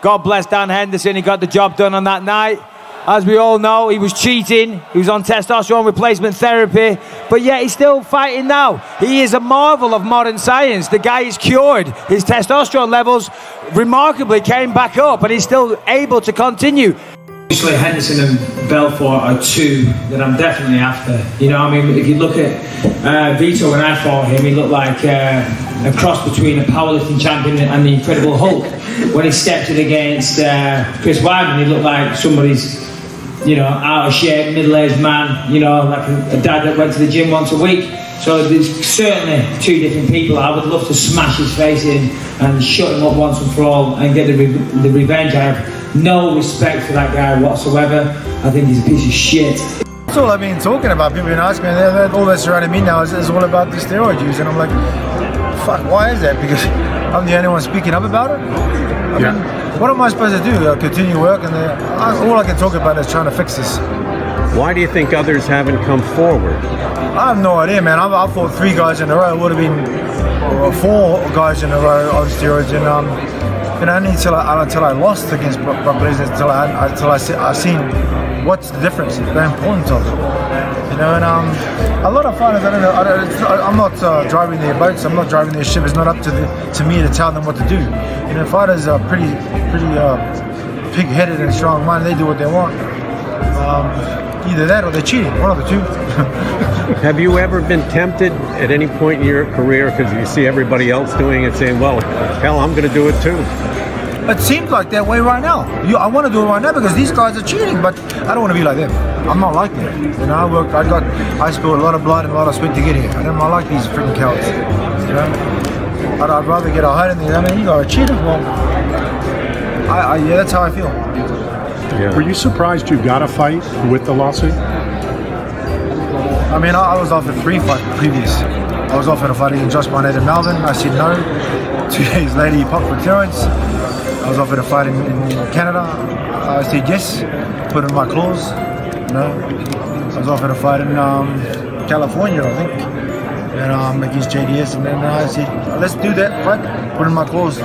God bless Dan Henderson, he got the job done on that night. As we all know, he was cheating, he was on testosterone replacement therapy, but yet he's still fighting now. He is a marvel of modern science. The guy is cured. His testosterone levels remarkably came back up, and he's still able to continue. Obviously, Henderson and Belfort are two that I'm definitely after. You know, I mean, if you look at Vito when I fought him, he looked like a cross between a powerlifting champion and the Incredible Hulk. When he stepped in against Chris Weidman, he looked like somebody's, you know, out of shape, middle-aged man, you know, like a dad that went to the gym once a week. So there's certainly two different people. I would love to smash his face in and shut him up once and for all and get the revenge. I have no respect for that guy whatsoever. I think he's a piece of shit. That's all I've been talking about. People have been asking me, all that's surrounding me now is all about the steroid use, and I'm like, fuck, why is that? Because I'm the only one speaking up about it? I mean, what am I supposed to do? Continue work, and all I can talk about is trying to fix this. Why do you think others haven't come forward? I have no idea, man. I fought 3 guys in a row. It would have been 4 guys in a row on steroids, and you know, only until I lost against Brock Lesnar, until I seen what's the difference, the importance of it. You know, and a lot of fighters, I don't know. I'm not driving their boats. I'm not driving their ship. It's not up to me to tell them what to do. You know, fighters are pretty pig-headed and strong-minded. They do what they want. Either that or they're cheating. One of the two. Have you ever been tempted at any point in your career, because you see everybody else doing it, saying, well, hell, I'm going to do it too? It seems like that way right now. I want to do it right now because these guys are cheating, but I don't want to be like them. I'm not like them. You know, I spilled a lot of blood and a lot of sweat to get here. I don't like these freaking cowards. You know, I'd rather get a hide in these. I mean, you guys are cheating. Well, yeah, that's how I feel. Yeah. Were you surprised you got a fight with the lawsuit? I mean, I was offered 3 fights previous. I was offered a fight against Josh Barnett in Melbourne. I said no. 2 days later, he popped for clearance. I was offered a fight in Canada. I said yes. Put in my clause. No. I was offered a fight in California, I think, and against JDS. And then I said, let's do that fight. Put in my clause.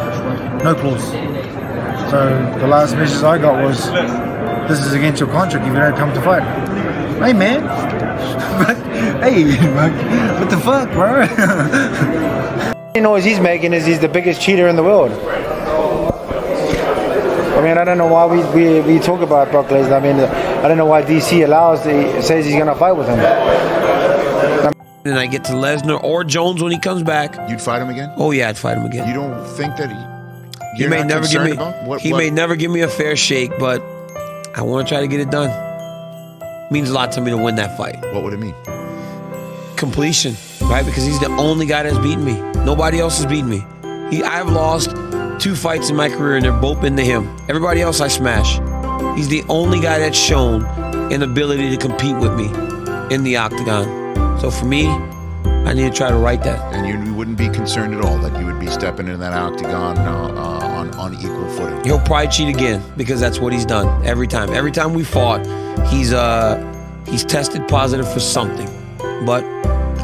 No clause. So the last message I got was, this is against your contract if you don't come to fight. Hey, man. Hey, what the fuck, bro? The noise he's making is he's the biggest cheater in the world. I mean, I don't know why we talk about Brock Lesnar. I mean, I don't know why DC says he's going to fight with him. Then I get to Lesnar or Jones when he comes back. You'd fight him again? Oh, yeah, I'd fight him again. You don't think that he may never give me may never give me a fair shake, but I want to try to get it done. It means a lot to me to win that fight. What would it mean? Completion, right? Because he's the only guy that's beaten me. Nobody else has beaten me. I've lost 2 fights in my career, and they're both been to him. Everybody else I smash. He's the only guy that's shown an ability to compete with me in the octagon. So for me, I need to try to right that. And you wouldn't be concerned at all that you would be stepping in that octagon on equal footing? He'll probably cheat again, because that's what he's done every time. Every time we fought, he's tested positive for something. But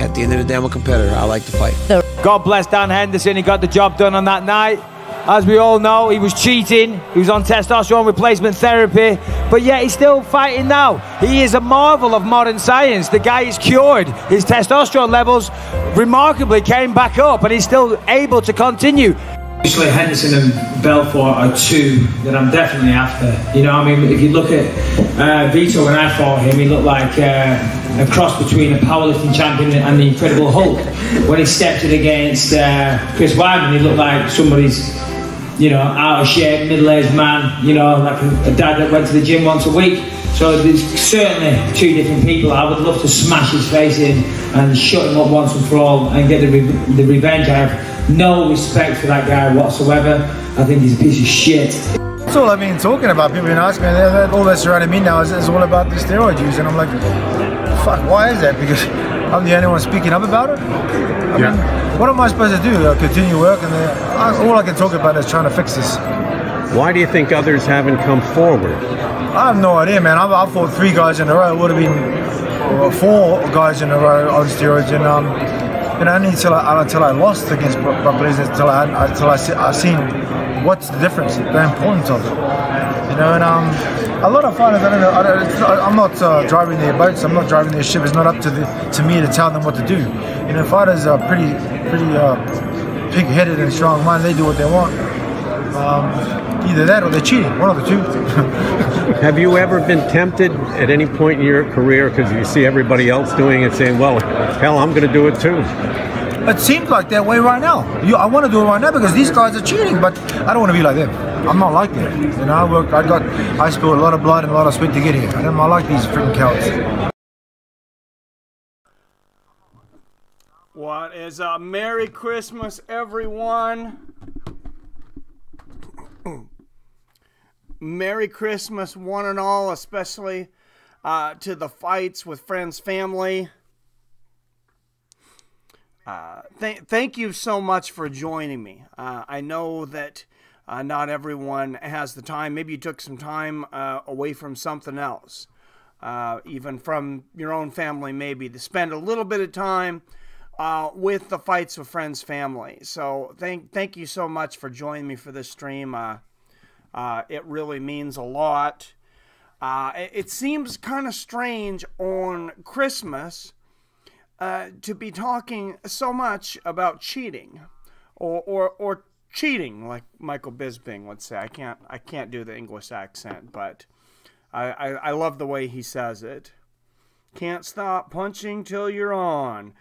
at the end of the day, I'm a competitor. I like to fight. God bless Dan Henderson, he got the job done on that night. As we all know, he was cheating, he was on testosterone replacement therapy, but yet he's still fighting now. He is a marvel of modern science. The guy is cured. His testosterone levels remarkably came back up, and he's still able to continue. Obviously, Henderson and Belfort are two that I'm definitely after. You know, I mean, if you look at Vito when I fought him, he looked like a cross between a powerlifting champion and the Incredible Hulk. When he stepped in against Chris Weidman, he looked like somebody's, you know, out of shape, middle-aged man, you know, like a dad that went to the gym once a week. So there's certainly 2 different people. I would love to smash his face in and shut him up once and for all and get the revenge. I have no respect for that guy whatsoever. I think he's a piece of shit. That's all I've been talking about. People have been asking me, all that's surrounding me now is all about the steroid use, and I'm like, fuck, why is that? Because I'm the only one speaking up about it? I mean, what am I supposed to do? Continue work, and all I can talk about is trying to fix this. Why do you think others haven't come forward? I have no idea, man. I fought 3 guys in a row. It would have been 4 guys in a row on steroids, and only until I lost against Brock Lesnar, until I seen what's the difference, the importance of it. You know, and a lot of fighters, I don't know, I'm not driving their boats, I'm not driving their ship. It's not up to me to tell them what to do. You know, fighters are pretty pig-headed and strong-minded. They do what they want. Either that or they're cheating, one of the two. Have you ever been tempted at any point in your career, because you see everybody else doing it, saying, well, hell, I'm going to do it too? It seems like that way right now. I want to do it right now because these guys are cheating, but I don't want to be like them. I'm not like them. You know, I spilled a lot of blood and a lot of sweat to get here. I'm not like these freaking cowards. What is up? Merry Christmas, everyone. Merry Christmas, one and all, especially to the fights with friends, family. Thank you so much for joining me. I know that not everyone has the time. Maybe you took some time away from something else, even from your own family, maybe, to spend a little bit of time with the fights with friends, family. So thank you so much for joining me for this stream. It really means a lot. It seems kind of strange on Christmas to be talking so much about cheating, or cheating, like Michael Bisping would say. I can't do the English accent, but I love the way he says it. Can't stop punching till you're on.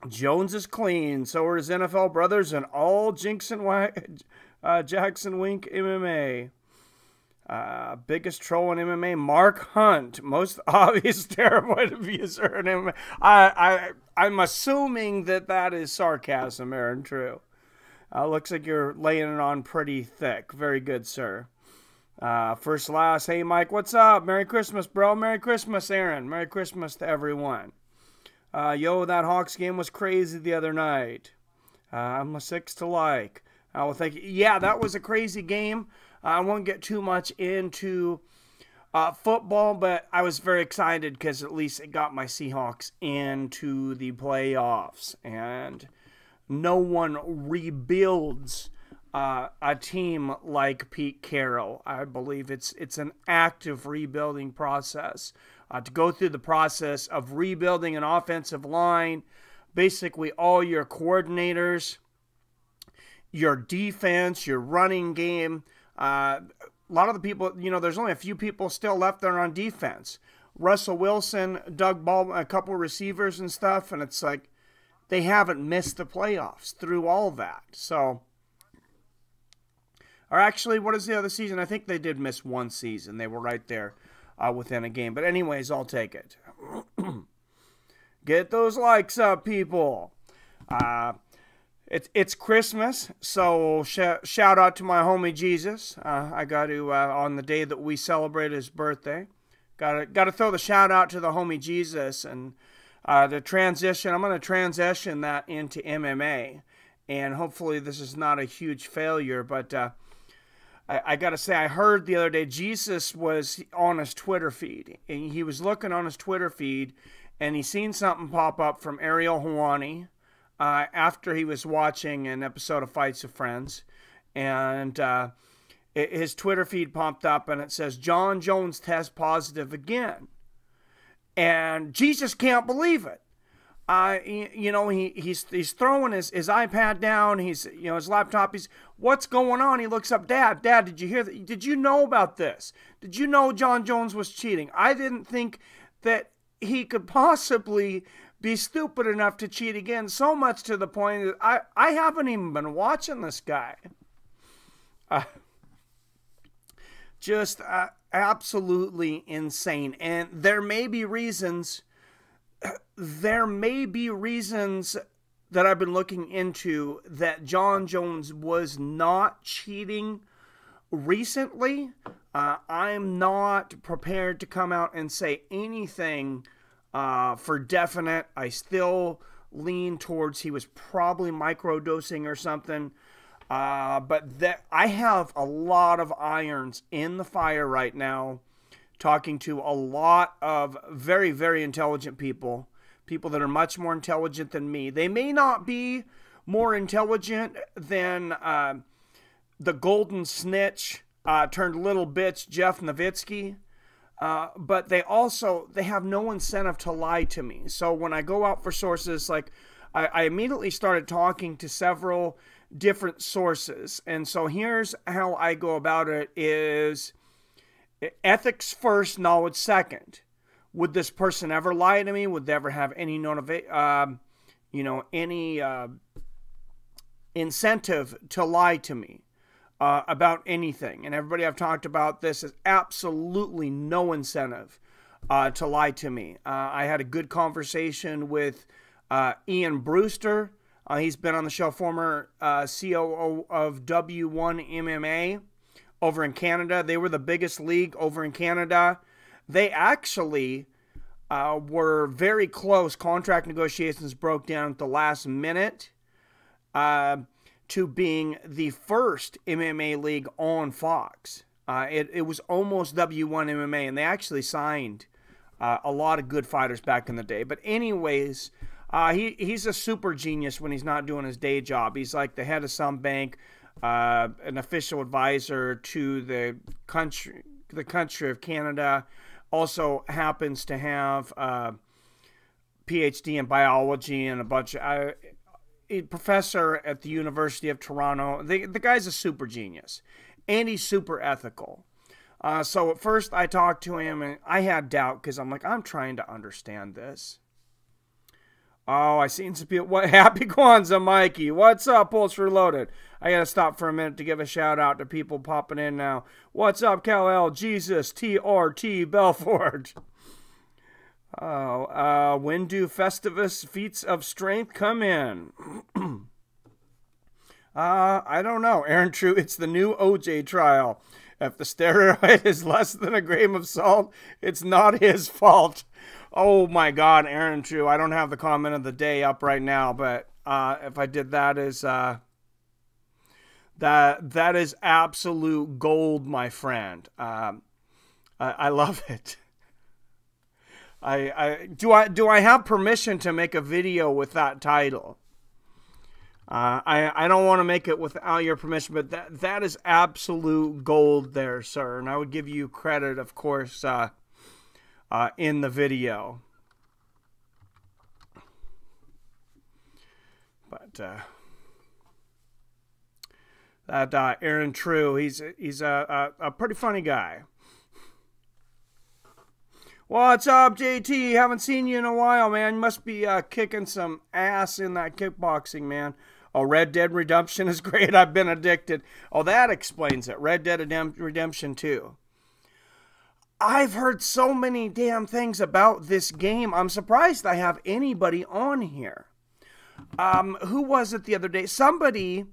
Jones is clean. So are his NFL brothers and all Jinx and Jackson Wink MMA. Biggest troll in MMA, Mark Hunt, most obvious steroid abuser in MMA. I'm assuming that is sarcasm, Aaron. True. Looks like you're laying it on pretty thick. Very good, sir. First, last. Hey, Mike, what's up? Merry Christmas, bro. Merry Christmas, Aaron. Merry Christmas to everyone. Yo, that Hawks game was crazy the other night. I'm a 6 to like. Well, thank you. Yeah, that was a crazy game. I won't get too much into football, but I was very excited because at least it got my Seahawks into the playoffs. And no one rebuilds a team like Pete Carroll. I believe it's an active rebuilding process. To go through the process of rebuilding an offensive line, basically all your coordinators, your defense, your running game. A lot of the people, you know, there's only a few people still left there on defense. Russell Wilson, Doug Baldwin, a couple of receivers and stuff, and it's like they haven't missed the playoffs through all that. So, or actually, what is the other season? I think they did miss one season. They were right there within a game. But anyways, I'll take it. Get those likes up, people. It's Christmas, so shout out to my homie Jesus. I got to on the day that we celebrate his birthday, got to throw the shout out to the homie Jesus, and the transition. I'm going to transition that into MMA, and hopefully this is not a huge failure. But I got to say, I heard the other day Jesus was on his Twitter feed, and he was looking on his Twitter feed, and he seen something pop up from Ariel Helwani. After he was watching an episode of Fights with Friends, and his Twitter feed popped up, and it says, Jon Jones test positive again. And Jesus can't believe it. You know, he's throwing his iPad down, his laptop, what's going on? He looks up, Dad, did you hear that? Did you know about this? Did you know Jon Jones was cheating? I didn't think that he could possibly be stupid enough to cheat again, so much to the point that I haven't even been watching this guy. Just absolutely insane. And there may be reasons that I've been looking into that Jon Jones was not cheating recently. I'm not prepared to come out and say anything for definite. I still lean towards he was probably microdosing or something. But that I have a lot of irons in the fire right now, talking to a lot of very, very intelligent people that are much more intelligent than me. They may not be more intelligent than the golden snitch turned little bitch Jeff Nowitzki. But they have no incentive to lie to me. So when I go out for sources, like I immediately started talking to several different sources. And so here's how I go about it is ethics first, knowledge second. Would this person ever lie to me? Would they ever have any incentive to lie to me about anything? And everybody I've talked about this is absolutely no incentive to lie to me. I had a good conversation with Ian Brewster. He's been on the show, former COO of W1 MMA over in Canada. They were the biggest league over in Canada. They actually were very close. Contract negotiations broke down at the last minute to being the first MMA league on Fox. It was almost W1 MMA, and they actually signed a lot of good fighters back in the day. But anyways, he's a super genius when he's not doing his day job. He's like the head of some bank, an official advisor to the country of Canada. Also happens to have a PhD in biology and a bunch of a professor at the University of Toronto. The guy's a super genius, and he's super ethical. So at first I talked to him, and I had doubt because I'm like, I'm trying to understand this. Oh, I seen some people. What? Happy Kwanzaa, Mikey. What's up, Pulse Reloaded? I got to stop for a minute to give a shout out to people popping in now. What's up, Cal-L, Jesus, TRT, Belfort? Oh, when do Festivus feats of strength come in? I don't know. Aaron True, it's the new OJ trial. If the steroid is less than a grain of salt, it's not his fault. Oh my God, Aaron True. I don't have the comment of the day up right now, but if I did, that is that is absolute gold, my friend. I love it. Do I have permission to make a video with that title? I don't want to make it without your permission, but that is absolute gold there, sir. And I would give you credit, of course, in the video. But that Aaron True, he's a pretty funny guy. What's up, JT? Haven't seen you in a while, man. You must be kicking some ass in that kickboxing, man. Oh, Red Dead Redemption is great. I've been addicted. Oh, that explains it. Red Dead Redemption 2. I've heard so many damn things about this game. I'm surprised I have anybody on here. Who was it the other day? Somebody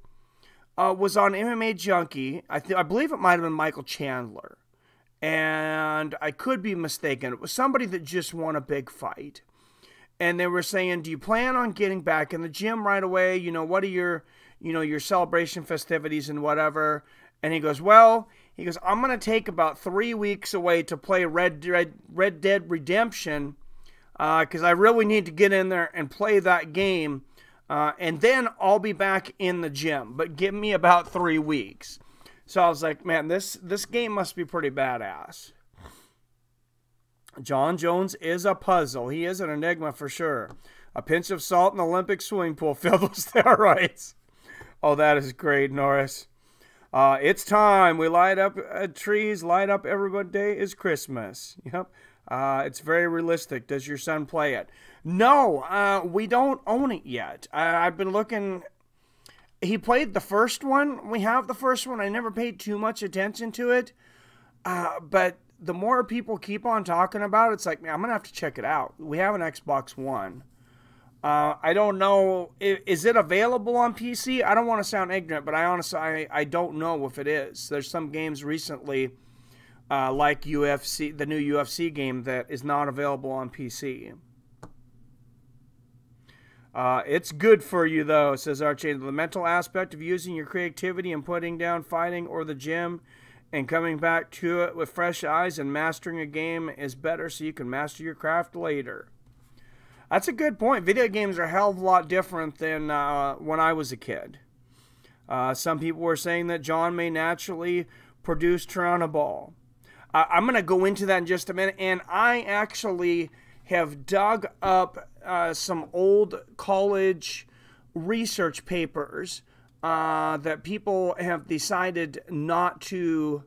was on MMA Junkie. I believe it might have been Michael Chandler. And I could be mistaken. It was somebody that just won a big fight. And they were saying, do you plan on getting back in the gym right away? You know, what are your celebration festivities and whatever? And he goes, I'm going to take about 3 weeks away to play Red Dead Redemption because I really need to get in there and play that game. And then I'll be back in the gym. But give me about 3 weeks. So I was like, man, this game must be pretty badass. Jon Jones is a puzzle. He is an enigma for sure. A pinch of salt in the Olympic swimming pool filled with steroids. Oh, that is great, Norris. It's time. We light up trees, light up every day is Christmas. Yep. It's very realistic. Does your son play it? No, we don't own it yet. I've been looking. He played the first one. We have the first one. I never paid too much attention to it. But the more people keep on talking about it, it's like, man, I'm going to have to check it out. We have an Xbox One. I don't know. Is it available on PC? I don't want to sound ignorant, but I honestly, I don't know if it is. There's some games recently, like UFC, the new UFC game that is not available on PC. It's good for you, though, says Archie. The mental aspect of using your creativity and putting down fighting or the gym and coming back to it with fresh eyes and mastering a game is better so you can master your craft later. That's a good point. Video games are a hell of a lot different than when I was a kid. Some people were saying that Jon may naturally produce Turinabol. I'm going to go into that in just a minute, and I actually have dug up some old college research papers that people have decided not to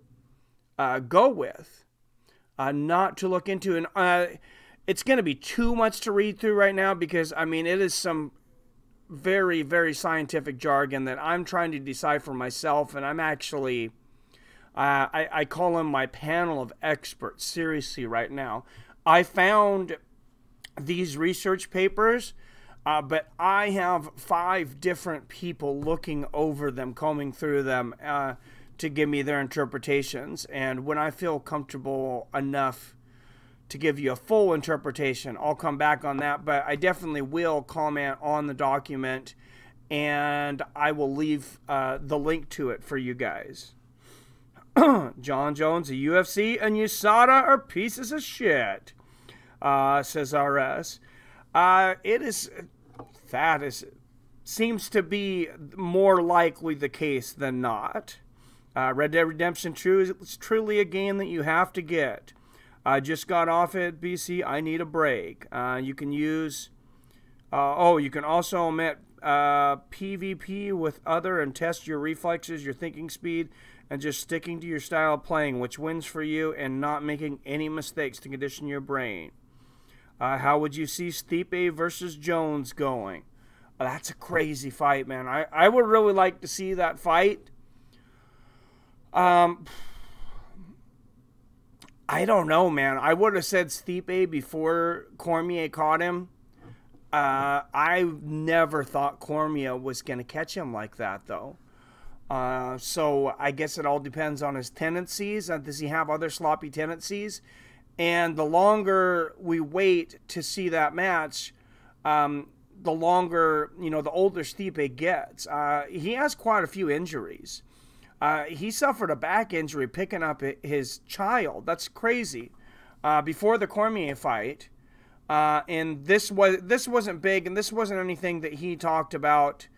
go with, not to look into. And it's going to be too much to read through right now because, I mean, it is some very, very scientific jargon that I'm trying to decipher myself, and I'm actually, I call them my panel of experts, seriously, right now. I found these research papers, but I have 5 different people looking over them, combing through them to give me their interpretations. And when I feel comfortable enough to give you a full interpretation, I'll come back on that. But I definitely will comment on the document, and I will leave the link to it for you guys. Jon Jones, the UFC, and USADA are pieces of shit, says RS. Seems to be more likely the case than not. Red Dead Redemption 2 is truly a game that you have to get. I just got off at BC. I need a break. You can use... you can also omit PvP with other and test your reflexes, your thinking speed, and just sticking to your style of playing, which wins for you, and not making any mistakes to condition your brain. How would you see Stipe versus Jones going? That's a crazy fight, man. I would really like to see that fight. I don't know, man. I would have said Stipe before Cormier caught him. I never thought Cormier was going to catch him like that, though. So I guess it all depends on his tendencies. Does he have other sloppy tendencies? And the longer we wait to see that match, the longer, the older Stipe gets. He has quite a few injuries. He suffered a back injury picking up his child. That's crazy. Before the Cormier fight. And this wasn't big, and this wasn't anything that he talked about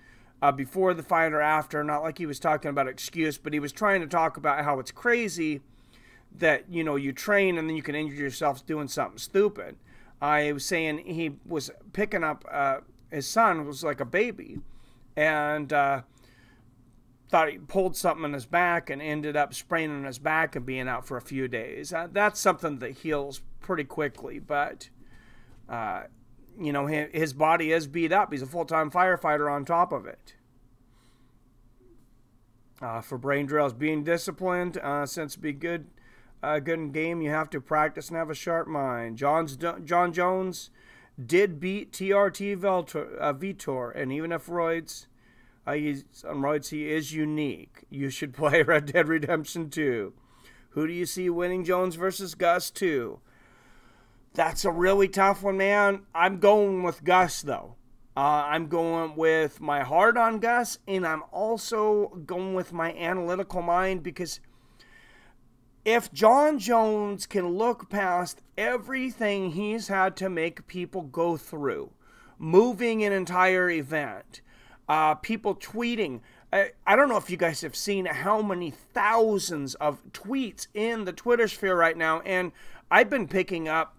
before the fight or after. Not like he was talking about excuse, but he was trying to talk about how it's crazy that, you train and then you can injure yourself doing something stupid. I was saying he was picking up his son, was like a baby, and thought he pulled something in his back and ended up spraining his back and being out for a few days. That's something that heals pretty quickly, but his body is beat up. He's a full-time firefighter on top of it. For brain drills, being disciplined, since to be good in game, you have to practice and have a sharp mind. Jon Jones did beat TRT Vitor, and even if he's on roids, he is unique. You should play Red Dead Redemption 2. Who do you see winning, Jones versus Gus 2? That's a really tough one, man. I'm going with Gus, though. I'm going with my heart on Gus, and I'm also going with my analytical mind, because if Jon Jones can look past everything he's had to make people go through, moving an entire event, people tweeting. I don't know if you guys have seen how many thousands of tweets in the Twitter sphere right now, and I've been picking up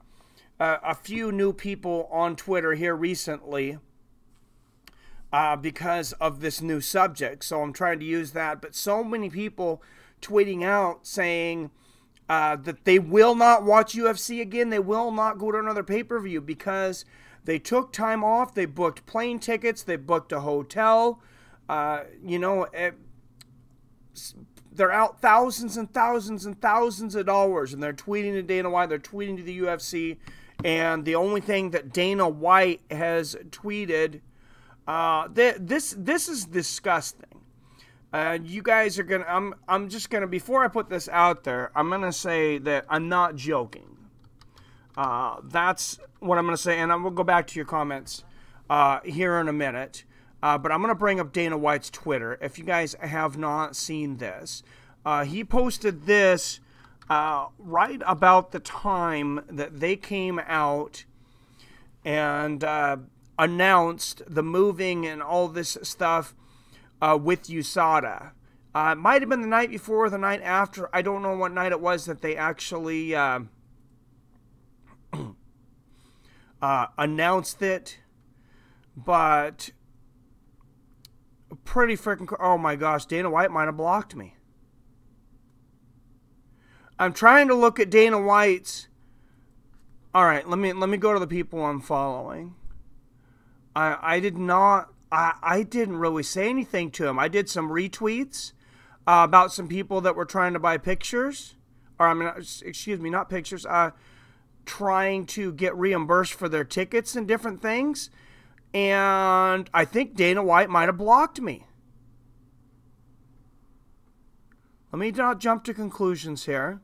a few new people on Twitter here recently because of this new subject, so I'm trying to use that. But so many people tweeting out saying that they will not watch UFC again, they will not go to another pay-per-view because they took time off, they booked plane tickets, they booked a hotel, they're out thousands and thousands and thousands of dollars, and they're tweeting to Dana White, they're tweeting to the UFC, and the only thing that Dana White has tweeted, this is disgusting. You guys are gonna, I'm just gonna, before I put this out there, I'm gonna say that I'm not joking. That's what I'm gonna say, and I will go back to your comments here in a minute. But I'm gonna bring up Dana White's Twitter. If you guys have not seen this, he posted this right about the time that they came out and announced the moving and all this stuff with USADA. It might have been the night before or the night after. I don't know what night it was that they actually announced it. But pretty freaking... Oh my gosh, Dana White might have blocked me. I'm trying to look at Dana White's... All right, let me go to the people I'm following. I didn't really say anything to him. I did some retweets about some people that were trying to buy pictures, or I mean, excuse me, not pictures. Trying to get reimbursed for their tickets and different things, and I think Dana White might have blocked me. Let me not jump to conclusions here.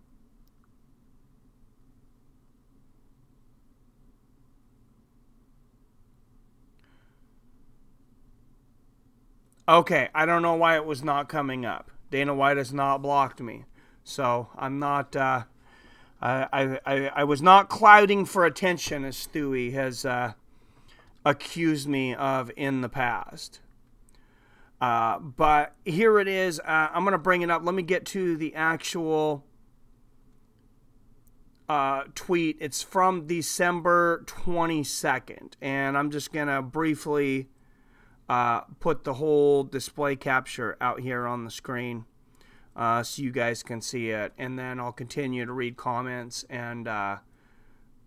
Okay, I don't know why it was not coming up. Dana White has not blocked me, so I'm not. I was not clouding for attention, as Stewie has accused me of in the past. But here it is. I'm going to bring it up. Let me get to the actual tweet. It's from December 22nd, and I'm just going to briefly put the whole display capture out here on the screen so you guys can see it, and then I'll continue to read comments and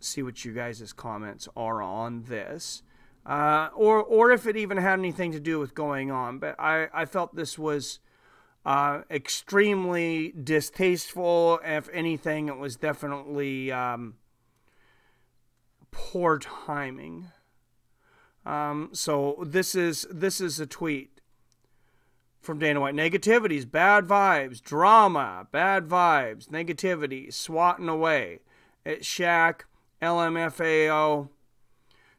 see what you guys' comments are on this, or if it even had anything to do with going on. But I felt this was extremely distasteful. If anything, it was definitely poor timing. So this is a tweet from Dana White. Negativities, bad vibes, drama, bad vibes, negativity, swatting away. It's Shaq, LMFAO,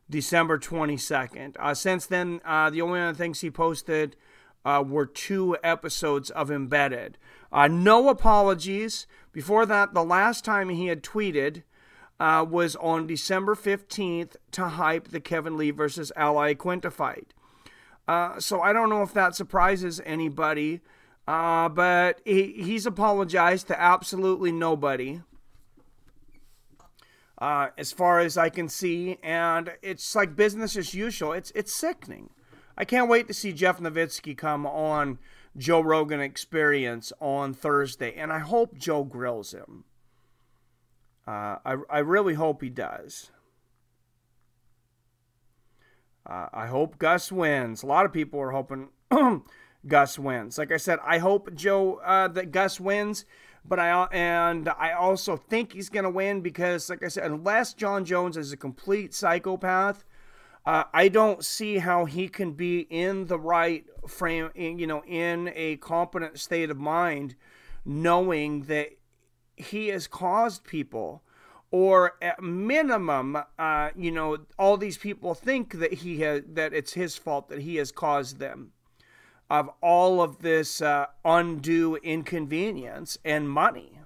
December 22nd. Since then, the only other things he posted were 2 episodes of Embedded. No apologies. Before that, the last time he had tweeted was on December 15th to hype the Kevin Lee versus Ally Quinta fight. So I don't know if that surprises anybody, but he's apologized to absolutely nobody, as far as I can see, and it's like business as usual. It's sickening. I can't wait to see Jeff Nowitzki come on Joe Rogan Experience on Thursday, and I hope Joe grills him. I really hope he does. I hope Gus wins. A lot of people are hoping Gus wins. Like I said, I hope that Gus wins, but I also think he's going to win because, like I said, unless Jon Jones is a complete psychopath, I don't see how he can be in the right frame, in a competent state of mind, knowing that he has caused people, or at minimum, all these people think that that it's his fault, that he has caused them of all of this undue inconvenience and money.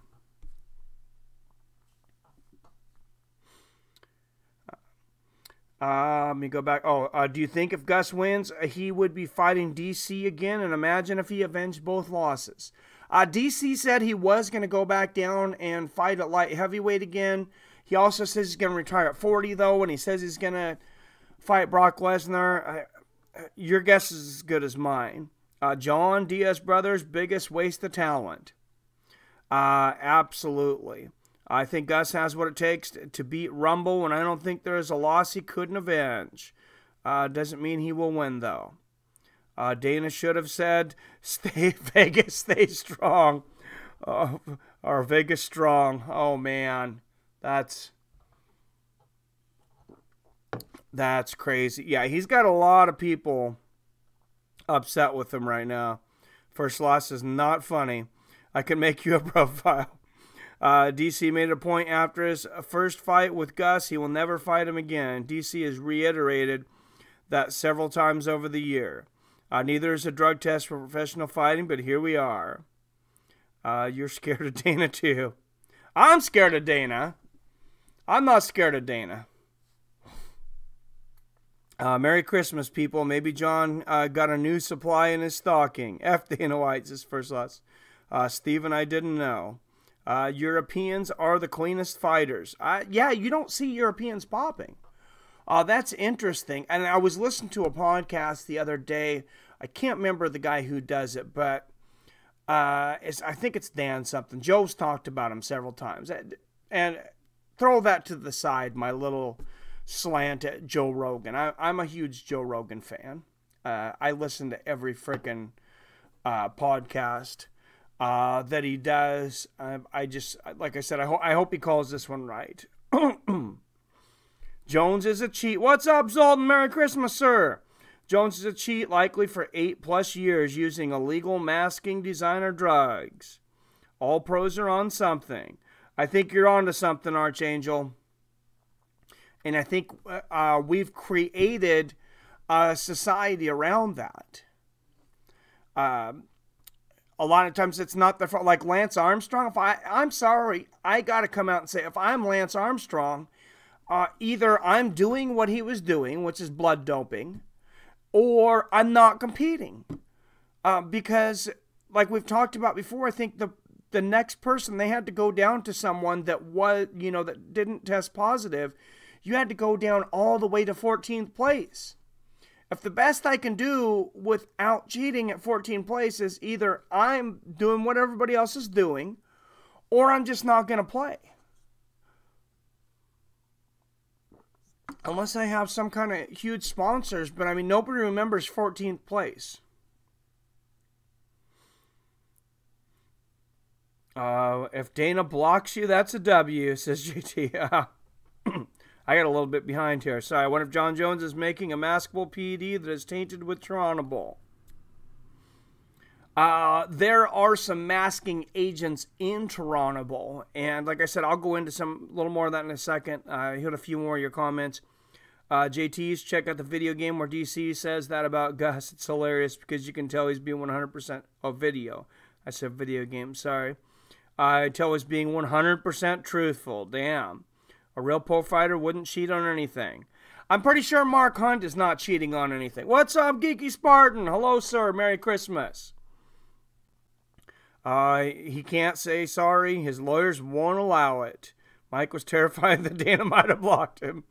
Let me go back. Do you think if Gus wins, he would be fighting DC again? And imagine if he avenged both losses. DC said he was going to go back down and fight at light heavyweight again. He also says he's going to retire at 40, though, and he says he's going to fight Brock Lesnar. Your guess is as good as mine. John, Diaz brothers, biggest waste of talent. Absolutely. I think Gus has what it takes to beat Rumble, and I don't think there is a loss he couldn't avenge. Doesn't mean he will win, though. Dana should have said, "Stay Vegas, stay strong," or Vegas strong. Oh man, that's crazy. Yeah, he's got a lot of people upset with him right now. First loss is not funny. I can make you a profile. DC made a point after his first fight with Gus, he will never fight him again. DC has reiterated that several times over the year. Neither is a drug test for professional fighting, but here we are. You're scared of Dana, too. I'm scared of Dana. I'm not scared of Dana. Merry Christmas, people. Maybe John got a new supply in his stocking. F Dana White's his first loss. Steven, I didn't know. Europeans are the cleanest fighters. Yeah, you don't see Europeans popping. That's interesting. And I was listening to a podcast the other day. I can't remember the guy who does it, but I think it's Dan something. Joe's talked about him several times. And throw that to the side, my little slant at Joe Rogan. I'm a huge Joe Rogan fan. I listen to every freaking podcast that he does. I just, like I said, I hope he calls this one right. Jones is a cheat. What's up, Zoltan? Merry Christmas, sir. Jones is a cheat, likely for 8+ years, using illegal masking designer drugs. All pros are on something. I think you're on to something, Archangel. And I think we've created a society around that. A lot of times it's not like Lance Armstrong. I'm sorry, I got to come out and say, if I'm Lance Armstrong, either I'm doing what he was doing, which is blood doping, or I'm not competing. Because, like we've talked about before, I think the next person, they had to go down to someone that was, that didn't test positive. You had to go down all the way to 14th place. If the best I can do without cheating at 14th place is either I'm doing what everybody else is doing, or I'm just not going to play. Unless I have some kind of huge sponsors, but I mean, nobody remembers 14th place. If Dana blocks you, that's a W, says JT. I got a little bit behind here. Sorry, I wonder if Jon Jones is making a maskable PED that is tainted with Turinabol. There are some masking agents in Turinabol. And like I said, I'll go into a little more of that in a second. I heard a few more of your comments. JT's, check out the video game where DC says that about Gus. It's hilarious because you can tell he's being 100% video. I said video game, sorry. I tell he's being 100% truthful. Damn. A real pro fighter wouldn't cheat on anything. I'm pretty sure Mark Hunt is not cheating on anything. What's up, Geeky Spartan? Hello, sir. Merry Christmas. He can't say sorry. His lawyers won't allow it. Mike was terrified that Dana might have blocked him.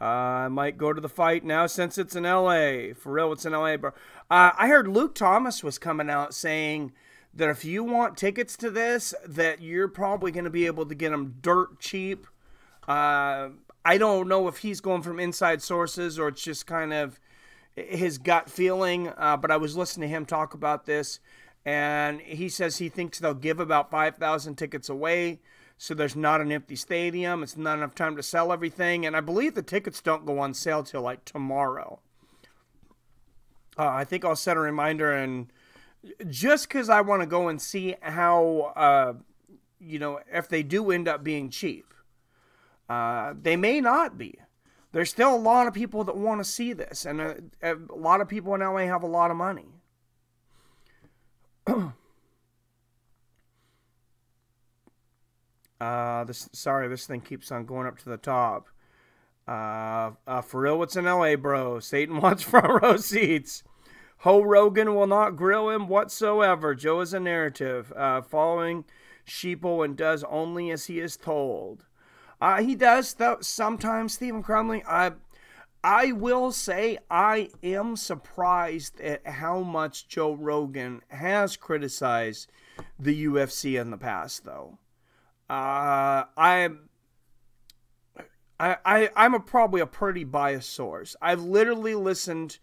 I might go to the fight now since it's in L.A. For real, it's in L.A., bro. I heard Luke Thomas was coming out saying that if you want tickets to this, that you're probably going to be able to get them dirt cheap. I don't know if he's going from inside sources or it's just kind of his gut feeling, but I was listening to him talk about this, and he says he thinks they'll give about 5,000 tickets away, so there's not an empty stadium. It's not enough time to sell everything, and I believe the tickets don't go on sale till like tomorrow. I think I'll set a reminder, and just because I want to go and see how, if they do end up being cheap. They may not be. There's still a lot of people that want to see this, and a lot of people in LA have a lot of money. This thing keeps on going up to the top. For real, what's in LA, bro? Satan wants front row seats. Ho Rogan will not grill him whatsoever. Joe is a narrative, following sheeple and does only as he is told. He does, though, sometimes, Stephen Crumley. I will say I am surprised at how much Joe Rogan has criticized the UFC in the past, though. I'm probably a pretty biased source. I've literally listened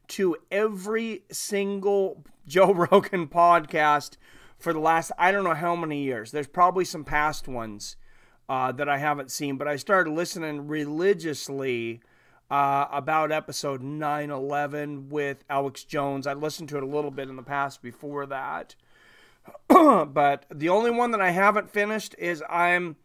to every single Joe Rogan podcast for the last, I don't know how many years. There's probably some past ones that I haven't seen, but I started listening religiously about episode 911 with Alex Jones. I listened to it a little bit in the past before that. But the only one that I haven't finished is I'm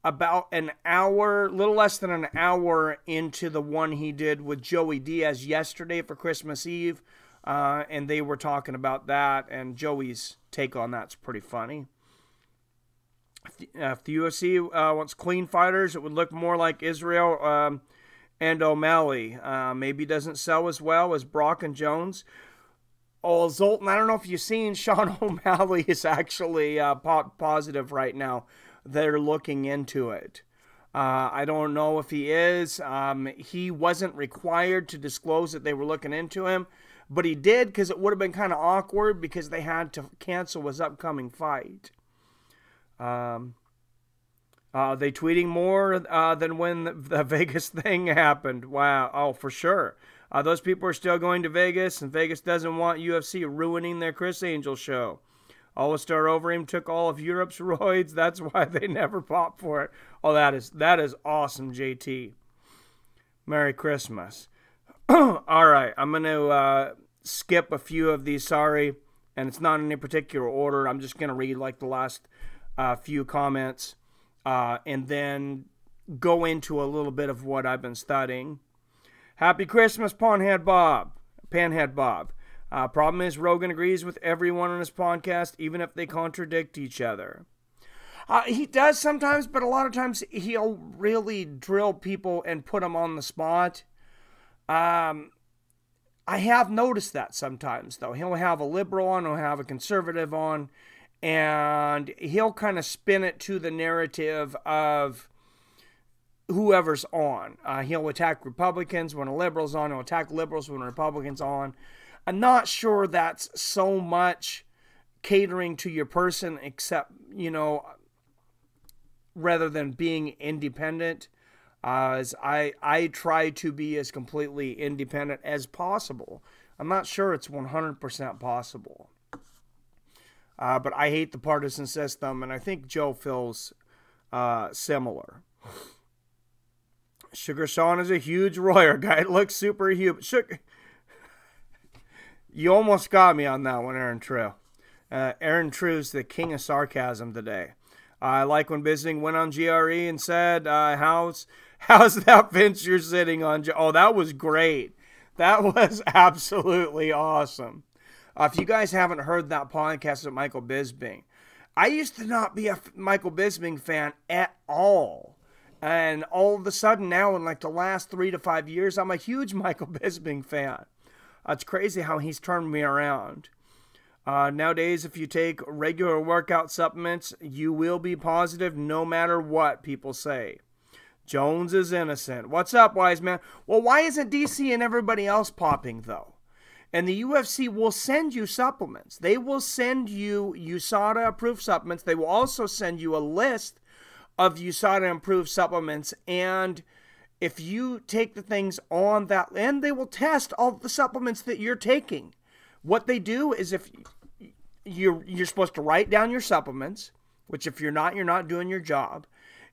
about an hour, little less than an hour into the one he did with Joey Diaz yesterday for Christmas Eve. And they were talking about that, and Joey's take on that's pretty funny. If the UFC wants clean fighters, it would look more like Israel and O'Malley. Maybe doesn't sell as well as Brock and Jones. Oh, Zoltan, I don't know if you've seen Sean O'Malley is actually positive right now. They're looking into it. I don't know if he is. He wasn't required to disclose that they were looking into him, but he did because it would have been kind of awkward because they had to cancel his upcoming fight. They tweeting more than when the Vegas thing happened. Wow. Oh, for sure. Those people are still going to Vegas, and Vegas doesn't want UFC ruining their Chris Angel show. All-Star Overeem took all of Europe's roids. That's why they never popped for it. Oh, that is awesome, JT. Merry Christmas. All right, I'm going to skip a few of these, sorry, and it's not in any particular order. I'm just going to read like the last few comments and then go into a little bit of what I've been studying. Happy Christmas, Panhead Bob. Problem is, Rogan agrees with everyone on his podcast, even if they contradict each other. He does sometimes, but a lot of times he'll really drill people and put them on the spot. I have noticed that sometimes, though. He'll have a liberal on, he'll have a conservative on, and he'll kind of spin it to the narrative of whoever's on. He'll attack Republicans when a liberal's on. He'll attack liberals when a Republican's on. I'm not sure that's so much catering to your person, except, rather than being independent. As I try to be as completely independent as possible. I'm not sure it's 100% possible. But I hate the partisan system, and I think Joe feels similar. Sugar Sean is a huge Royer guy. It looks super huge. You almost got me on that one, Aaron True. Aaron True's the king of sarcasm today. I like when Bisping went on GRE and said, how's that bench you're sitting on? Oh, that was great. That was absolutely awesome. If you guys haven't heard that podcast with Michael Bisping, I used to not be a Michael Bisping fan at all. And all of a sudden now, in like the last 3 to 5 years, I'm a huge Michael Bisping fan. It's crazy how he's turned me around. Nowadays, if you take regular workout supplements, you will be positive no matter what people say. Jones is innocent. What's up, wise man? Well, why isn't DC and everybody else popping, though? And the UFC will send you supplements. They will send you USADA-approved supplements. They will also send you a list of USADA-approved supplements. And if you take the things on that, and they will test all the supplements that you're taking. What they do is if you're supposed to write down your supplements, which if you're not doing your job.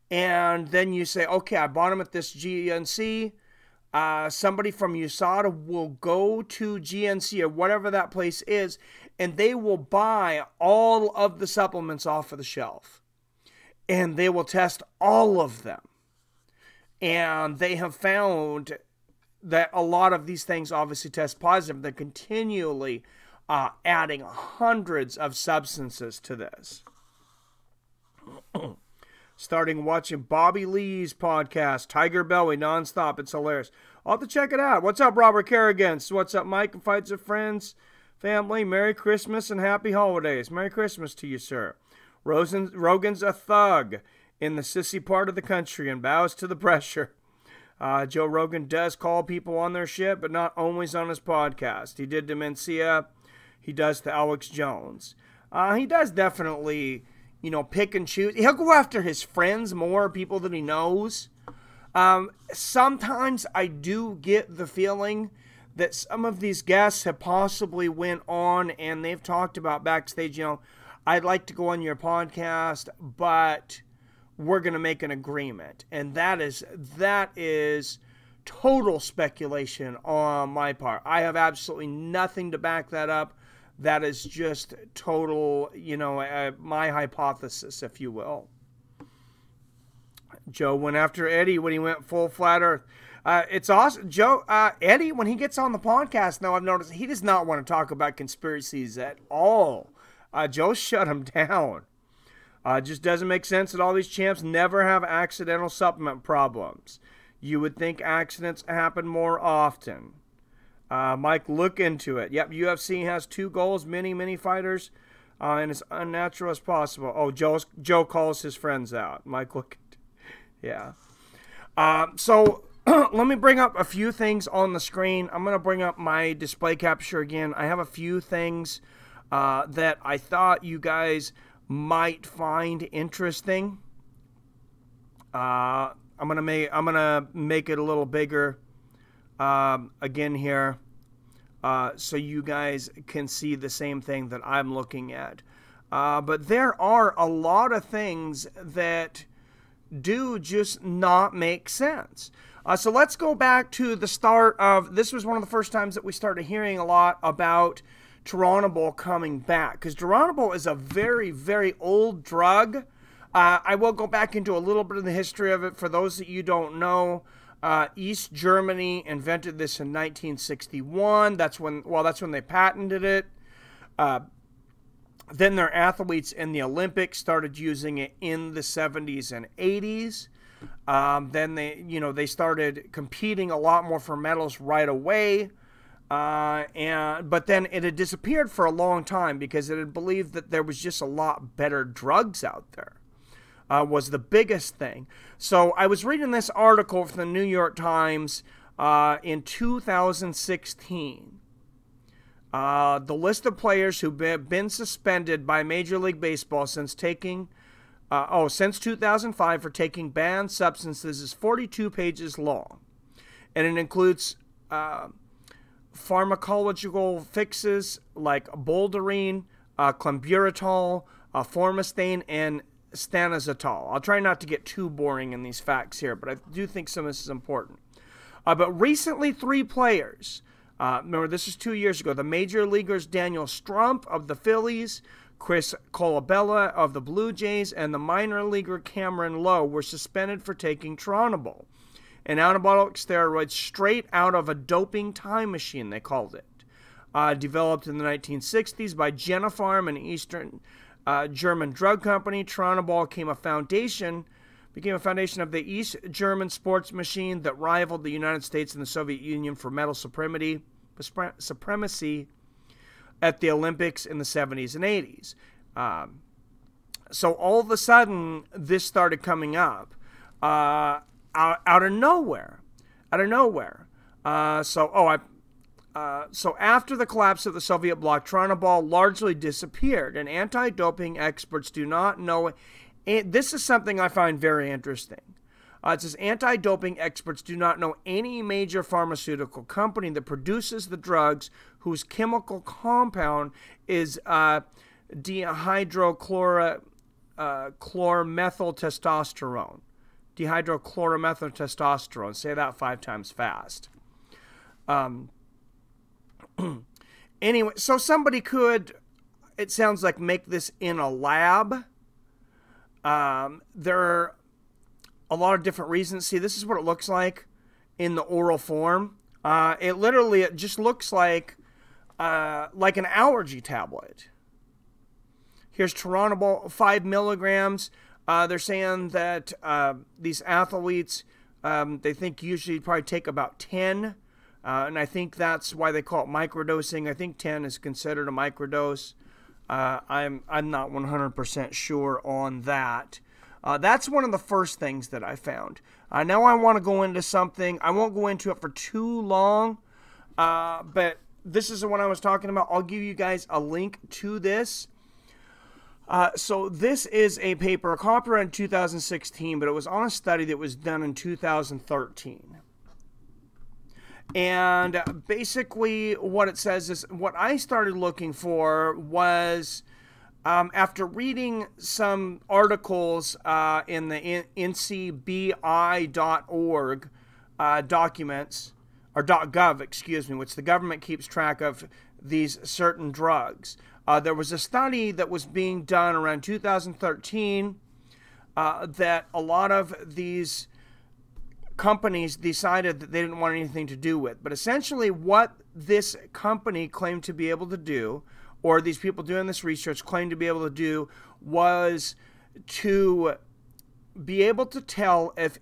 And then you say, okay, I bought them at this GNC. Somebody from USADA will go to GNC or whatever that place is, and they will buy all of the supplements off of the shelf. And they will test all of them. And they have found that a lot of these things obviously test positive. They're continually adding hundreds of substances to this. Starting watching Bobby Lee's podcast, Tiger Belly, nonstop. It's hilarious. I'll have to check it out. What's up, Robert Kerrigan? What's up, Mike and Fights of Friends? Family, Merry Christmas and Happy Holidays. Merry Christmas to you, sir. Rogan's a thug in the sissy part of the country and bows to the pressure. Joe Rogan does call people on their shit, but not always on his podcast. He did to Mencia. He does to Alex Jones. He does definitely, pick and choose. He'll go after his friends more, people that he knows. Sometimes I do get the feeling that some of these guests have possibly went on and they've talked about backstage, I'd like to go on your podcast, but we're going to make an agreement. And that is total speculation on my part. I have absolutely nothing to back that up. That is just total, my hypothesis, if you will. Joe went after Eddie when he went full flat earth. It's awesome. Joe, Eddie, when he gets on the podcast now, I've noticed he does not want to talk about conspiracies at all. Joe shut him down. It just doesn't make sense that all these champs never have accidental supplement problems. You would think accidents happen more often. Mike, look into it. Yep, UFC has 2 goals, many fighters, and as unnatural as possible. Oh, Joe calls his friends out. Mike, look. Yeah. So let me bring up a few things on the screen. I'm going to bring up my display capture again. I have a few things that I thought you guys might find interesting. I'm gonna make it a little bigger again here, so you guys can see the same thing that I'm looking at. But there are a lot of things that do just not make sense. So let's go back to the start of, this was one of the first times that we started hearing a lot about Turinabol coming back, because Turinabol is a very old drug. I will go back into a little bit of the history of it. For those that you don't know, East Germany invented this in 1961. That's when they patented it. Then their athletes in the Olympics started using it in the 70s and 80s. Then they started competing a lot more for medals right away. But then it had disappeared for a long time because it had believed that there was just a lot better drugs out there. Was the biggest thing. So I was reading this article from the New York Times in 2016. The list of players who've been suspended by Major League Baseball since 2005 for taking banned substances is 42 pages long. And it includes pharmacological fixes like bouldering, clenbuterol, formastane, and stanozolol. I'll try not to get too boring in these facts here, but I do think some of this is important. But recently, 3 players, remember this was 2 years ago, the major leaguers Daniel Strump of the Phillies, Chris Colabella of the Blue Jays, and the minor leaguer Cameron Lowe were suspended for taking Turinabol, an anabolic steroid straight out of a doping time machine, they called it. Developed in the 1960s by Genopharm, an Eastern German drug company, Turinabol became a foundation of the East German sports machine that rivaled the United States and the Soviet Union for medal supremacy at the Olympics in the 70s and 80s. So all of a sudden, this started coming up out of nowhere. So after the collapse of the Soviet bloc, Turinabol largely disappeared, and anti-doping experts do not know. This is something I find very interesting. It says anti-doping experts do not know any major pharmaceutical company that produces the drugs whose chemical compound is dihydrochloromethyltestosterone. Dihydrochloromethyltestosterone. Say that 5 times fast. Anyway, so somebody could, it sounds like, make this in a lab. There are a lot of different reasons. See, this is what it looks like in the oral form. It just looks like an allergy tablet. Here's Turinabol, 5 milligrams. They're saying that these athletes, they think usually probably take about 10. And I think that's why they call it microdosing. I think 10 is considered a microdose. I'm not 100% sure on that. That's one of the first things that I found. Now I want to go into something. I won't go into it for too long, but this is the one I was talking about. I'll give you guys a link to this. So this is a paper, copyrighted in 2016, but it was on a study that was done in 2013. And basically what it says is, what I started looking for was, after reading some articles in the ncbi.org documents, or .gov, excuse me, which the government keeps track of these certain drugs. There was a study that was being done around 2013 that a lot of these companies decided that they didn't want anything to do with. But essentially what this company claimed to be able to do, or these people doing this research claimed to be able to do, was to be able to tell if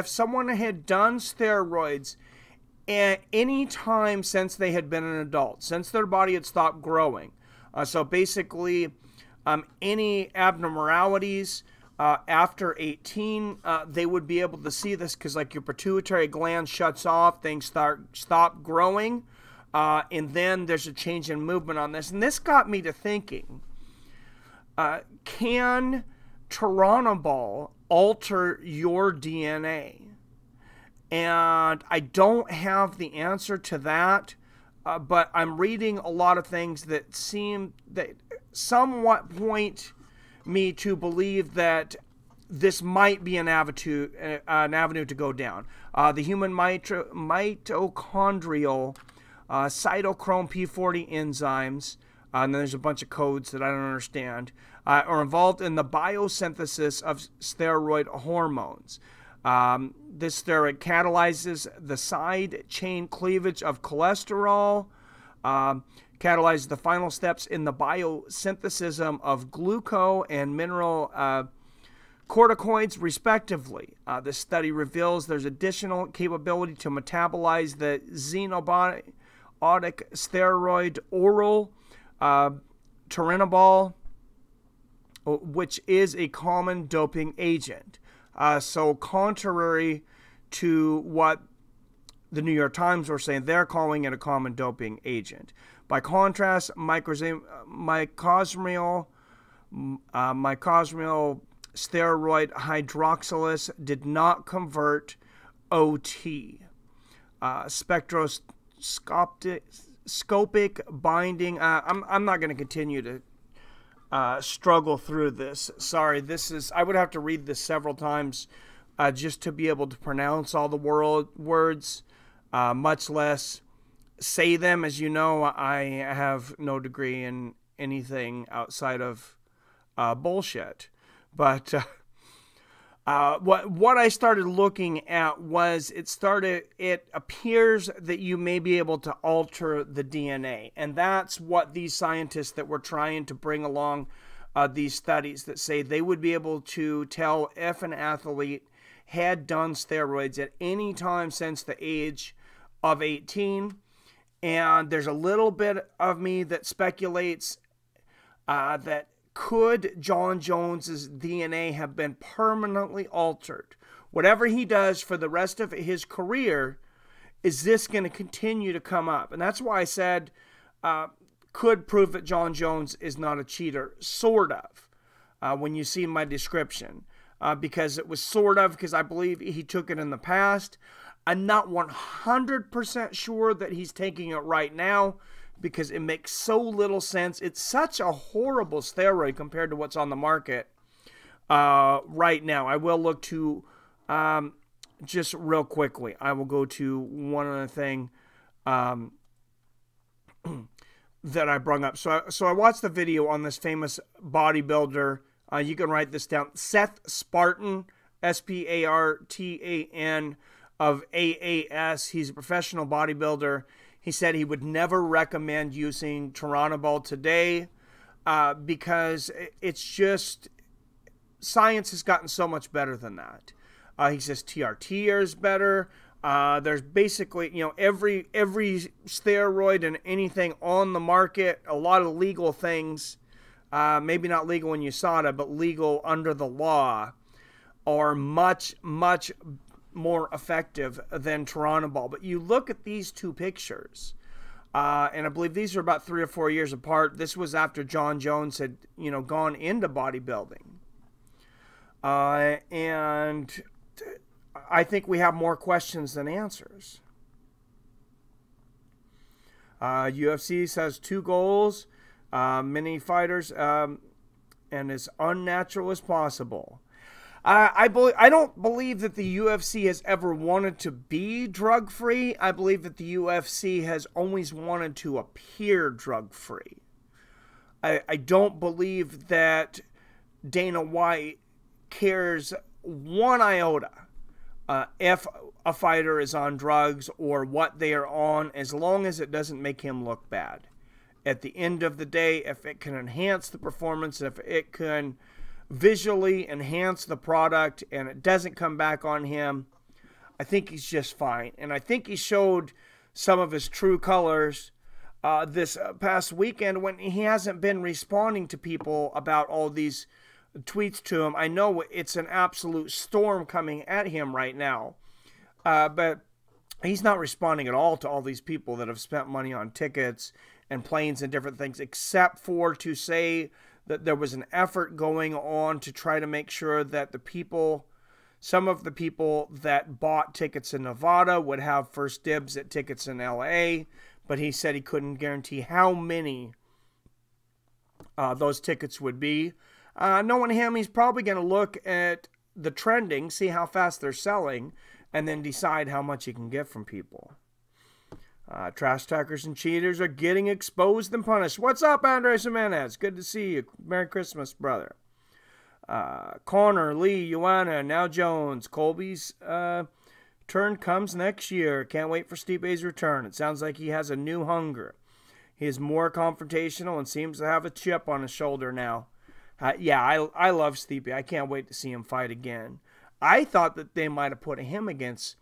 someone had done steroids at any time since they had been an adult, since their body had stopped growing. So basically, any abnormalities after 18, they would be able to see this, because like your pituitary gland shuts off, things stop growing, and then there's a change in movement on this. And this got me to thinking, can Turinabol alter your DNA? And I don't have the answer to that, but I'm reading a lot of things that somewhat point me to believe that this might be an avenue to go down. The human mitochondrial cytochrome P40 enzymes, and then there's a bunch of codes that I don't understand, are involved in the biosynthesis of steroid hormones. This steroid catalyzes the side chain cleavage of cholesterol, catalyzes the final steps in the biosynthesis of glucose and mineral corticoids, respectively. This study reveals there's additional capability to metabolize the xenobiotic steroid oral Turinabol, which is a common doping agent. So contrary to what the New York Times were saying, they're calling it a common doping agent. By contrast, mycosmial steroid hydroxylase did not convert OT. Spectroscopic binding. I'm not going to continue to struggle through this. Sorry, I would have to read this several times just to be able to pronounce all the words, much less say them. As you know, I have no degree in anything outside of bullshit. But what I started looking at was it appears that you may be able to alter the DNA. And that's what these scientists that were trying to bring along these studies that say they would be able to tell if an athlete had done steroids at any time since the age of 18. And there's a little bit of me that speculates that could Jon Jones's DNA have been permanently altered? Whatever he does for the rest of his career, is this going to continue to come up? And that's why I said could prove that Jon Jones is not a cheater, sort of, when you see my description. Because it was sort of, because I believe he took it in the past. I'm not 100% sure that he's taking it right now, because it makes so little sense. It's such a horrible steroid compared to what's on the market right now. I will look to, just real quickly, I will go to one other thing that I brought up. So I watched the video on this famous bodybuilder. You can write this down. Seth Spartan, Spartan of AAS. He's a professional bodybuilder. He said he would never recommend using Turinabol today because it's just, science has gotten so much better than that. He says TRT is better. There's basically, every steroid and anything on the market, a lot of legal things, maybe not legal in USADA, but legal under the law, are much, much more effective than Turinabol. But you look at these two pictures, and I believe these are about 3 or 4 years apart. This was after Jon Jones had, gone into bodybuilding. And I think we have more questions than answers. UFC has 2 goals, many fighters, and as unnatural as possible. I don't believe that the UFC has ever wanted to be drug-free. I believe that the UFC has always wanted to appear drug-free. I don't believe that Dana White cares one iota if a fighter is on drugs or what they are on, as long as it doesn't make him look bad. At the end of the day, if it can enhance the performance, if it can visually enhance the product and it doesn't come back on him, I think he's just fine. And I think he showed some of his true colors this past weekend when he hasn't been responding to people about all these tweets to him. I know it's an absolute storm coming at him right now, but he's not responding at all to all these people that have spent money on tickets and planes and different things, except for to say that there was an effort going on to try to make sure that the people, some of the people that bought tickets in Nevada would have first dibs at tickets in LA, but he said he couldn't guarantee how many those tickets would be. Knowing him, he's probably going to look at the trending, see how fast they're selling, and then decide how much he can get from people. Trash talkers and cheaters are getting exposed and punished. What's up, Andres Jimenez? Good to see you. Merry Christmas, brother. Connor, Lee, Joanna, now Jones. Colby's turn comes next year. Can't wait for Stipe's return. It sounds like he has a new hunger. He is more confrontational and seems to have a chip on his shoulder now. Yeah, I love Stipe. I can't wait to see him fight again. I thought that they might have put him against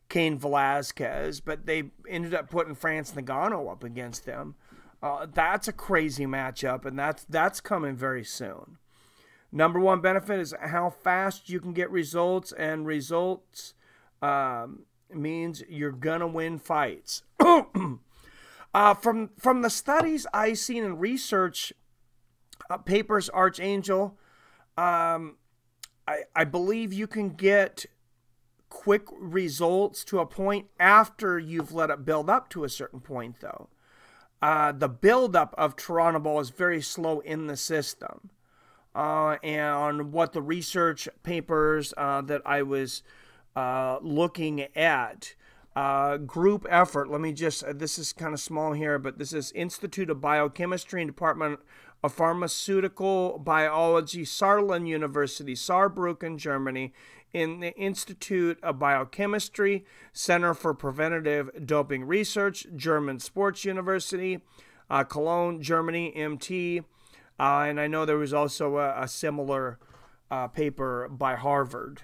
Cain Velasquez, but they ended up putting France Ngannou up against them. That's a crazy matchup, and that's coming very soon. Number one benefit is how fast you can get results, and results means you're gonna win fights. From the studies I've seen in research papers, Archangel, I believe you can get quick results to a point after you've let it build up to a certain point, though. The buildup of Turinabol is very slow in the system. And what the research papers that I was looking at, group effort, let me just, this is kind of small here, but this is Institute of Biochemistry and Department of Pharmaceutical Biology, Saarland University, Saarbrücken, Germany, in the Institute of Biochemistry, Center for Preventative Doping Research, German Sports University, Cologne, Germany, MT. And I know there was also a similar paper by Harvard.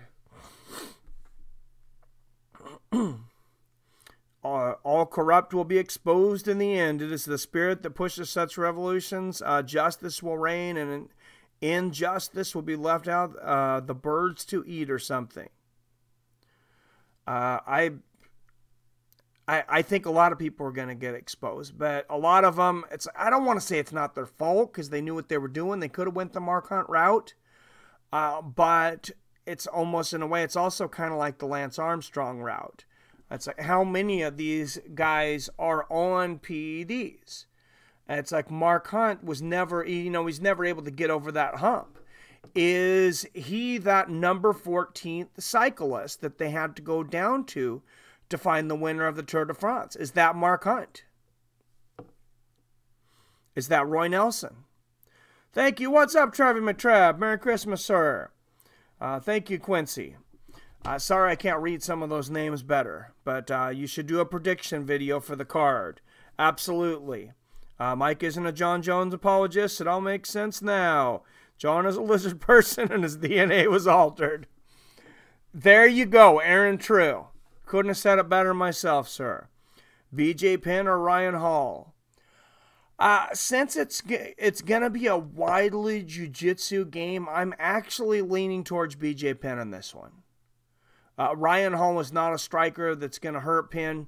All corrupt will be exposed in the end. It is the spirit that pushes such revolutions. Justice will reign, and injustice will be left out, the birds to eat or something. I think a lot of people are going to get exposed, but a lot of them, I don't want to say it's not their fault because they knew what they were doing. They could have went the Mark Hunt route, but it's almost, in a way, it's also kind of like the Lance Armstrong route. It's like, how many of these guys are on PEDs? And it's like Mark Hunt was never, he's never able to get over that hump. Is he that number 14th cyclist that they had to go down to find the winner of the Tour de France? Is that Mark Hunt? Is that Roy Nelson? Thank you. What's up, Trevor McTrab? Merry Christmas, sir. Thank you, Quincy. Sorry I can't read some of those names better, but you should do a prediction video for the card. Absolutely. Mike isn't a Jon Jones apologist. It all makes sense now. Jon is a lizard person and his DNA was altered. There you go, Aaron True. Couldn't have said it better myself, sir. BJ Penn or Ryan Hall? Since it's going to be a widely jiu-jitsu game, I'm actually leaning towards BJ Penn on this one. Ryan Hall is not a striker that's going to hurt Penn.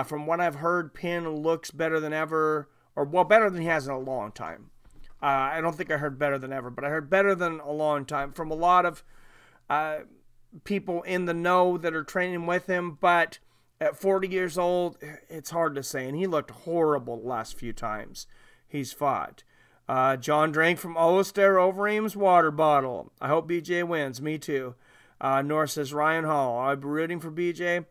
From what I've heard, Penn looks better than ever, or well, better than he has in a long time. I don't think I heard better than ever, but I heard better than a long time from a lot of people in the know that are training with him. But at 40 years old, it's hard to say. And he looked horrible the last few times he's fought. John drank from Oster over Ames water bottle. I hope BJ wins. Me too. Nor says Ryan Hall. I'll be rooting for BJ,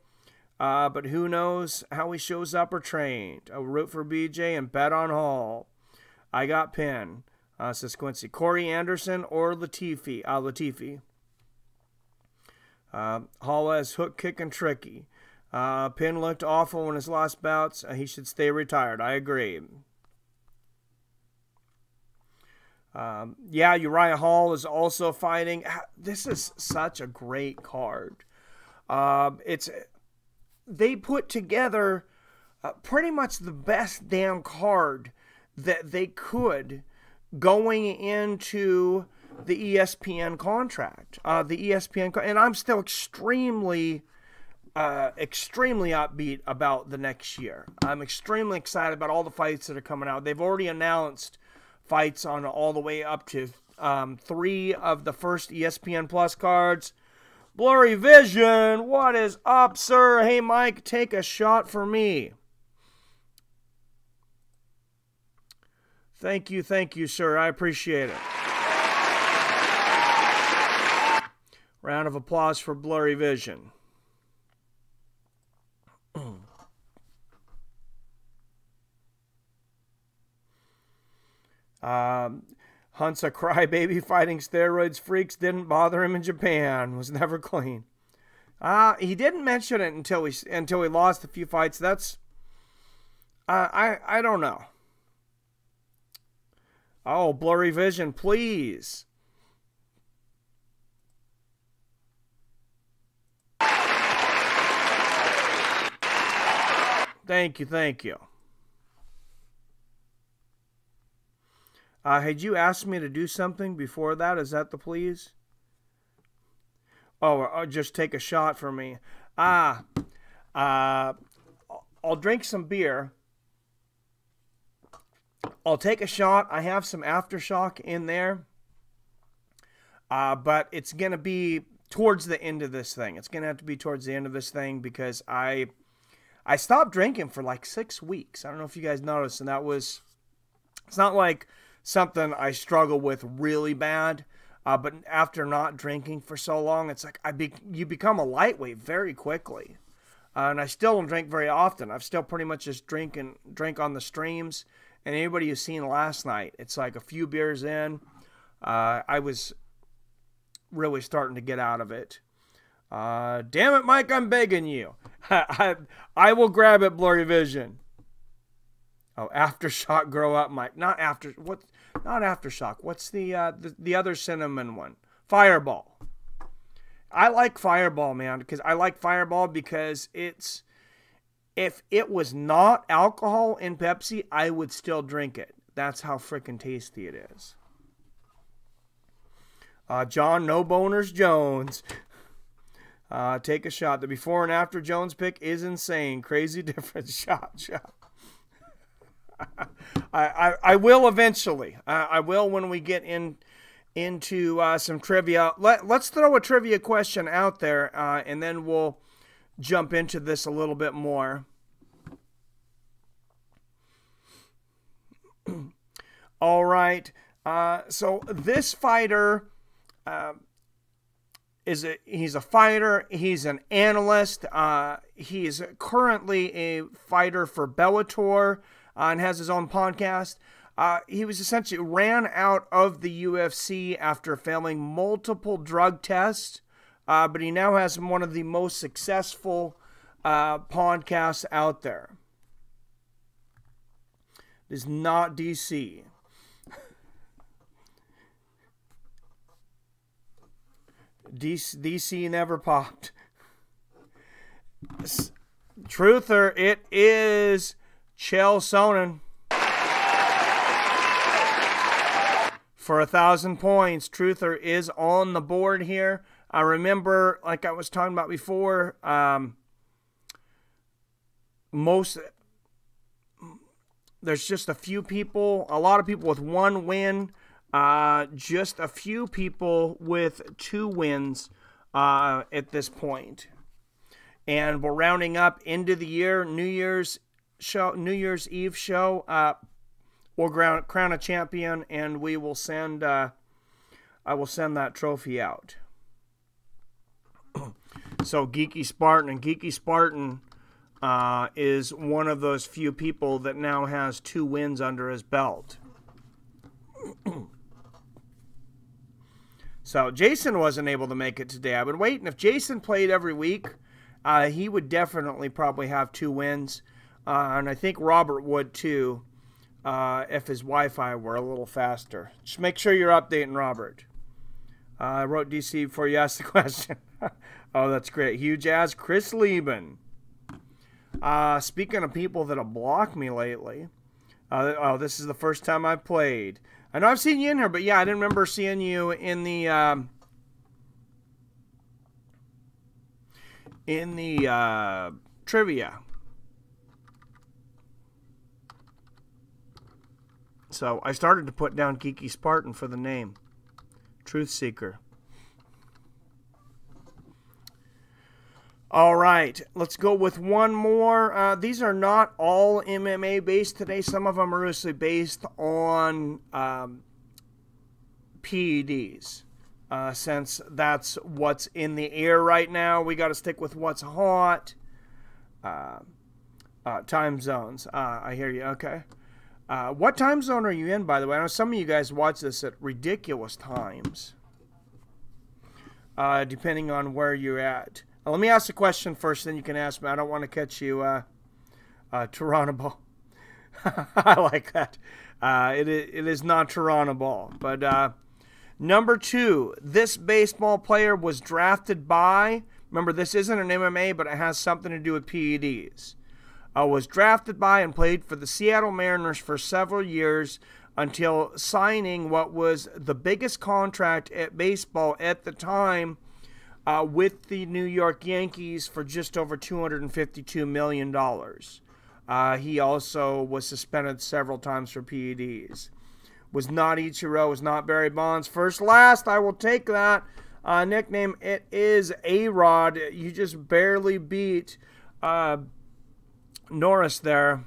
but who knows how he shows up or trained. I'll root for BJ and bet on Hall. I got Penn, says Quincy. Corey Anderson or Latifi? Latifi. Hall has hook, kick, and tricky. Penn looked awful in his last bouts. He should stay retired. I agree. Yeah, Uriah Hall is also fighting. This is such a great card. They put together pretty much the best damn card that they could going into the ESPN contract. And I'm still extremely upbeat about the next year. I'm extremely excited about all the fights that are coming out. They've already announced fights on all the way up to 3 of the first ESPN Plus cards. Blurry Vision, what is up, sir? Hey, Mike, take a shot for me. Thank you, sir. I appreciate it. Round of applause for Blurry Vision. Hunt's a crybaby fighting steroids freaks. Didn't bother him in Japan. Was never clean. He didn't mention it until he lost a few fights. That's I don't know. Oh, Blurry Vision, please. Thank you. Had you asked me to do something before that? Is that the please? Oh, just take a shot for me. I'll drink some beer. I'll take a shot. I have some Aftershock in there. But it's going to be towards the end of this thing. It's going to have to be towards the end of this thing because I stopped drinking for like 6 weeks. I don't know if you guys noticed, and it's not like something I struggle with really bad, but after not drinking for so long, it's like you become a lightweight very quickly. And I still don't drink very often. I've still pretty much just drink on the streams. And anybody who's seen last night, it's like a few beers in. I was really starting to get out of it. Damn it, Mike, I'm begging you. I will grab it, Blurry Vision. Oh, Aftershock, grow up, Mike. Not Aftershock. What's the other cinnamon one? Fireball. I like Fireball, man, because it's, if it was not alcohol in Pepsi, I would still drink it. That's how freaking tasty it is. John No Boners Jones. Take a shot. The before and after Jones pick is insane. Crazy difference. Shot. I will eventually. I will when we get into some trivia. Let's throw a trivia question out there, and then we'll jump into this a little bit more. All right. So this fighter he's a fighter. He's an analyst. He's currently a fighter for Bellator. And has his own podcast. He was essentially ran out of the UFC after failing multiple drug tests, but he now has one of the most successful podcasts out there. It is not DC. DC never popped. Truther, it is Chael Sonnen for 1,000 points. Truther is on the board here. I remember, like I was talking about before, there's just a few people, a lot of people with 1 win, just a few people with 2 wins at this point. And we're rounding up into the year, New Year's Eve show. We'll crown a champion, and we will send. I will send that trophy out. So Geeky Spartan is one of those few people that now has 2 wins under his belt. So Jason wasn't able to make it today. I've been waiting. If Jason played every week, he would definitely probably have 2 wins. And I think Robert would too. if his Wi-Fi were a little faster. Just make sure you're updating Robert. I wrote DC before you asked the question. Oh, that's great. Huge as Chris Lieben. Speaking of people that have blocked me lately, oh, this is the first time I've played. I know I've seen you in here, but yeah, I didn't remember seeing you in the trivia. So I started to put down Geeky Spartan for the name. Truth Seeker. All right, let's go with one more. These are not all MMA based today. Some of them are mostly based on PEDs. Since that's what's in the air right now, we got to stick with what's hot. Time zones. I hear you. Okay. What time zone are you in, by the way? I know some of you guys watch this at ridiculous times, depending on where you're at. Let me ask the question first, then you can ask me. I don't want to catch you, Turinabol. I like that. It is not Turinabol. But number 2, this baseball player was drafted by, remember this isn't an MMA, but it has something to do with PEDs. Was drafted by and played for the Seattle Mariners for several years until signing what was the biggest contract at baseball at the time, with the New York Yankees for just over $252 million. He also was suspended several times for PEDs. Was not Ichiro, was not Barry Bonds. First, last, I will take that. Nickname, it is A-Rod. You just barely beat Norris there.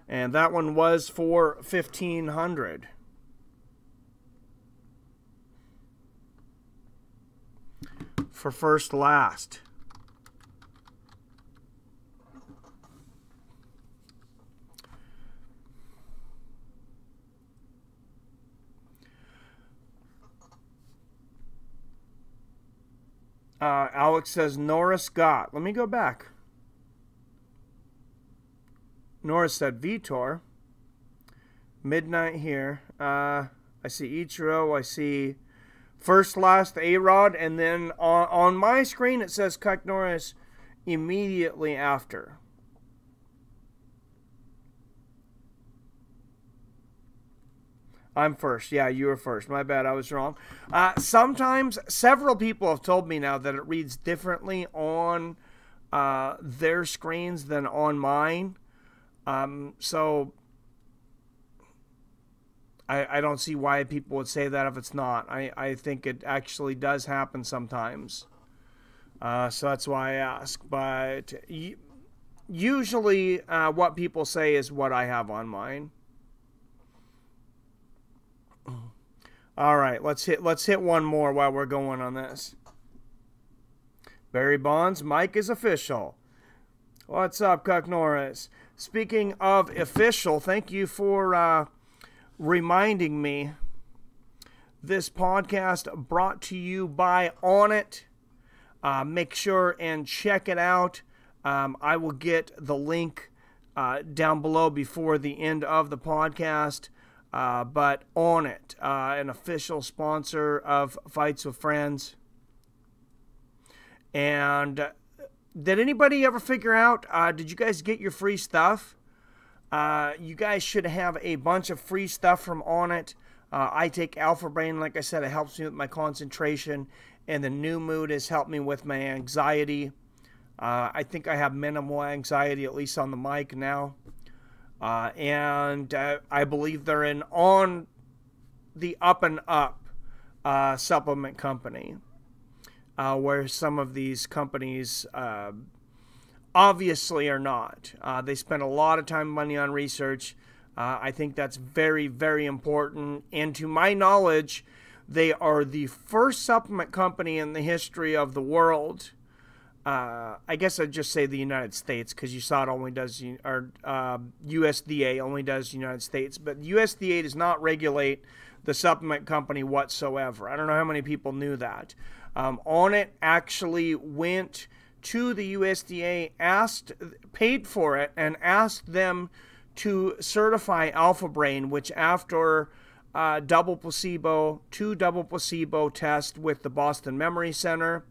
And that one was for 1,500. For first last. Alex says Norris got. Let me go back. Norris said Vitor. Midnight here. I see Ichiro. I see first, last, A-Rod. And then on my screen it says Chuck Norris immediately after. I'm first. Yeah, you were first. My bad. I was wrong. Sometimes, several people have told me now that it reads differently on their screens than on mine. So I don't see why people would say that if it's not. I think it actually does happen sometimes. So that's why I ask. But usually what people say is what I have on mine. All right, let's hit one more while we're going on this. Barry Bonds, Mike is official. What's up, Cuck Norris? Speaking of official, thank you for reminding me. This podcast brought to you by On It. Make sure and check it out. I will get the link down below before the end of the podcast. But On It, an official sponsor of Fights with Friends. And did anybody ever figure out, did you guys get your free stuff? You guys should have a bunch of free stuff from On It. I take Alpha Brain, like I said, it helps me with my concentration. And the New Mood has helped me with my anxiety. I think I have minimal anxiety, at least on the mic now. And I believe they're in on the up and up supplement company, where some of these companies obviously are not. They spend a lot of time and money on research. I think that's very, very important. And to my knowledge, they are the first supplement company in the history of the world. I guess I'd just say the United States, because you saw it only does, or USDA only does United States, but USDA does not regulate the supplement company whatsoever. I don't know how many people knew that. On It actually went to the USDA, paid for it, and asked them to certify Alpha Brain, which after two double placebo tests with the Boston Memory Center,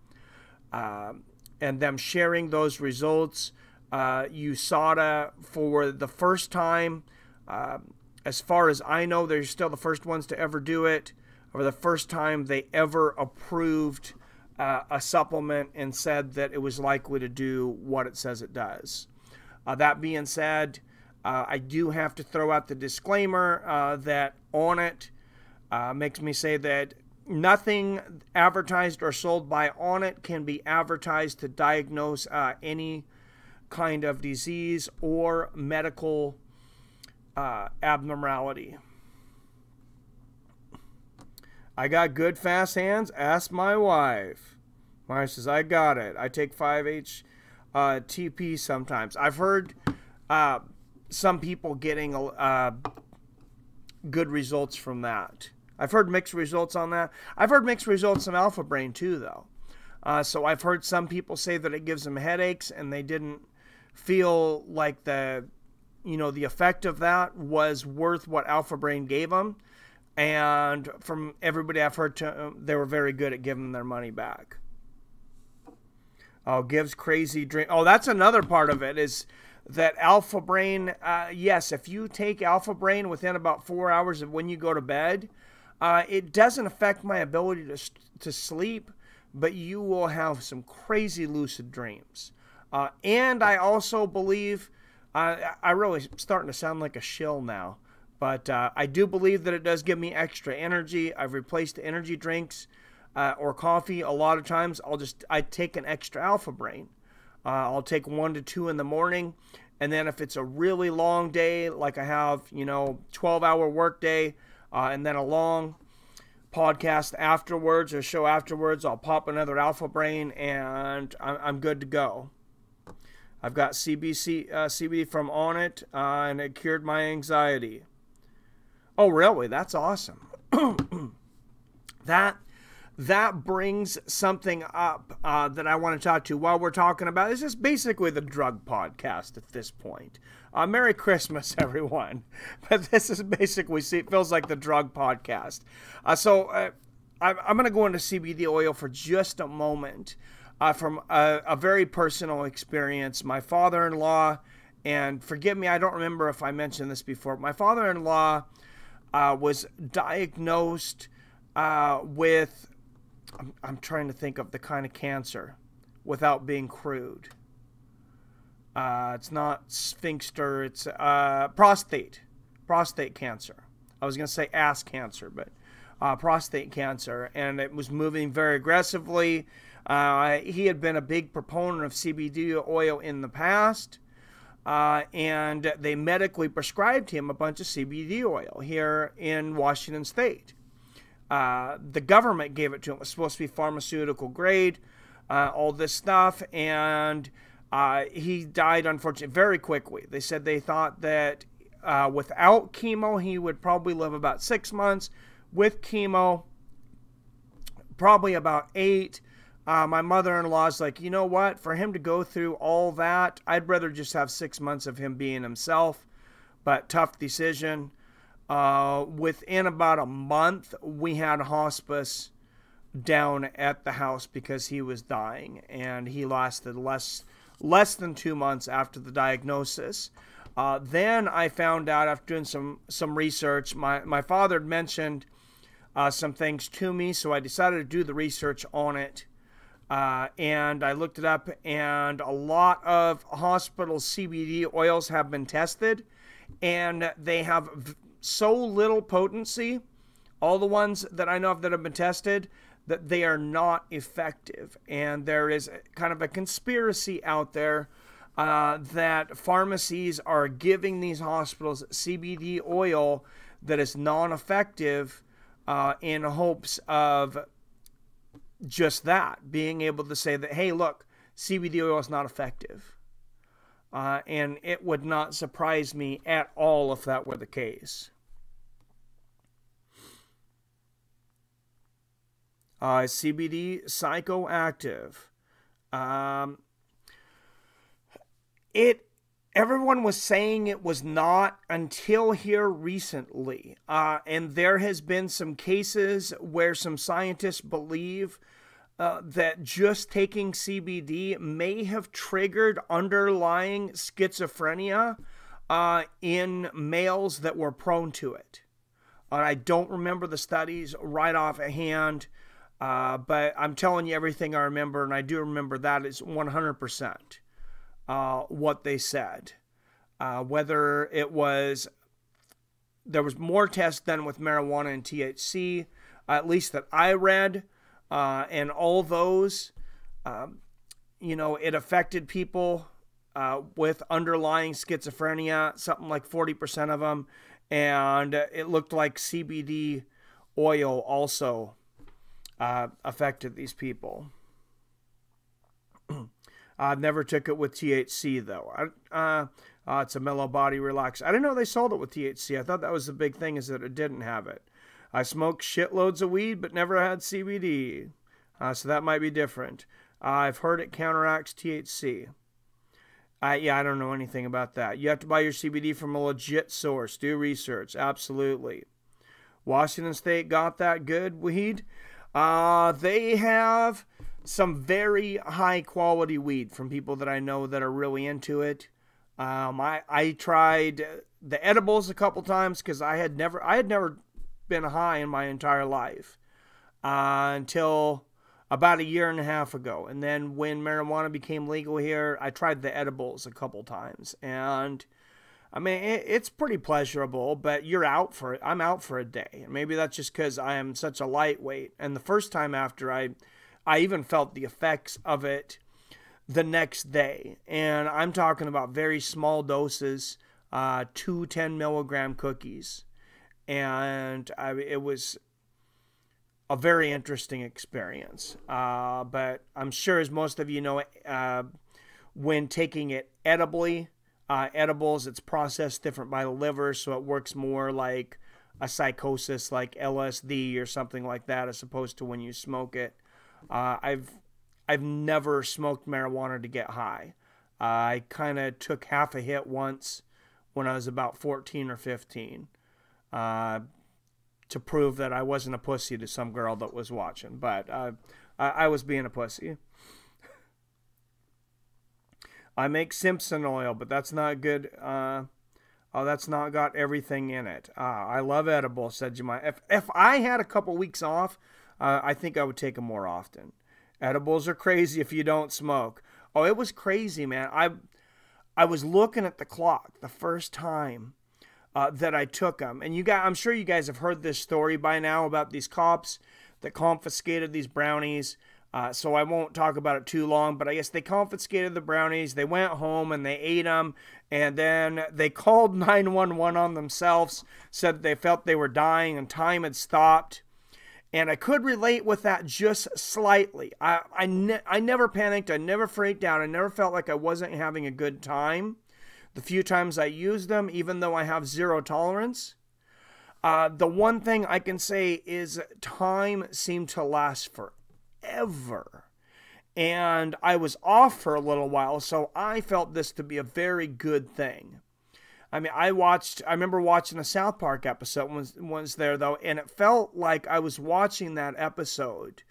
and them sharing those results, USADA for the first time, as far as I know, they're still the first ones to ever do it, or the first time they ever approved a supplement and said that it was likely to do what it says it does. That being said, I do have to throw out the disclaimer that On It makes me say that nothing advertised or sold by On It can be advertised to diagnose any kind of disease or medical abnormality. I got good fast hands? Ask my wife. My wife says, I got it. I take 5-HTP sometimes. I've heard some people getting good results from that. I've heard mixed results on that. I've heard mixed results from Alpha Brain too, though. So I've heard some people say that it gives them headaches, and they didn't feel like the effect of that was worth what Alpha Brain gave them. And from everybody I've heard, they were very good at giving their money back. Oh, gives crazy dream. Oh, that's another part of it, is that Alpha Brain, yes, if you take Alpha Brain within about 4 hours of when you go to bed, it doesn't affect my ability to sleep, but you will have some crazy lucid dreams. And I also believe, I really starting to sound like a shill now, but I do believe that it does give me extra energy. I've replaced energy drinks or coffee a lot of times. I take an extra Alpha Brain. I'll take 1 to 2 in the morning, and then if it's a really long day, like I have, 12-hour work day, and then a long podcast afterwards or show afterwards, I'll pop another Alpha Brain, and I'm good to go. I've got CBD from On It, and it cured my anxiety. Oh, really? That's awesome. That brings something up that I want to talk to while we're talking about. This is basically the drug podcast at this point. Merry Christmas, everyone. But this is basically, it feels like the drug podcast. So I'm going to go into CBD oil for just a moment from a very personal experience. My father-in-law, and forgive me, I don't remember if I mentioned this before. My father-in-law was diagnosed with, I'm trying to think of the kind of cancer without being crude. It's not sphincter, it's prostate cancer. I was going to say ass cancer, but prostate cancer, and it was moving very aggressively. He had been a big proponent of CBD oil in the past, and they medically prescribed him a bunch of CBD oil here in Washington State. The government gave it to him. It was supposed to be pharmaceutical grade, all this stuff, and he died, unfortunately, very quickly. They said they thought that without chemo, he would probably live about 6 months. With chemo, probably about 8. My mother-in-law's like, you know what? For him to go through all that, I'd rather just have 6 months of him being himself. But tough decision. Within about a month, we had hospice down at the house because he was dying, and he lasted less than 2 months after the diagnosis. Then I found out after doing some research, my father had mentioned some things to me, so I decided to do the research on it. And I looked it up, and a lot of hospital CBD oils have been tested, and they have so little potency, all the ones that I know of that have been tested, that they are not effective. And there is kind of a conspiracy out there that pharmacies are giving these hospitals CBD oil that is non-effective in hopes of just that, being able to say that, hey, look, CBD oil is not effective. And it would not surprise me at all if that were the case. CBD psychoactive. Everyone was saying it was not until here recently. And there has been some cases where some scientists believe that just taking CBD may have triggered underlying schizophrenia in males that were prone to it. I don't remember the studies right offhand, but I'm telling you everything I remember, and I do remember that is 100% what they said. Whether it was, there was more tests done with marijuana and THC, at least that I read, and all those, it affected people with underlying schizophrenia, something like 40% of them, and it looked like CBD oil also affected these people. I never took it with THC, though. It's a mellow body relax. I didn't know they sold it with THC. I thought that was the big thing, is that it didn't have it. I smoked shitloads of weed, but never had CBD. So that might be different. I've heard it counteracts THC. Yeah, I don't know anything about that. You have to buy your CBD from a legit source. Do research. Absolutely. Washington State got that good weed. They have some very high quality weed from people that I know that are really into it. I tried the edibles a couple times because I had never been high in my entire life until about 1.5 years ago. And then when marijuana became legal here, I tried the edibles a couple times. And I mean, it's pretty pleasurable, but you're out for it. I'm out for a day. And maybe that's just because I am such a lightweight. And the first time after, I even felt the effects of it the next day. And I'm talking about very small doses, 2 10-milligram cookies. And it was a very interesting experience. But I'm sure, as most of you know, when taking it edibly, edibles, it's processed different by the liver, so it works more like a psychosis, like LSD or something like that, as opposed to when you smoke it. I've never smoked marijuana to get high. I kind of took half a hit once when I was about 14 or 15 to prove that I wasn't a pussy to some girl that was watching. But I was being a pussy. I make Simpson oil, but that's not good. That's not got everything in it. I love edibles, said Jemima. If I had a couple weeks off, I think I would take them more often. Edibles are crazy if you don't smoke. Oh, it was crazy, man. I was looking at the clock the first time that I took them. And I'm sure you guys have heard this story by now about these cops that confiscated these brownies. So I won't talk about it too long, but I guess they confiscated the brownies. They went home and they ate them. And then they called 911 on themselves, said they felt they were dying and time had stopped. And I could relate with that just slightly. I never panicked. I never freaked out. I never felt like I wasn't having a good time the few times I used them, even though I have zero tolerance. The one thing I can say is time seemed to last forever. And I was off for a little while, so I felt this to be a very good thing. I mean, I remember watching a South Park episode once there, though, and it felt like I was watching that episode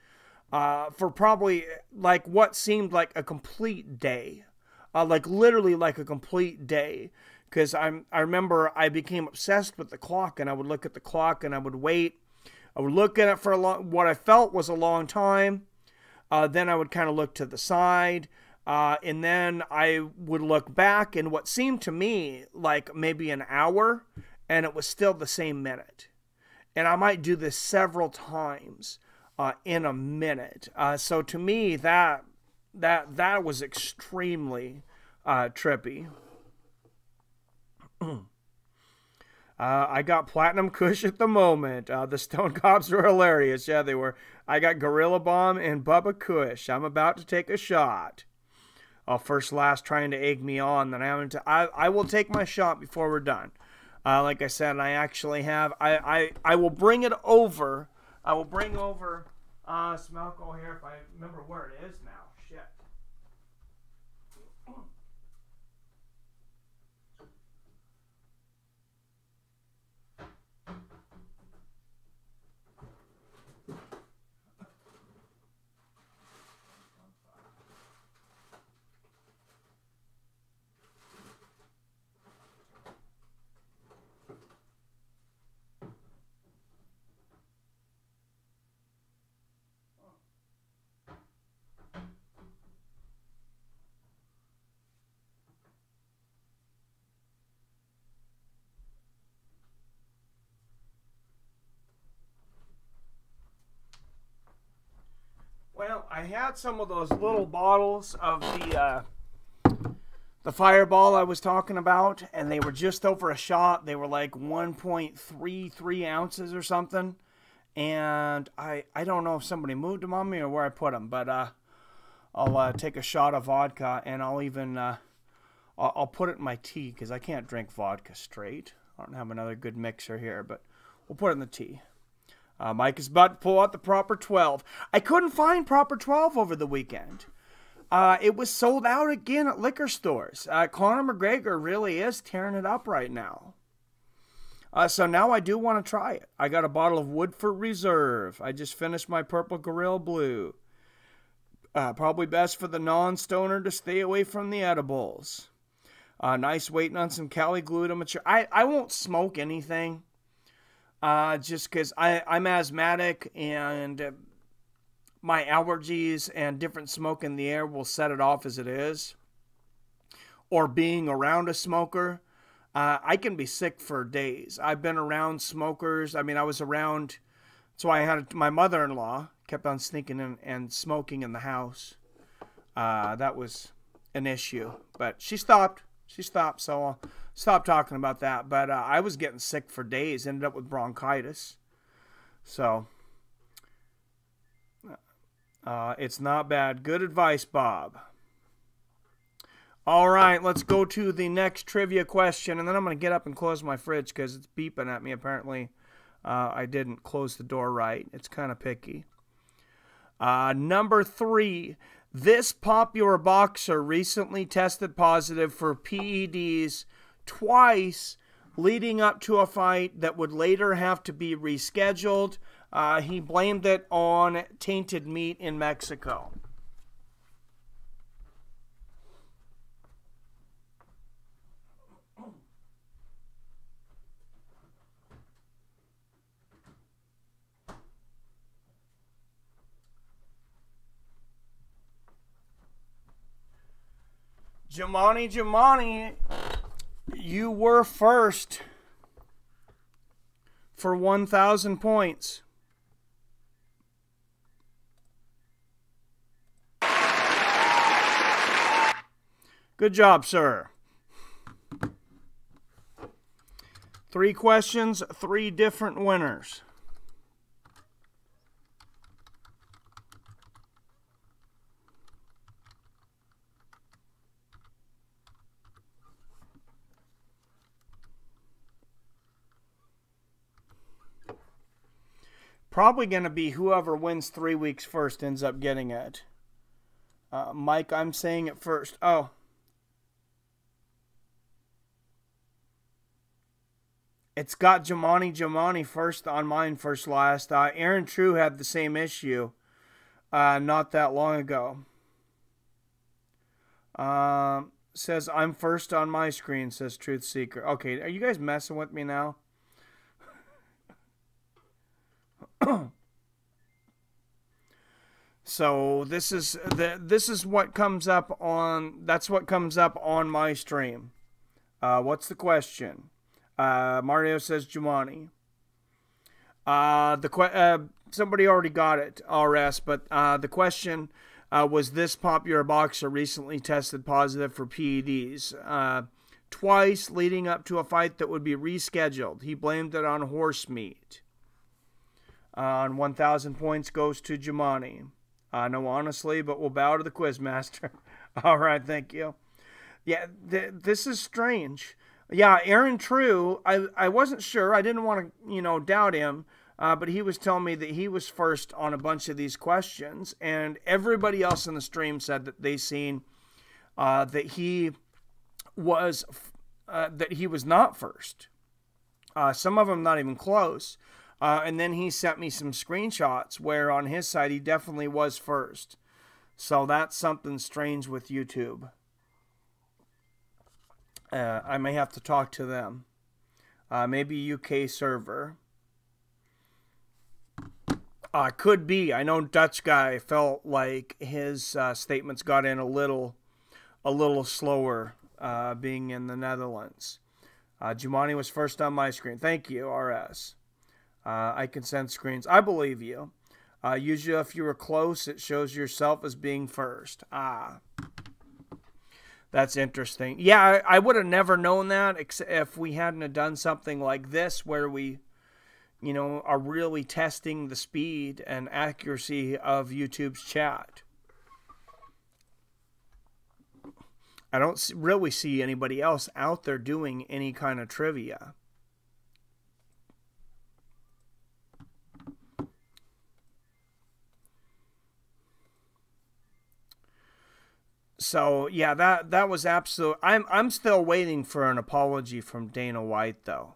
for probably like what seemed like a complete day. Like literally like a complete day. Because I remember I became obsessed with the clock, and I would look at the clock and I would wait. I would look at it for what I felt was a long time. Then I would kind of look to the side. And then I would look back, and what seemed to me like maybe an hour, and it was still the same minute. And I might do this several times in a minute. So to me, that was extremely trippy. I got Platinum Kush at the moment. The Stone Cops were hilarious. Yeah, they were. I got Gorilla Bomb and Bubba Kush. I'm about to take a shot. First Last trying to egg me on. Then I will take my shot before we're done. Like I said, I actually have. I will bring it over. I will bring over Smelko here, if I remember where it is now. Shit. Well, I had some of those little bottles of the Fireball I was talking about, and they were just over a shot. They were like 1.33 ounces or something. And I don't know if somebody moved them on me or where I put them, but I'll take a shot of vodka, and I'll even I'll put it in my tea because I can't drink vodka straight. I don't have another good mixer here, but we'll put it in the tea. Mike is about to pull out the Proper 12. I couldn't find Proper 12 over the weekend. It was sold out again at liquor stores. Conor McGregor really is tearing it up right now. So now I do want to try it. I got a bottle of Woodford Reserve. I just finished my Purple Gorilla Blue. Probably best for the non-stoner to stay away from the edibles. Nice waiting on some Cali Glutamate. I won't smoke anything. Just because I'm asthmatic, and my allergies and different smoke in the air will set it off as it is. Or being around a smoker, I can be sick for days. I've been around smokers. I mean, I was around, so I had my mother-in-law kept on sneaking in and smoking in the house. That was an issue, but she stopped. So I'll stop talking about that. But I was getting sick for days, ended up with bronchitis. So it's not bad. Good advice, Bob. All right, let's go to the next trivia question, and then I'm going to get up and close my fridge because it's beeping at me. Apparently, I didn't close the door right. It's kind of picky. Number 3. This popular boxer recently tested positive for PEDs twice leading up to a fight that would later have to be rescheduled. He blamed it on tainted meat in Mexico. Jamani, you were first for 1,000 points. Good job, sir. 3 questions, 3 different winners. Probably going to be whoever wins 3 weeks first ends up getting it. Mike, I'm saying it first. Oh. It's got Jamani first on mine first last. Aaron True had the same issue not that long ago. Says I'm first on my screen, says Truth Seeker. Okay, are you guys messing with me now? So this is what comes up on, that's what comes up on my stream. What's the question? Mario says Jumani. Somebody already got it, RS, but the question was this popular boxer recently tested positive for PEDs twice leading up to a fight that would be rescheduled. He blamed it on horse meat. On 1,000 points goes to Jumani. No, honestly, but we'll bow to the Quizmaster. All right, thank you. Yeah, this is strange. Yeah, Aaron True, I wasn't sure. I didn't want to, doubt him. But he was telling me that he was first on a bunch of these questions, and everybody else in the stream said that they seen that he was not first. Some of them not even close. And then he sent me some screenshots where on his side he definitely was first. So that's something strange with YouTube. I may have to talk to them. Maybe UK server. Could be. I know Dutch guy felt like his statements got in a little slower being in the Netherlands. Jumani was first on my screen. Thank you, RS. I can send screens. I believe you. Usually if you were close, it shows yourself as being first. That's interesting. Yeah, I would have never known that if we hadn't have done something like this where we, you know, are really testing the speed and accuracy of YouTube's chat. I don't really see anybody else out there doing any kind of trivia. So yeah, that was absolute. I'm still waiting for an apology from Dana White though.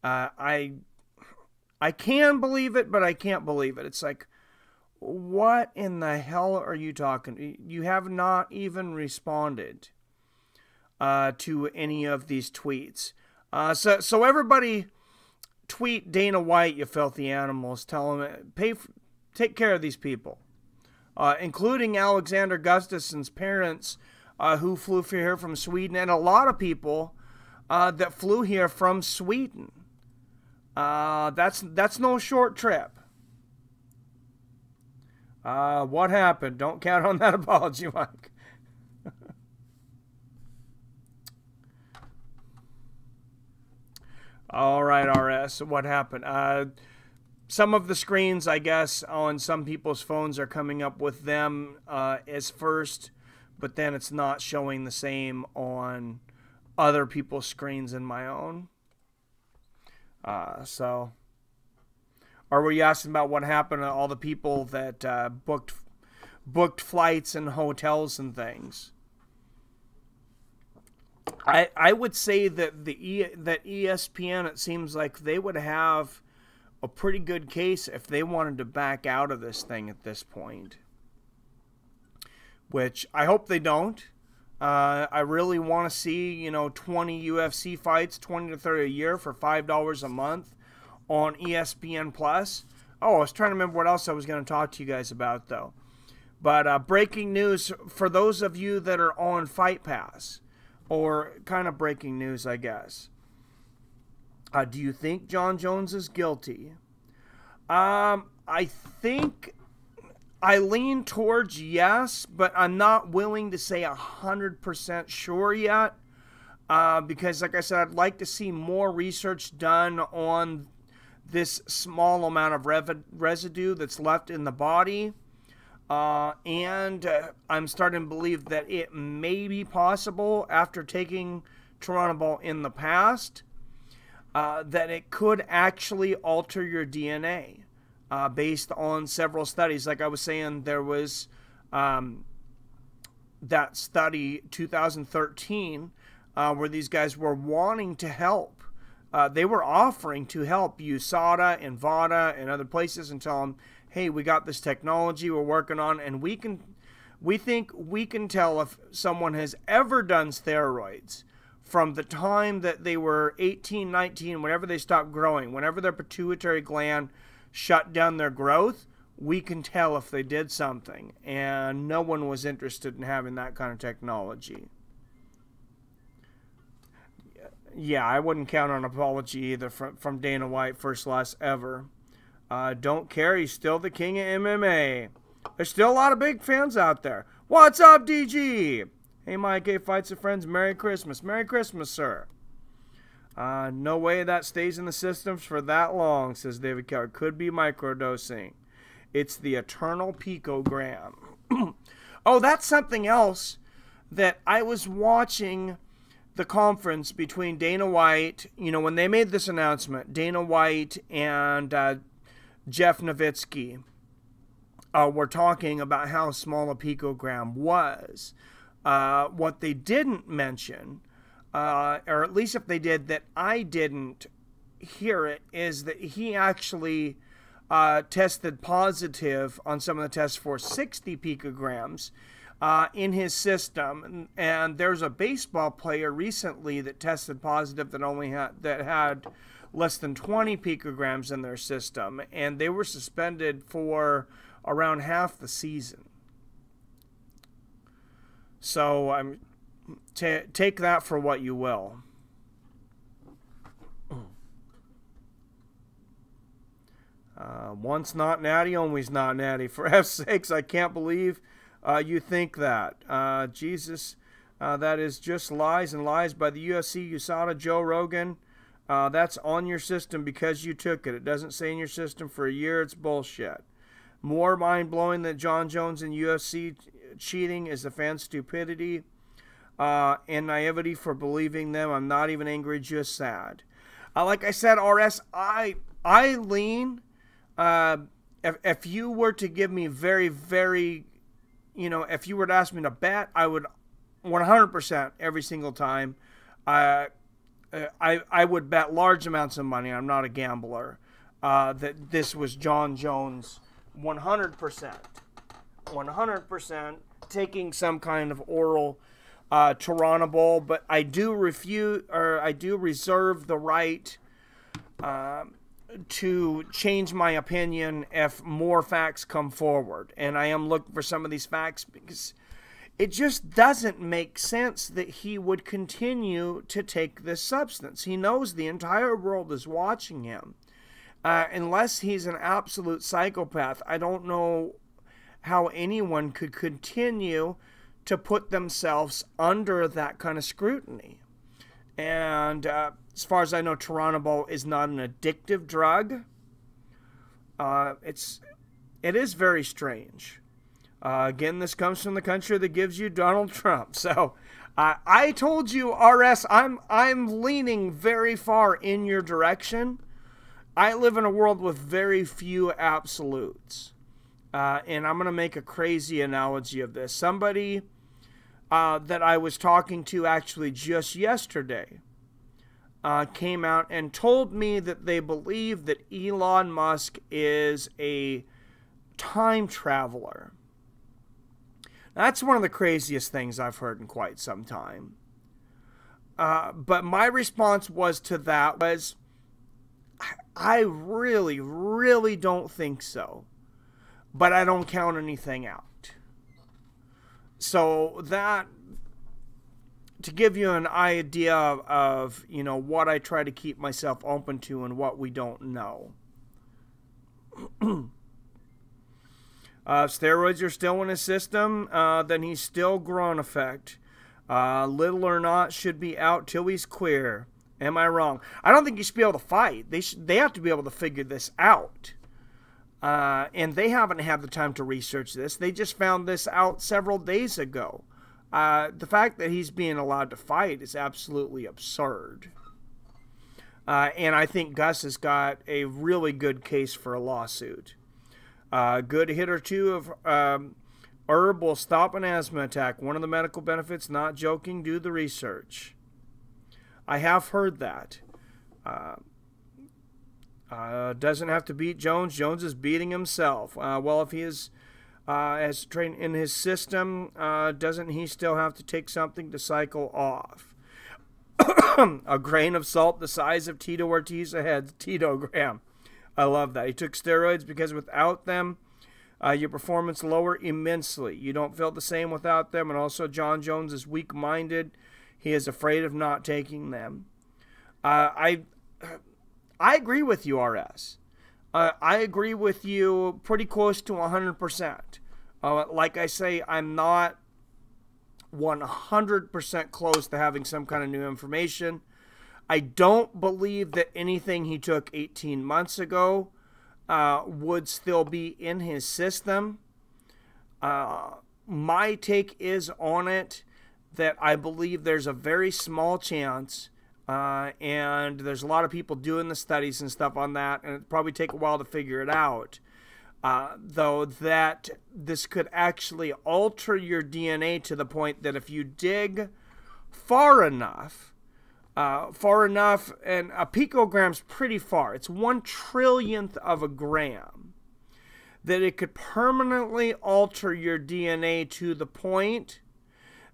I can believe it, but I can't believe it. It's like, what in the hell are you talking? You have not even responded to any of these tweets. So everybody tweet Dana White, you filthy animals. Tell him, take care of these people. Including Alexander Gustafson's parents, who flew here from Sweden, and a lot of people that flew here from Sweden. That's no short trip. What happened? Don't count on that apology, Mike. All right, RS. What happened? Some of the screens, I guess, on some people's phones are coming up with them as first, but then it's not showing the same on other people's screens in my own. So, or were you asking about what happened to all the people that booked flights and hotels and things? I would say that that ESPN, it seems like they would have a pretty good case if they wanted to back out of this thing at this point. Which I hope they don't. I really want to see, you know, 20 UFC fights, 20 to 30 a year for $5 a month on ESPN Plus. Oh, I was trying to remember what else I was going to talk to you guys about, though. But breaking news for those of you that are on Fight Pass, or kind of breaking news, I guess. Do you think Jon Jones is guilty? I think I lean towards yes, but I'm not willing to say 100% sure yet. Because, like I said, I'd like to see more research done on this small amount of residue that's left in the body. And I'm starting to believe that it may be possible after taking Turinabol in the past. That it could actually alter your DNA based on several studies. Like I was saying, there was that study 2013 where these guys were wanting to help. They were offering to help USADA and VADA and other places and tell them, hey, we got this technology we're working on, and we think we can tell if someone has ever done steroids from the time that they were 18, 19, whenever they stopped growing, whenever their pituitary gland shut down their growth, we can tell if they did something. And no one was interested in having that kind of technology. Yeah, I wouldn't count on an apology either from Dana White, first, last, ever. Don't care, he's still the king of MMA. There's still a lot of big fans out there. What's up, DG? Hey, Mike, hey, Fights of Friends, Merry Christmas. Merry Christmas, sir. No way that stays in the systems for that long, says David Keller. Could be microdosing. It's the eternal picogram. Oh, that's something else that I was watching the conference between Dana White, you know, when they made this announcement, Dana White and Jeff Nowitzki were talking about how small a picogram was. What they didn't mention, or at least if they did that I didn't hear it, is that he actually tested positive on some of the tests for 60 picograms in his system. And there's a baseball player recently that tested positive that had less than 20 picograms in their system, and they were suspended for around half the season. So take that for what you will. Once not natty, always not natty. For F's sakes, I can't believe you think that. Jesus, that is just lies and lies by the UFC, USADA, Joe Rogan. That's on your system because you took it. It doesn't stay in your system for a year. It's bullshit. More mind-blowing than Jon Jones and UFC cheating is the fan stupidity and naivety for believing them. I'm not even angry, just sad. Like I said, RS, I lean... if you were to give me very, very, if you were to ask me to bet, I would 100% every single time. I would bet large amounts of money. I'm not a gambler. That this was Jon Jones, 100%. 100% taking some kind of oral Turinabol, but I do reserve the right to change my opinion if more facts come forward. And I am looking for some of these facts because it just doesn't make sense that he would continue to take this substance. He knows the entire world is watching him. Unless he's an absolute psychopath, I don't know how anyone could continue to put themselves under that kind of scrutiny. And as far as I know, Turinabol is not an addictive drug. It is very strange. Again, this comes from the country that gives you Donald Trump. So I told you, RS, I'm leaning very far in your direction. I live in a world with very few absolutes. And I'm going to make a crazy analogy of this. Somebody that I was talking to actually just yesterday came out and told me that they believe that Elon Musk is a time traveler. That's one of the craziest things I've heard in quite some time. But my response to that was, I really, really don't think so. But I don't count anything out. So that, to give you an idea of what I try to keep myself open to and what we don't know. If steroids are still in his system, then he's still grown effect. Little or not should be out till he's clear. Am I wrong? I don't think he should be able to fight. They have to be able to figure this out. And they haven't had the time to research this. They just found this out several days ago. The fact that he's being allowed to fight is absolutely absurd. And I think Gus has got a really good case for a lawsuit. Good hit or two of herb will stop an asthma attack. One of the medical benefits, not joking, do the research. I have heard that. Doesn't have to beat Jones. Jones is beating himself. Well, if he is as trained in his system, doesn't he still have to take something to cycle off? A grain of salt the size of Tito Ortiz ahead. Titogram. I love that. He took steroids because without them, your performance lower immensely. You don't feel the same without them. And also, Jon Jones is weak-minded. He is afraid of not taking them. I agree with you, RS. I agree with you pretty close to 100%. Like I say, I'm not 100% close to having some kind of new information. I don't believe that anything he took 18 months ago would still be in his system. My take is on it that I believe there's a very small chance And there's a lot of people doing the studies and stuff on that, and it'd probably take a while to figure it out. Though that this could actually alter your DNA to the point that if you dig far enough, and a picogram's pretty far, it's 1/1,000,000th of a gram, that it could permanently alter your DNA to the point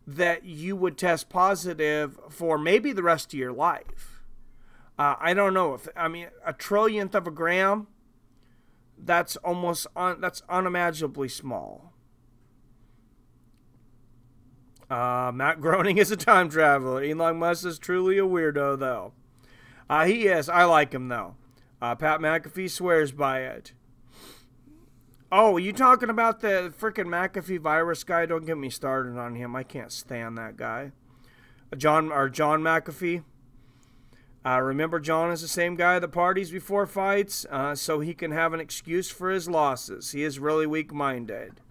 that you would test positive for maybe the rest of your life. I don't know if, I mean, 1/1,000,000th of a gram, that's unimaginably small. Matt Groening is a time traveler. Elon Musk is truly a weirdo, though. He is. I like him, though. Pat McAfee swears by it. Oh, are you talking about the freaking McAfee virus guy? Don't get me started on him. I can't stand that guy. John McAfee. Remember, John is the same guy that parties before fights, so he can have an excuse for his losses. He is really weak-minded.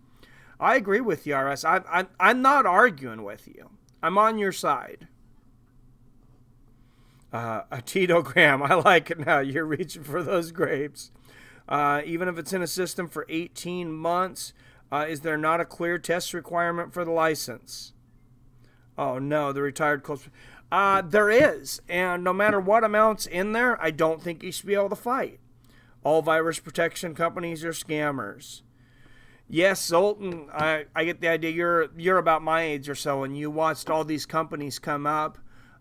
I agree with you, RS. I'm not arguing with you. I'm on your side. A Titogram. I like it now. You're reaching for those grapes. Even if it's in a system for 18 months, is there not a clear test requirement for the license? Oh, no, the retired coach. There is, and no matter what amount's in there, I don't think you should be able to fight. All virus protection companies are scammers. Yes, Zoltan, I get the idea. You're about my age or so, and you watched all these companies come up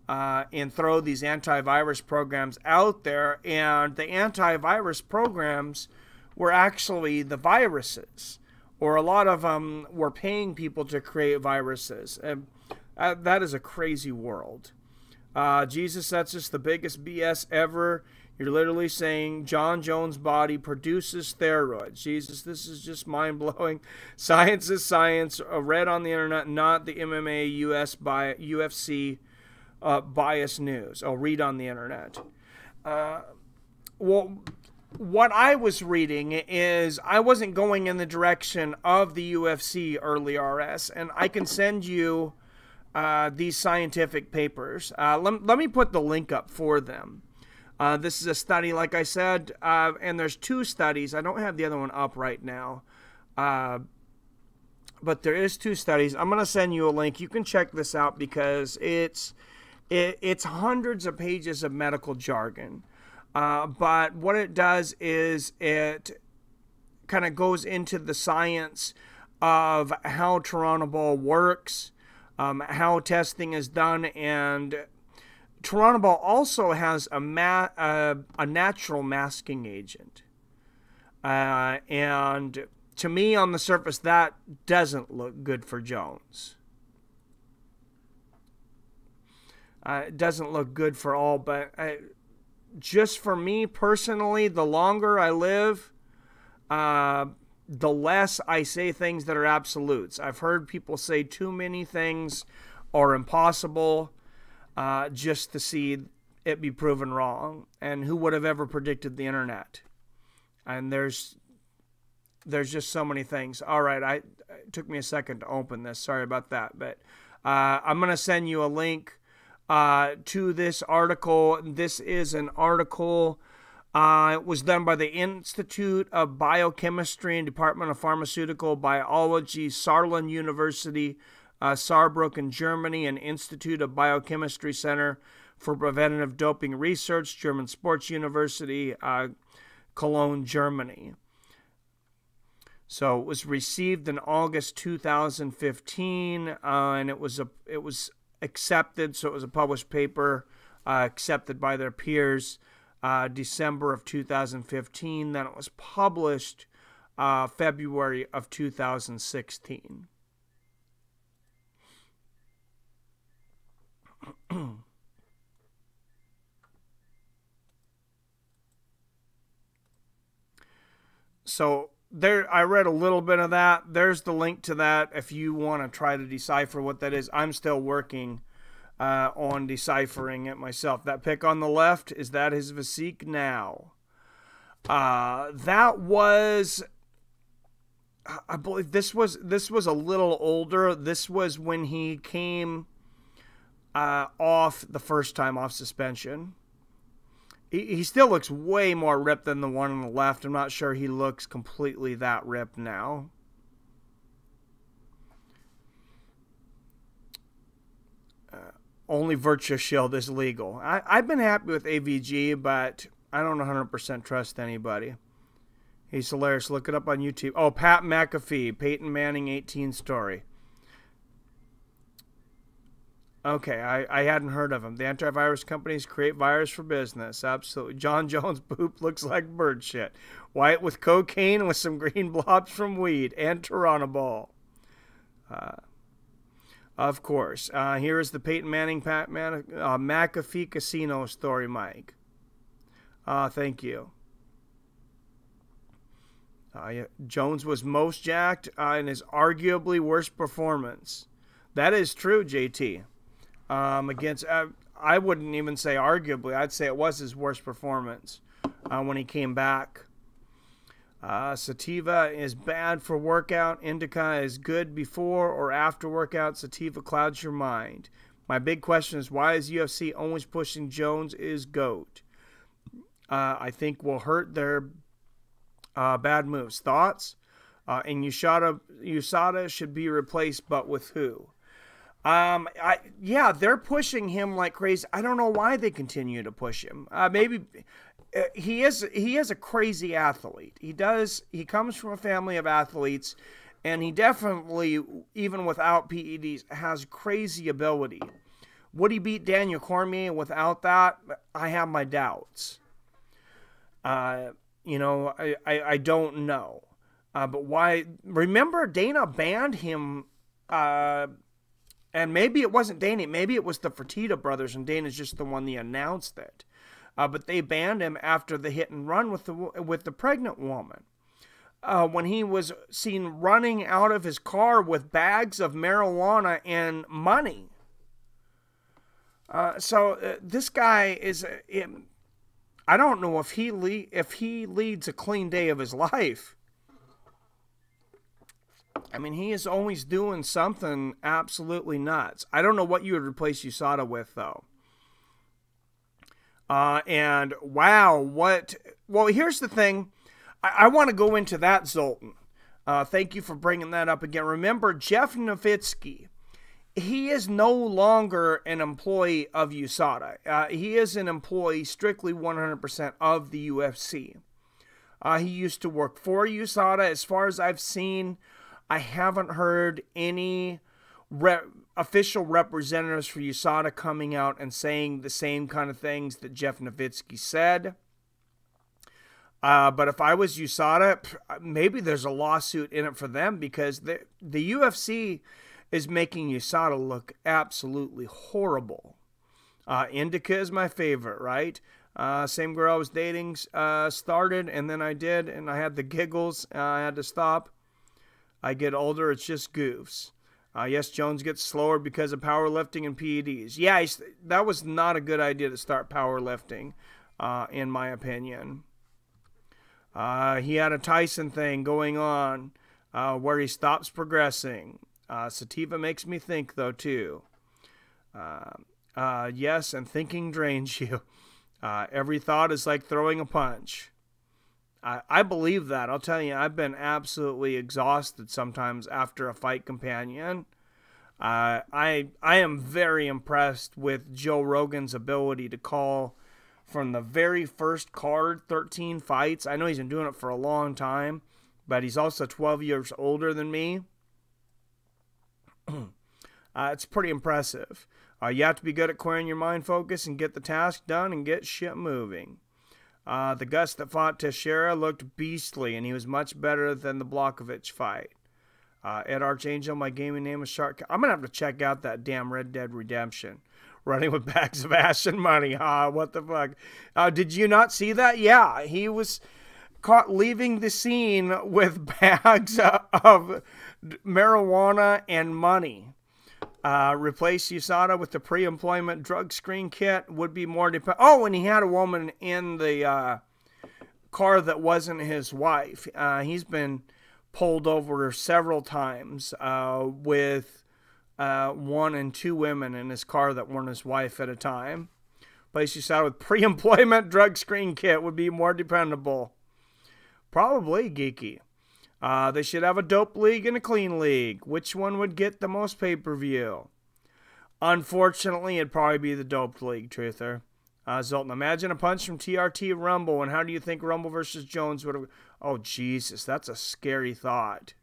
and throw these antivirus programs out there, and the antivirus programs were actually the viruses, or a lot of them were paying people to create viruses. And that is a crazy world. Jesus, that's just the biggest BS ever. You're literally saying Jon Jones' body produces steroids. Jesus, this is just mind-blowing. Science is science. Read on the internet, not the MMA UFC bias news. Oh, read on the internet. Well, what I was reading is I wasn't going in the direction of the UFC early, RS, and I can send you these scientific papers. Let me put the link up for them. This is a study, like I said, and there's 2 studies. I don't have the other one up right now, but there is 2 studies. I'm going to send you a link. You can check this out because it's hundreds of pages of medical jargon. But what it does is it kind of goes into the science of how Turinabol works, how testing is done, and Turinabol also has a natural masking agent. And to me, on the surface, that doesn't look good for Jones. It doesn't look good for all, but just for me personally, the longer I live, the less I say things that are absolutes. I've heard people say too many things are impossible just to see it be proven wrong. And who would have ever predicted the internet? And there's just so many things. All right, it took me a second to open this. Sorry about that. But I'm going to send you a link to this article. This is an article. It was done by the Institute of Biochemistry and Department of Pharmaceutical Biology, Saarland University, Saarbrücken, Germany, and Institute of Biochemistry Center for Preventative Doping Research, German Sports University, Cologne, Germany. So it was received in August 2015, and it was accepted. So it was a published paper accepted by their peers. December of 2015. Then it was published February of 2016. So there, I read a little bit of that. There's the link to that if you want to try to decipher what that is. I'm still working on deciphering it myself. That pic on the left, is that his physique now? That was, I believe this was a little older. This was when he came off the first time off suspension. He still looks way more ripped than the one on the left. I'm not sure he looks completely that ripped now. Only Virtua Shield is legal. I've been happy with AVG, but I don't 100% trust anybody. He's hilarious. Look it up on YouTube. Oh, Pat McAfee, Peyton Manning 18 story. Okay, I hadn't heard of him. The antivirus companies create virus for business. Absolutely. Jon Jones' poop looks like bird shit. White with cocaine with some green blobs from weed and Turinabol. Of course. Here is the Peyton Manning McAfee casino story, Mike. Thank you. Jones was most jacked in his arguably worst performance. That is true, JT. Against, I wouldn't even say arguably. I'd say it was his worst performance when he came back. Sativa is bad for workout. Indica is good before or after workout. Sativa clouds your mind. My big question is, why is UFC always pushing Jones is GOAT? I think will hurt their bad moves. Thoughts? And USADA should be replaced, but with who? Yeah, they're pushing him like crazy. I don't know why they continue to push him. Maybe he is a crazy athlete. He comes from a family of athletes, and he definitely, even without PEDs, has crazy ability. Would he beat Daniel Cormier without that? I have my doubts. You know, I don't know. But why? Remember, Dana banned him. And maybe it wasn't Dana. Maybe it was the Fertitta brothers, and Dana's just the one that announced it. But they banned him after the hit and run with the pregnant woman. When he was seen running out of his car with bags of marijuana and money. So this guy is. I don't know if he leads a clean day of his life. I mean, he is always doing something absolutely nuts. I don't know what you would replace USADA with, though. And, wow, what... Well, here's the thing. I want to go into that, Zoltan. Thank you for bringing that up again. Remember, Jeff Nowitzki, he is no longer an employee of USADA. He is an employee strictly 100% of the UFC. He used to work for USADA. As far as I've seen... I haven't heard any official representatives for USADA coming out and saying the same kind of things that Jeff Nowitzki said. But if I was USADA, maybe there's a lawsuit in it for them, because the UFC is making USADA look absolutely horrible. Indica is my favorite, right? Same girl I was dating started, and then I did, and I had the giggles. I had to stop. I get older, it's just goofs. Yes, Jones gets slower because of powerlifting and PEDs. Yeah, that was not a good idea to start powerlifting, in my opinion. He had a Tyson thing going on where he stops progressing. Sativa makes me think, though, too. Yes, and thinking drains you. Every thought is like throwing a punch. I believe that. I'll tell you, I've been absolutely exhausted sometimes after a fight companion. I am very impressed with Joe Rogan's ability to call from the very first card, 13 fights. I know he's been doing it for a long time, but he's also 12 years older than me. It's pretty impressive. You have to be good at clearing your mind focus and get the task done and get shit moving. The Gus that fought Teixeira looked beastly, and he was much better than the Blachowicz fight. Ed Archangel, my gaming name is Shark. I'm going to have to check out that damn Red Dead Redemption. Running with bags of ash and money. What the fuck? Did you not see that? Yeah, he was caught leaving the scene with bags of marijuana and money. Replace USADA with the pre-employment drug screen kit would be more Oh, and he had a woman in the car that wasn't his wife. He's been pulled over several times with one and two women in his car that weren't his wife at a time. Place you side with pre-employment drug screen kit would be more dependable. Probably, Geeky. They should have a dope league and a clean league. Which one would get the most pay-per-view? Unfortunately, it'd probably be the dope league, Truther. Zoltan, imagine a punch from TRT Rumble, and how do you think Rumble versus Jones would have... Oh, Jesus, that's a scary thought.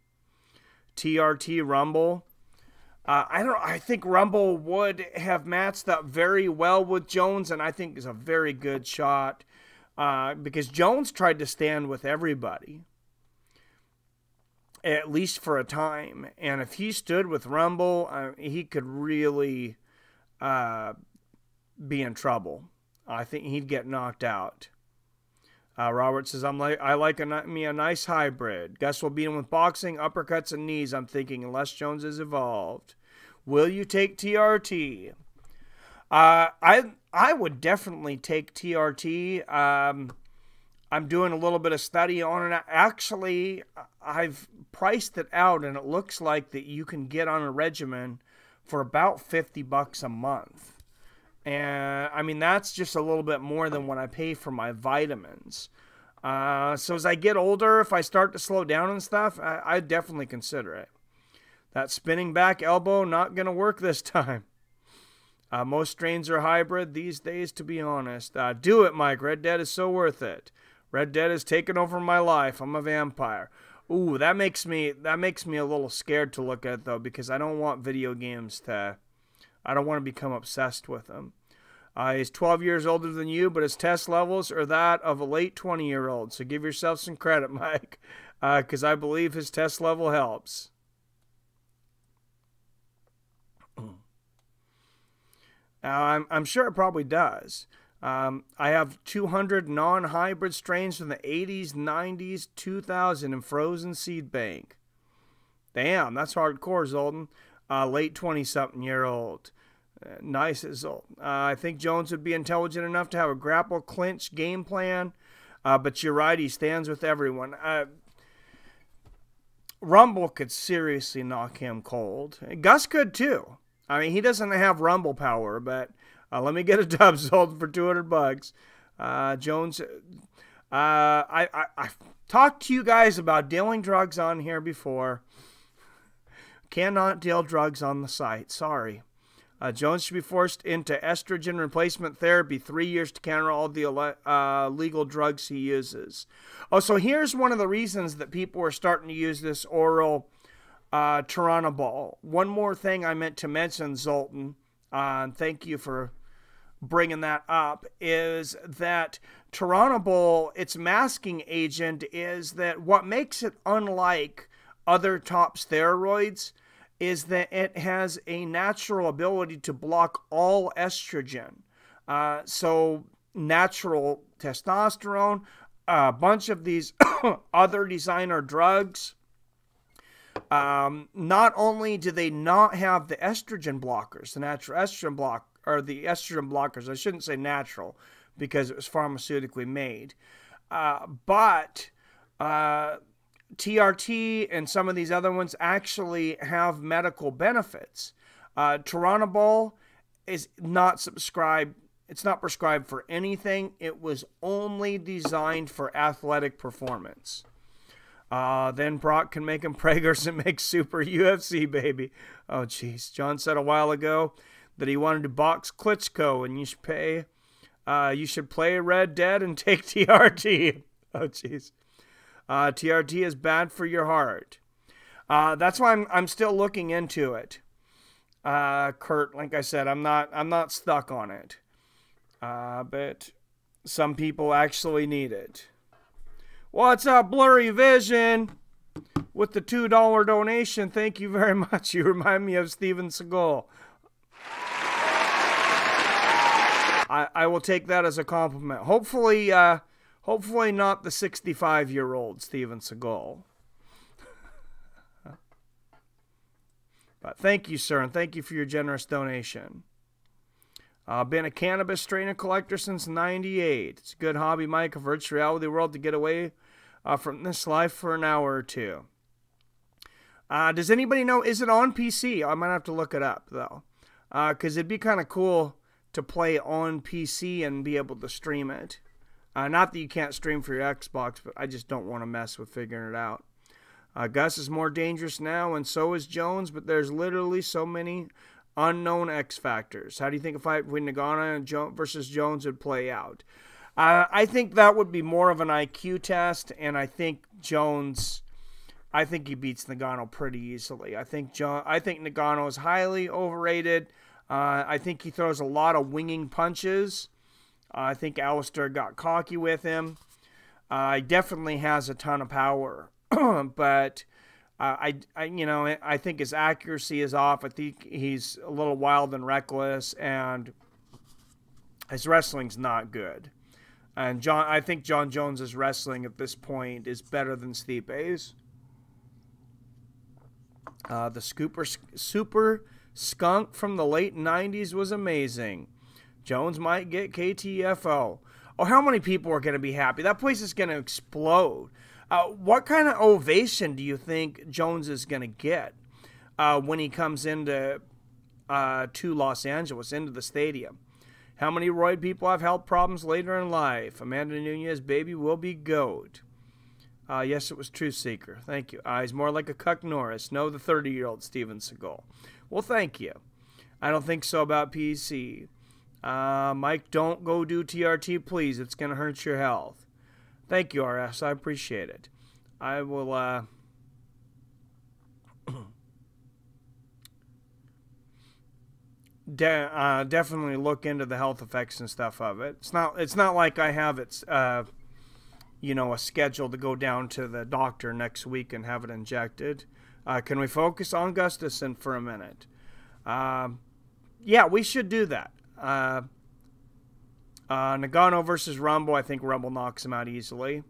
TRT Rumble... I think Rumble would have matched up very well with Jones, and I think is a very good shot because Jones tried to stand with everybody, at least for a time. And if he stood with Rumble, he could really be in trouble. I think he'd get knocked out. Robert says, I like me a nice hybrid. Gus will beat him with boxing, uppercuts, and knees, I'm thinking, unless Jones is evolved. Will you take TRT? I would definitely take TRT. I'm doing a little bit of study on it. Actually, I've priced it out, and it looks like that you can get on a regimen for about $50 a month. And I mean, that's just a little bit more than what I pay for my vitamins. So as I get older, if I start to slow down and stuff, I definitely consider it. That spinning back elbow, not going to work this time. Most strains are hybrid these days, to be honest. Do it, Mike. Red Dead is so worth it. Red Dead has taken over my life. I'm a vampire. Ooh, that makes me a little scared to look at, though, because I don't want video games to... I don't want to become obsessed with them. He's 12 years older than you, but his test levels are that of a late 20-year-old. So give yourself some credit, Mike, because I believe his test level helps. I'm sure it probably does. I have 200 non-hybrid strains from the 80s, 90s, 2000 in frozen seed bank. Damn, that's hardcore, Zoltan. Late 20-something-year-old. Nice, Zoltan. I think Jones would be intelligent enough to have a grapple clinch game plan, but you're right, he stands with everyone. Rumble could seriously knock him cold. Gus could, too. I mean, he doesn't have Rumble power, but let me get a dub sold for $200. Jones, I've talked to you guys about dealing drugs on here before. Cannot deal drugs on the site. Sorry. Jones should be forced into estrogen replacement therapy 3 years to counter all the legal drugs he uses. Oh, so here's one of the reasons that people are starting to use this oral Turinabol. One more thing I meant to mention, Zoltan, thank you for bringing that up, is that Turinabol, its masking agent, is that what makes it unlike other top steroids is that it has a natural ability to block all estrogen. So natural testosterone, a bunch of these other designer drugs, not only do they not have the estrogen blockers, the natural estrogen block, or the estrogen blockers, I shouldn't say natural because it was pharmaceutically made, but TRT and some of these other ones actually have medical benefits. Turinabol is not subscribed. It's not prescribed for anything. It was only designed for athletic performance. Then Brock can make him preggers and make super UFC, baby. Oh, jeez. John said a while ago that he wanted to box Klitschko, and you should play Red Dead and take TRT. Oh, jeez. TRT is bad for your heart. That's why I'm still looking into it. Kurt, like I said, I'm not stuck on it. But some people actually need it. What's up, Blurry Vision? With the $2 donation, thank you very much. You remind me of Steven Seagal. I will take that as a compliment. Hopefully not the 65-year-old Steven Seagal. But thank you, sir, and thank you for your generous donation. Been a cannabis strainer collector since '98. It's a good hobby, Mike, a virtual reality world to get away from this life for an hour or two. Does anybody know, is it on PC? I might have to look it up, though. Because it'd be kind of cool to play on PC and be able to stream it. Not that you can't stream for your Xbox, but I just don't want to mess with figuring it out. Gus is more dangerous now, and so is Jones, but there's literally so many unknown X factors. How do you think a fight between Ngannou versus Jones would play out? I think that would be more of an IQ test, and I think Jones, I think he beats Ngannou pretty easily. I think Ngannou is highly overrated. I think he throws a lot of winging punches. I think Alistair got cocky with him. He definitely has a ton of power. But I think his accuracy is off. I think he's a little wild and reckless, and his wrestling's not good. And I think Jon Jones' wrestling at this point is better than Stipe's. The super skunk from the late 90s was amazing. Jones might get KTFO. Oh, how many people are going to be happy? That place is going to explode. What kind of ovation do you think Jones is going to get when he comes into to Los Angeles, into the stadium? How many roid people have health problems later in life? Amanda Nunes, baby, will be GOAT. Yes, it was Truth Seeker. Thank you. He's more like a Cuck Norris. No, the 30-year-old Steven Seagal. Well, thank you. I don't think so about PC. Mike, don't go do TRT, please. It's going to hurt your health. Thank you, RS. I appreciate it. I will, definitely look into the health effects and stuff of it. It's not like I have it, a schedule to go down to the doctor next week and have it injected. Can we focus on Gustafson for a minute? Yeah, we should do that. Ngannou versus Rumble, I think Rumble knocks him out easily.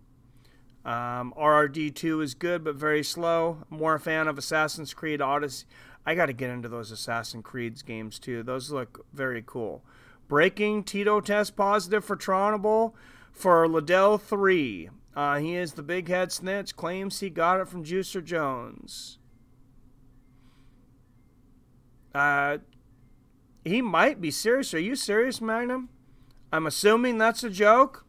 RRD2 is good, but very slow. More a fan of Assassin's Creed Odyssey. I got to get into those Assassin's Creed games, too. Those look very cool. Breaking, Tito test positive for Turinabol for Liddell 3. He is the big head snitch. Claims he got it from Juicer Jones. He might be serious. Are you serious, Magnum? I'm assuming that's a joke,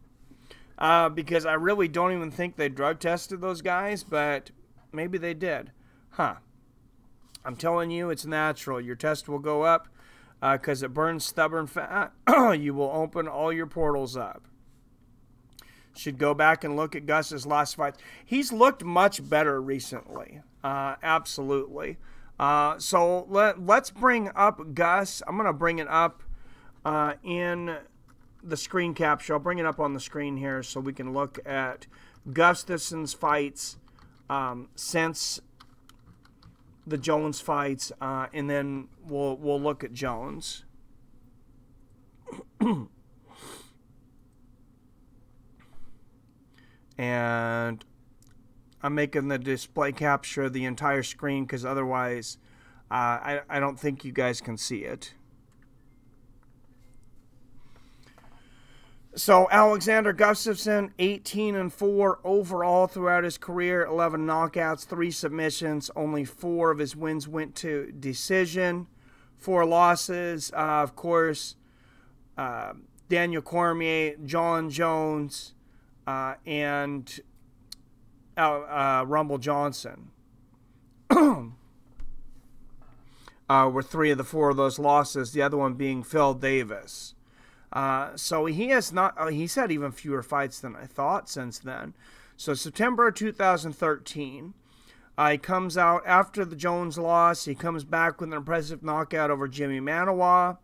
because I really don't even think they drug tested those guys, but maybe they did. Huh. I'm telling you, it's natural. Your test will go up because it burns stubborn fat. You will open all your portals up. Should go back and look at Gus's last fight. He's looked much better recently. Absolutely. So let's bring up Gus. I'm going to bring it up in the screen capture. I'll bring it up on the screen here so we can look at Gustafson's fights since the Jones fights, and then we'll look at Jones. And I'm making the display capture the entire screen because otherwise I don't think you guys can see it. So Alexander Gustafson, 18-4 overall throughout his career, 11 knockouts, 3 submissions. Only 4 of his wins went to decision. 4 losses, of course, Daniel Cormier, Jon Jones, and Rumble Johnson were 3 of the 4 of those losses, the other one being Phil Davis. So he has not, he's had even fewer fights than I thought since then. So September 2013, he comes out after the Jones loss. He comes back with an impressive knockout over Jimmy Manawa.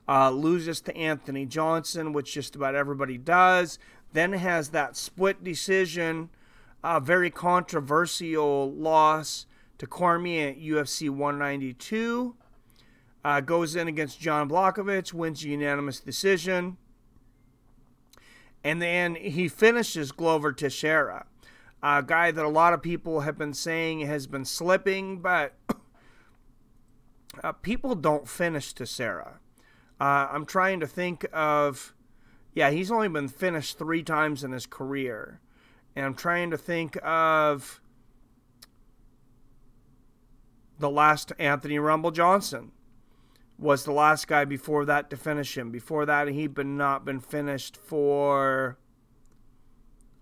Loses to Anthony Johnson, which just about everybody does. Then has that split decision, very controversial loss to Cormier at UFC 192. Goes in against John Blachowicz, wins a unanimous decision. And then he finishes Glover Teixeira, a guy that a lot of people have been saying has been slipping, but people don't finish Teixeira. I'm trying to think of, yeah, he's only been finished 3 times in his career. And I'm trying to think of the last Anthony Rumble Johnson was the last guy before that to finish him. Before that, he'd not been finished for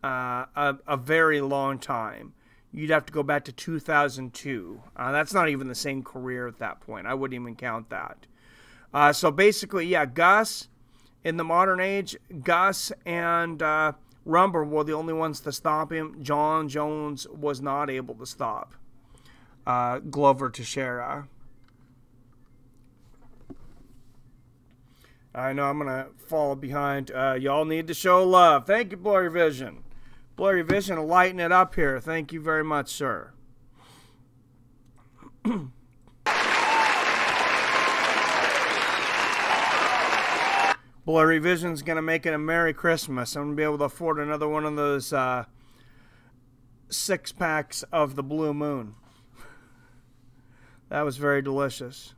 a very long time. You'd have to go back to 2002. That's not even the same career at that point. I wouldn't even count that. So basically, yeah, Gus, in the modern age, Gus and Rumble were the only ones to stop him. Jon Jones was not able to stop Glover Teixeira. I know I'm going to fall behind. Y'all need to show love. Thank you, Blurry Vision. Blurry Vision will lighten it up here. Thank you very much, sir. Blurry Vision's going to make it a Merry Christmas. I'm going to be able to afford another one of those 6-packs of the Blue Moon. That was very delicious.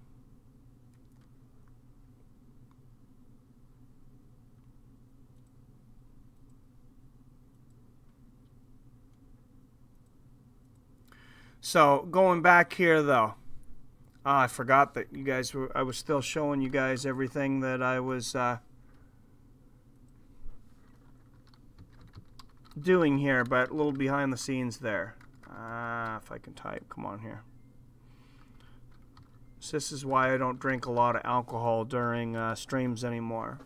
So, going back here, though. I forgot that you guys were... I was still showing you guys everything that I was doing here, but a little behind the scenes there. If I can type. Come on here. So this is why I don't drink a lot of alcohol during streams anymore.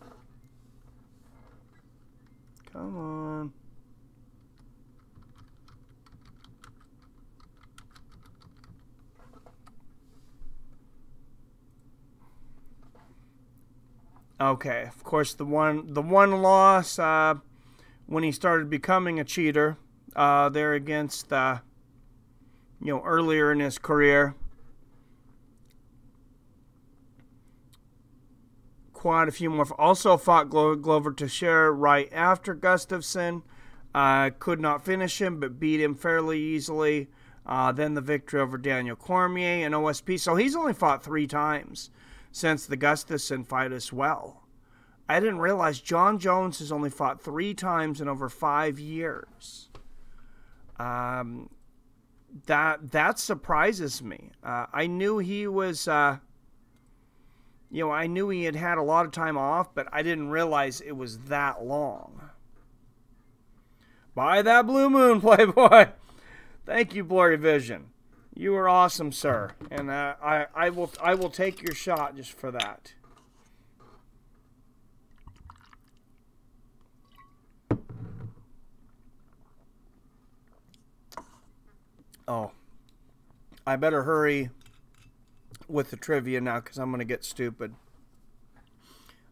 Come on. Okay, of course, the one loss when he started becoming a cheater there against earlier in his career. Quite a few more. Also fought Glover Teixeira right after Gustafson. Could not finish him, but beat him fairly easily. Then the victory over Daniel Cormier and OSP. So he's only fought 3 times since the Gustafson fight as well. I didn't realize Jon Jones has only fought 3 times in over 5 years. That surprises me. I knew he was, I knew he had a lot of time off, but I didn't realize it was that long. Buy that Blue Moon, Playboy. Thank you, Blurry Vision. You are awesome, sir, and I will take your shot just for that. Oh, I better hurry with the trivia now because I'm going to get stupid.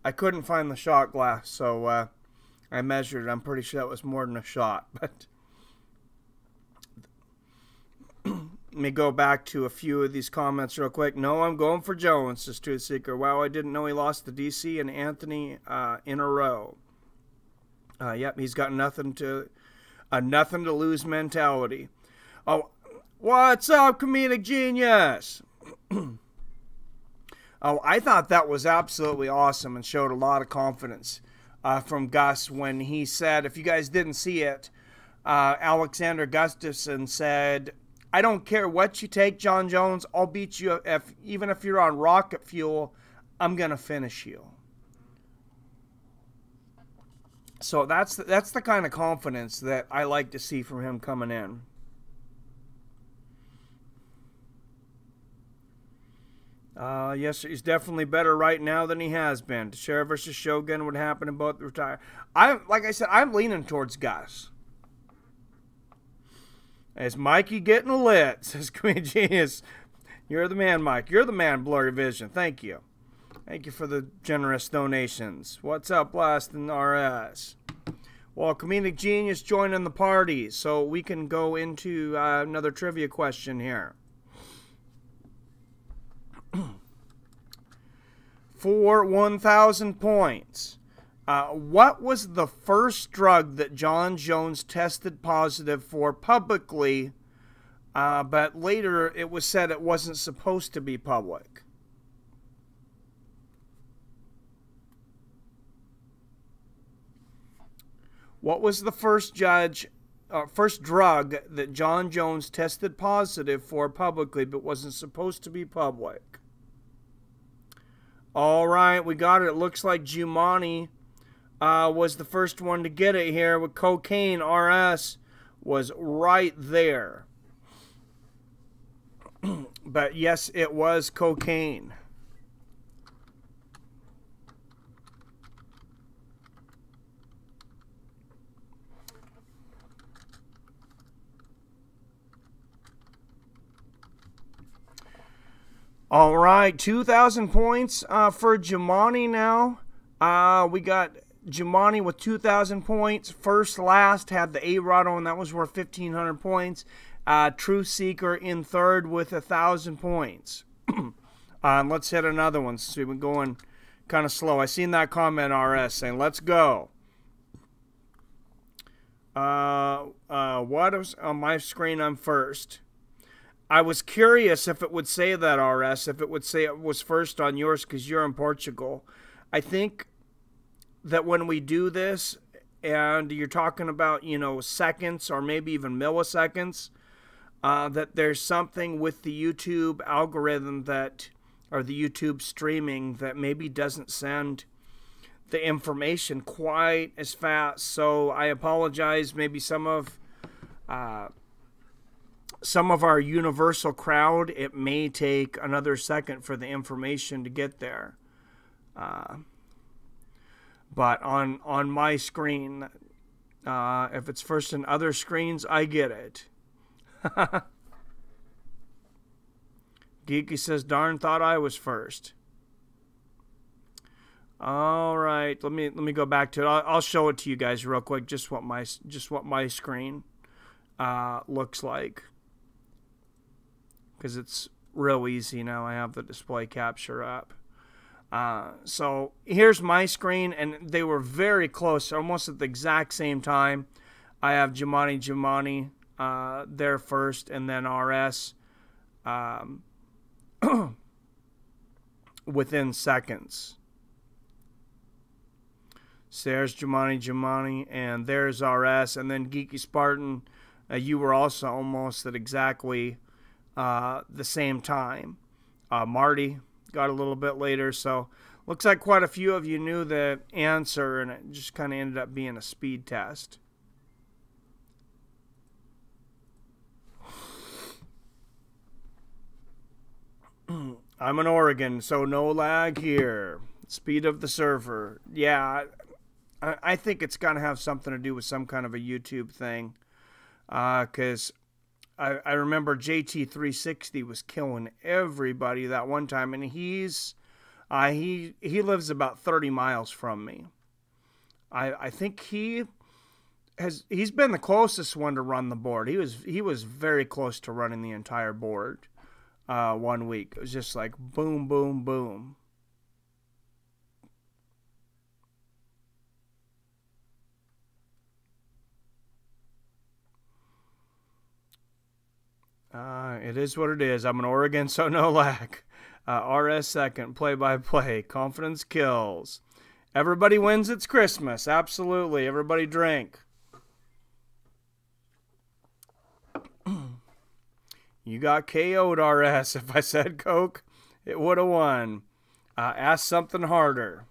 I couldn't find the shot glass, so I measured it. I'm pretty sure that was more than a shot, but let me go back to a few of these comments real quick. No, I'm going for Jones, says Truth Seeker. Wow, I didn't know he lost to DC and Anthony in a row. Yep, he's got nothing to lose mentality. Oh, what's up, comedic genius? Oh, I thought that was absolutely awesome and showed a lot of confidence from Gus when he said, if you guys didn't see it, Alexander Gustafson said, I don't care what you take, Jon Jones, I'll beat you even if you're on rocket fuel, I'm going to finish you. So that's the kind of confidence that I like to see from him coming in. Yes, he's definitely better right now than he has been. Teixeira versus Shogun would happen in both retire. Like I said, I'm leaning towards Gus. Is Mikey getting lit? Says Queen Genius. You're the man, Mike. You're the man, Blurry Vision. Thank you. Thank you for the generous donations. What's up, Blast and RS? Well, Comedic Genius joining the party, so we can go into another trivia question here. For 1,000 points, what was the first drug that Jon Jones tested positive for publicly, but later it was said it wasn't supposed to be public? What was the first drug first drug that Jon Jones tested positive for publicly, but wasn't supposed to be public. All right, we got it. It looks like Jumani was the first one to get it here with cocaine. RS was right there. But yes, it was cocaine. All right, 2,000 points for Jumani now. We got Jumani with 2,000 points. First Last had the A-Rod on. That was worth 1,500 points. Truth Seeker in third with 1,000 points. Let's hit another one since we've been going kind of slow. I seen that comment, RS, saying, let's go. What was on my screen? I'm first. I was curious if it would say that, RS, if it would say it was first on yours because you're in Portugal. I think that when we do this and you're talking about, you know, seconds or maybe even milliseconds, that there's something with the YouTube algorithm that, or the YouTube streaming, that maybe doesn't send the information quite as fast. So I apologize. Maybe some of our universal crowd, it may take another second for the information to get there. But on my screen, if it's first in other screens, I get it. Geeky says, darn, thought I was first. All right, let me go back to it. I'll show it to you guys real quick, just what my screen looks like, because it's real easy now. I have the display capture up. So here's my screen, and they were very close, almost at the exact same time. I have Jumani there first, and then RS within seconds. So there's Jumani, and there's RS, and then Geeky Spartan, you were also almost at exactly the same time. Marty got a little bit later, so looks like quite a few of you knew the answer, and it just kind of ended up being a speed test. I'm in Oregon, so no lag here. Speed of the server. Yeah, I think it's going to have something to do with some kind of a YouTube thing. Because I remember JT360 was killing everybody that one time. And he lives about 30 miles from me. I think he's been the closest one to run the board. He was very close to running the entire board 1 week. It was just like boom, boom, boom. It is what it is. I'm in Oregon, so no lag. RS second, play-by-play. Confidence kills. Everybody wins, it's Christmas. Absolutely. Everybody drink. You got KO'd, RS. If I said Coke, it would have won. Ask something harder.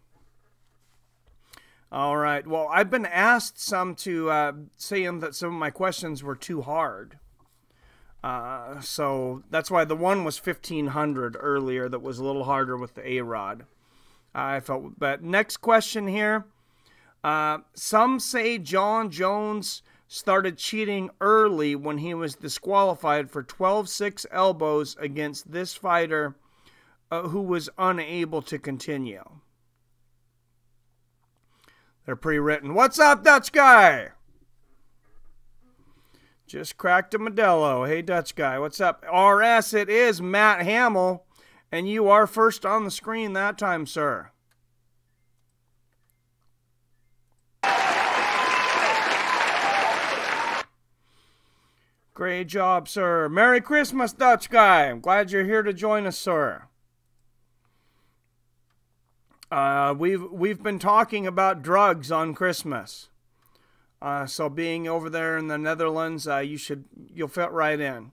All right. Well, I've been asked some to saying that some of my questions were too hard. So that's why the one was 1,500 earlier that was a little harder with the A-Rod. I felt, but next question here. Some say Jon Jones started cheating early when he was disqualified for 12-6 elbows against this fighter who was unable to continue. They're pre-written. What's up, Dutch guy? Just cracked a Modelo. Hey, Dutch guy, what's up? RS, it is Matt Hamill, and you are first on the screen that time, sir. Great job, sir. Merry Christmas, Dutch guy. I'm glad you're here to join us, sir. We've been talking about drugs on Christmas. So being over there in the Netherlands, you'll fit right in.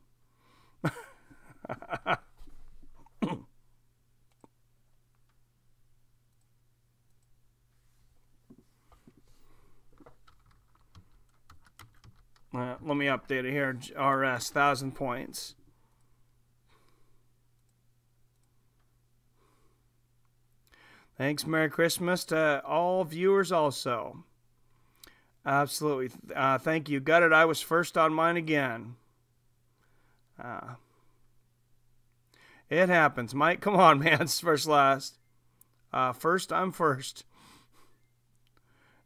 Let me update it here. RS, 1,000 points. Thanks. Merry Christmas to all viewers also. Absolutely. Thank you. Got it. I was first on mine again. It happens. Mike, come on, man. It's first last. First, I'm first.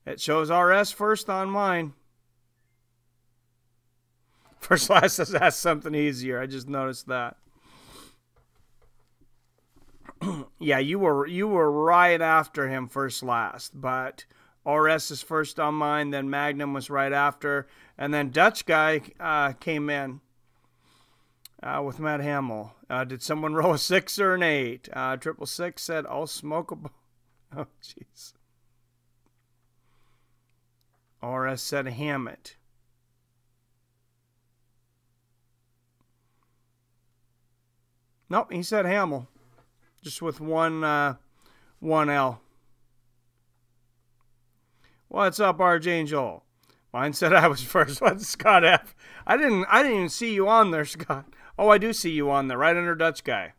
It shows RS first on mine. First last says that's something easier. I just noticed that. Yeah, you were right after him first last, but RS is first on mine, then Magnum was right after, and then Dutch guy came in with Matt Hamill. Did someone roll a 6 or an 8? 666 said, I'll smoke a... Oh, jeez. RS said Hammett. Nope, he said Hamill. Just with one L. What's up, RJ and Joel? Mine said I was first. What's Scott F? I didn't even see you on there, Scott. Oh, I do see you on there, right under Dutch guy.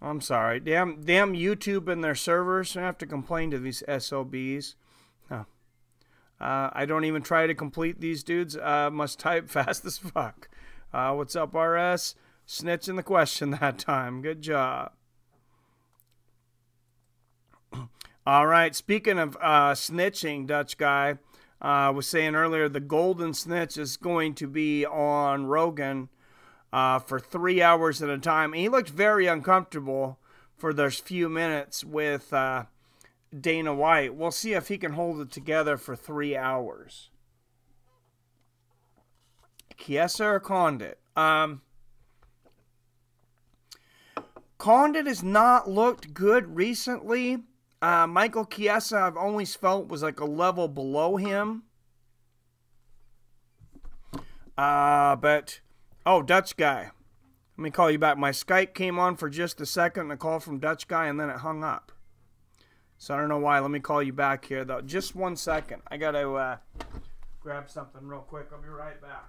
I'm sorry. Damn YouTube and their servers. I have to complain to these SOBs. No. I don't even try to complete these dudes. Must type fast as fuck. What's up, RS? Snitching the question that time. Good job. All right. Speaking of snitching, Dutch guy was saying earlier the golden snitch is going to be on Rogan for 3 hours at a time. And he looked very uncomfortable for those few minutes with Dana White. We'll see if he can hold it together for 3 hours. Chiesa or Condit? Condit has not looked good recently. Michael Chiesa, I've always felt, was like a level below him. But, oh, Dutch guy. Let me call you back. My Skype came on for just a second, a call from Dutch guy, and then it hung up. So I don't know why. Let me call you back here, though. Just 1 second. I got to grab something real quick. I'll be right back.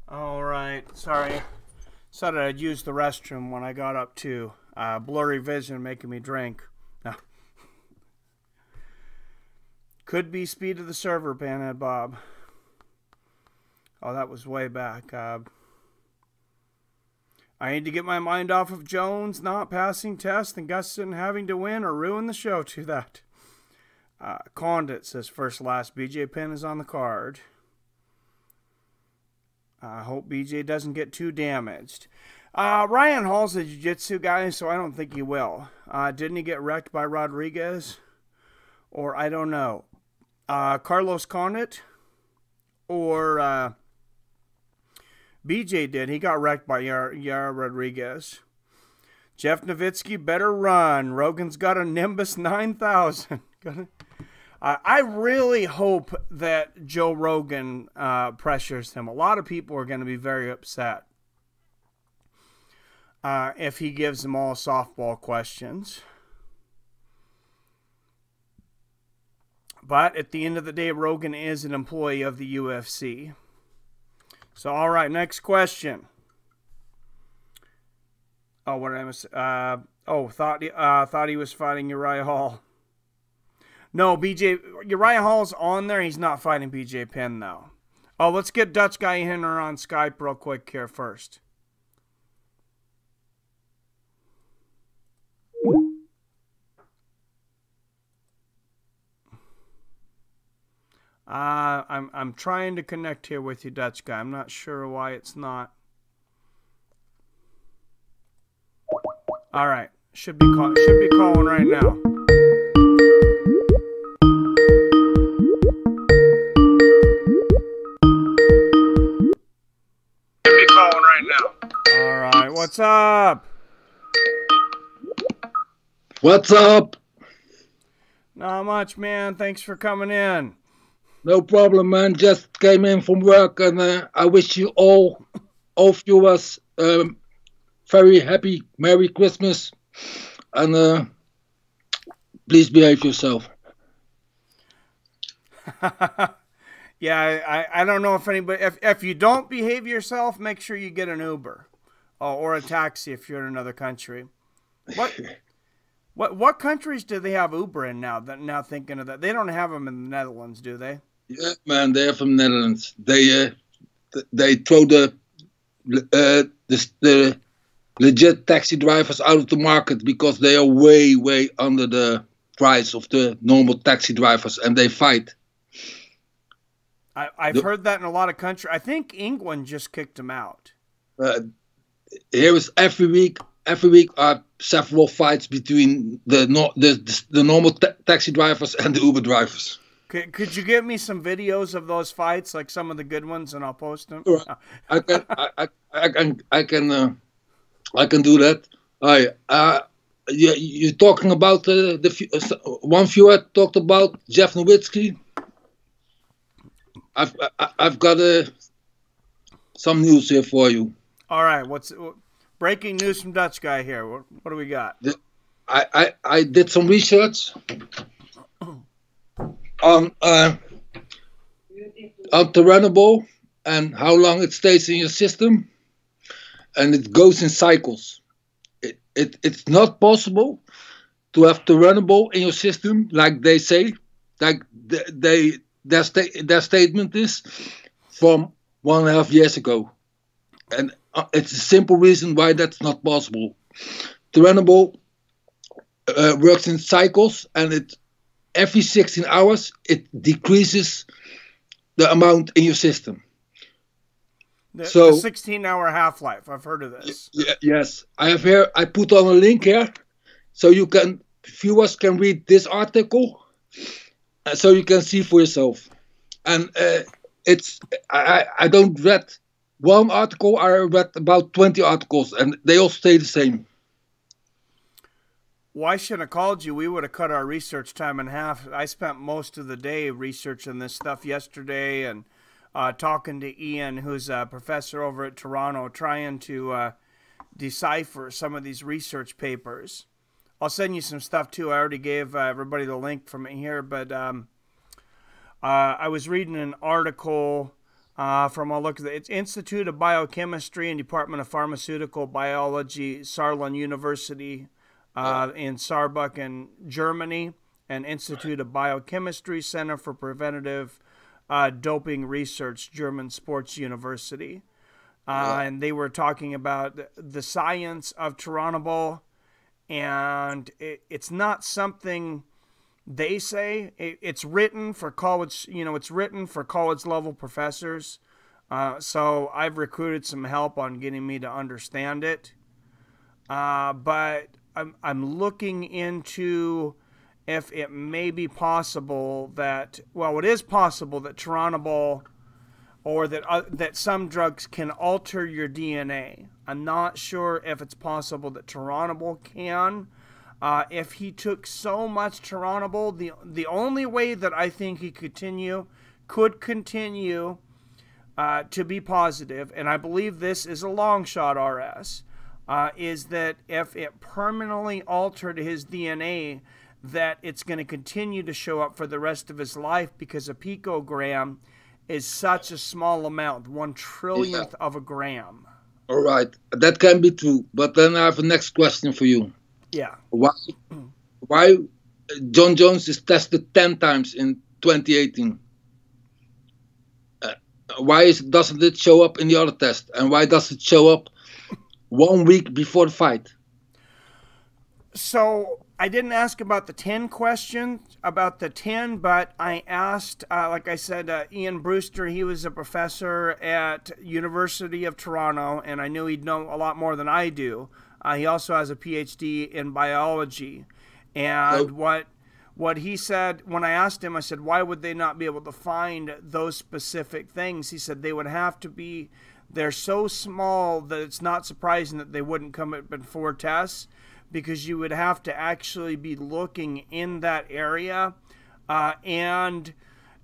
All right, sorry. Said I'd use the restroom when I got up too. Blurry vision making me drink. No. Could be speed of the server, Panhead Bob. Oh, that was way back. I need to get my mind off of Jones not passing tests and Gustafson having to win or ruin the show to that. Condit says first last. BJ Penn is on the card. I hope BJ doesn't get too damaged. Ryan Hall's a jiu-jitsu guy, so I don't think he will. Didn't he get wrecked by Rodriguez? Or I don't know. Carlos Condit? Or BJ did. He got wrecked by Yara Rodriguez. Jeff Nowitzki better run. Rogan's got a Nimbus 9000. I really hope that Joe Rogan pressures him. A lot of people are going to be very upset if he gives them all softball questions. But at the end of the day, Rogan is an employee of the UFC. So, all right, next question. Oh, what did I miss? Thought he was fighting Uriah Hall. No, Uriah Hall's on there. He's not fighting BJ Penn, though. Oh, let's get Dutch Guy Hinner on Skype real quick here first. I'm trying to connect here with you, Dutch Guy. I'm not sure why it's not. All right, should be calling right now. All right, what's up? What's up? Not much, man. Thanks for coming in. No problem, man. Just came in from work, and I wish you all viewers very happy Merry Christmas, and please behave yourself. Yeah, I don't know if anybody, if you don't behave yourself, make sure you get an Uber or a taxi if you're in another country. What countries do they have Uber in now? Now thinking of that, they don't have them in the Netherlands, do they? Yeah, man, they're from the Netherlands. They throw the legit taxi drivers out of the market because they are way under the price of the normal taxi drivers, and they fight. I've heard that in a lot of countries. I think England just kicked them out. Here is every week are several fights between the normal taxi drivers and the Uber drivers. Could you give me some videos of those fights, like some of the good ones, and I'll post them? Sure. I can do that. You're talking about the one viewer talked about Jeff Nowitzki. I've got some news here for you. All right, what's breaking news from Dutch Guy here? What do we got? I did some research on Turinabol and how long it stays in your system, and it goes in cycles. It's not possible to have Turinabol in your system like they say, like their statement is from 1.5 years ago, and it's a simple reason why that's not possible. Turinabol works in cycles, and every 16 hours it decreases the amount in your system. The 16-hour half-life. I've heard of this. Yes, I have here. I put on a link here, so viewers can read this article, so you can see for yourself. And I don't read one article. I read about 20 articles, and they all stay the same. Well, I shouldn't have called you. We would have cut our research time in half. I spent most of the day researching this stuff yesterday and talking to Ian, who's a professor over at Toronto, trying to decipher some of these research papers. I'll send you some stuff, too. I already gave everybody the link from here, but I was reading an article from, I'll look at it's Institute of Biochemistry and Department of Pharmaceutical Biology, Saarland University, in Saarbrücken, Germany, and Institute of Biochemistry, Center for Preventative Doping Research, German Sports University. And they were talking about the science of Turinabol, and it's not something they say. It's written for college, it's written for college level professors. So I've recruited some help on getting me to understand it. But I'm looking into if it may be possible that, well, it is possible that Turinabol or that some drugs can alter your DNA. I'm not sure if it's possible that Turinabol can. If he took so much Turinabol, the only way that I think he could continue to be positive, and I believe this is a long shot, RS, is that if it permanently altered his DNA, that it's going to continue to show up for the rest of his life because a picogram is such a small amount, 1/1,000,000th of a gram. All right, that can be true. But then I have a next question for you. Yeah. Why Jon Jones is tested 10 times in 2018? Why doesn't it show up in the other test? And why does it show up 1 week before the fight? So I didn't ask about the 10 question, but I asked, like I said, Ian Brewster. He was a professor at University of Toronto, and I knew he'd know a lot more than I do. He also has a PhD in biology. And what he said, when I asked him, I said, why would they not be able to find those specific things? He said they would have to be, they're so small that it's not surprising that they wouldn't come up before tests, because you would have to actually be looking in that area. And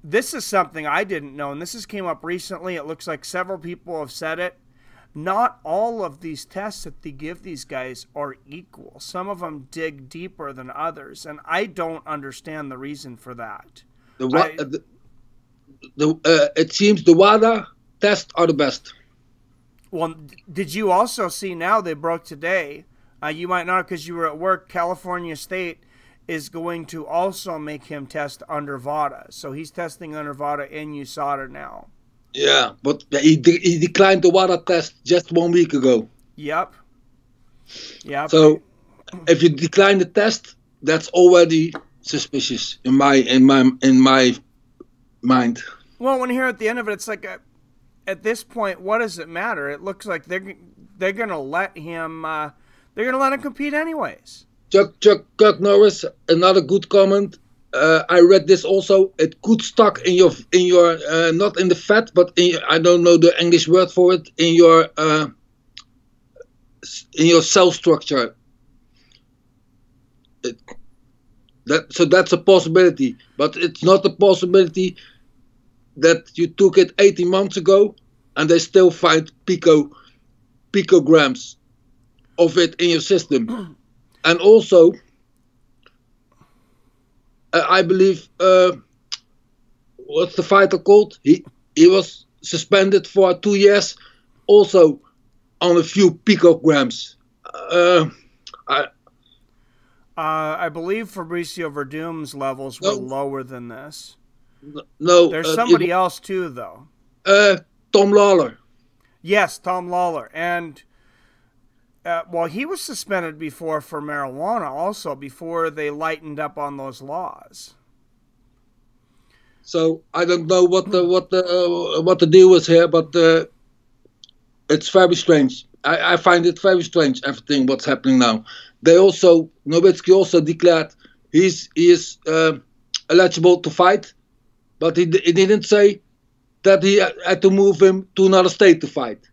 this is something I didn't know, and this has came up recently. It looks like several people have said it. Not all of these tests that they give these guys are equal. Some of them dig deeper than others, and I don't understand the reason for that. It seems the WADA tests are the best. Well, did you also see now they broke today? You might not because you were at work. California State is going to also make him test under VADA. So he's testing under VADA and USADA now. Yeah, but he declined the WADA test just 1 week ago. Yep. So if you decline the test, that's already suspicious in my mind. Well, when you're at the end of it, it's like at this point, what does it matter? It looks like they're going to let him. They're going to let him compete anyways. Chuck Norris, another good comment. I read this also. It could stuck in your not in the fat, but I don't know the English word for it, in your cell structure. So that's a possibility, but it's not a possibility that you took it 18 months ago and they still find picograms of it in your system. And also, I believe, what's the fighter called? He was suspended for 2 years, also on a few picograms. I believe Fabricio Verdum's levels were lower than this. No, there's somebody else too, though. Tom Lawler. Yes, Tom Lawler, and well, he was suspended before for marijuana, also before they lightened up on those laws. So I don't know what the deal was here, but it's very strange. I find it very strange, everything what's happening now. Nowitzki also declared he is eligible to fight, but he didn't say that he had to move him to another state to fight.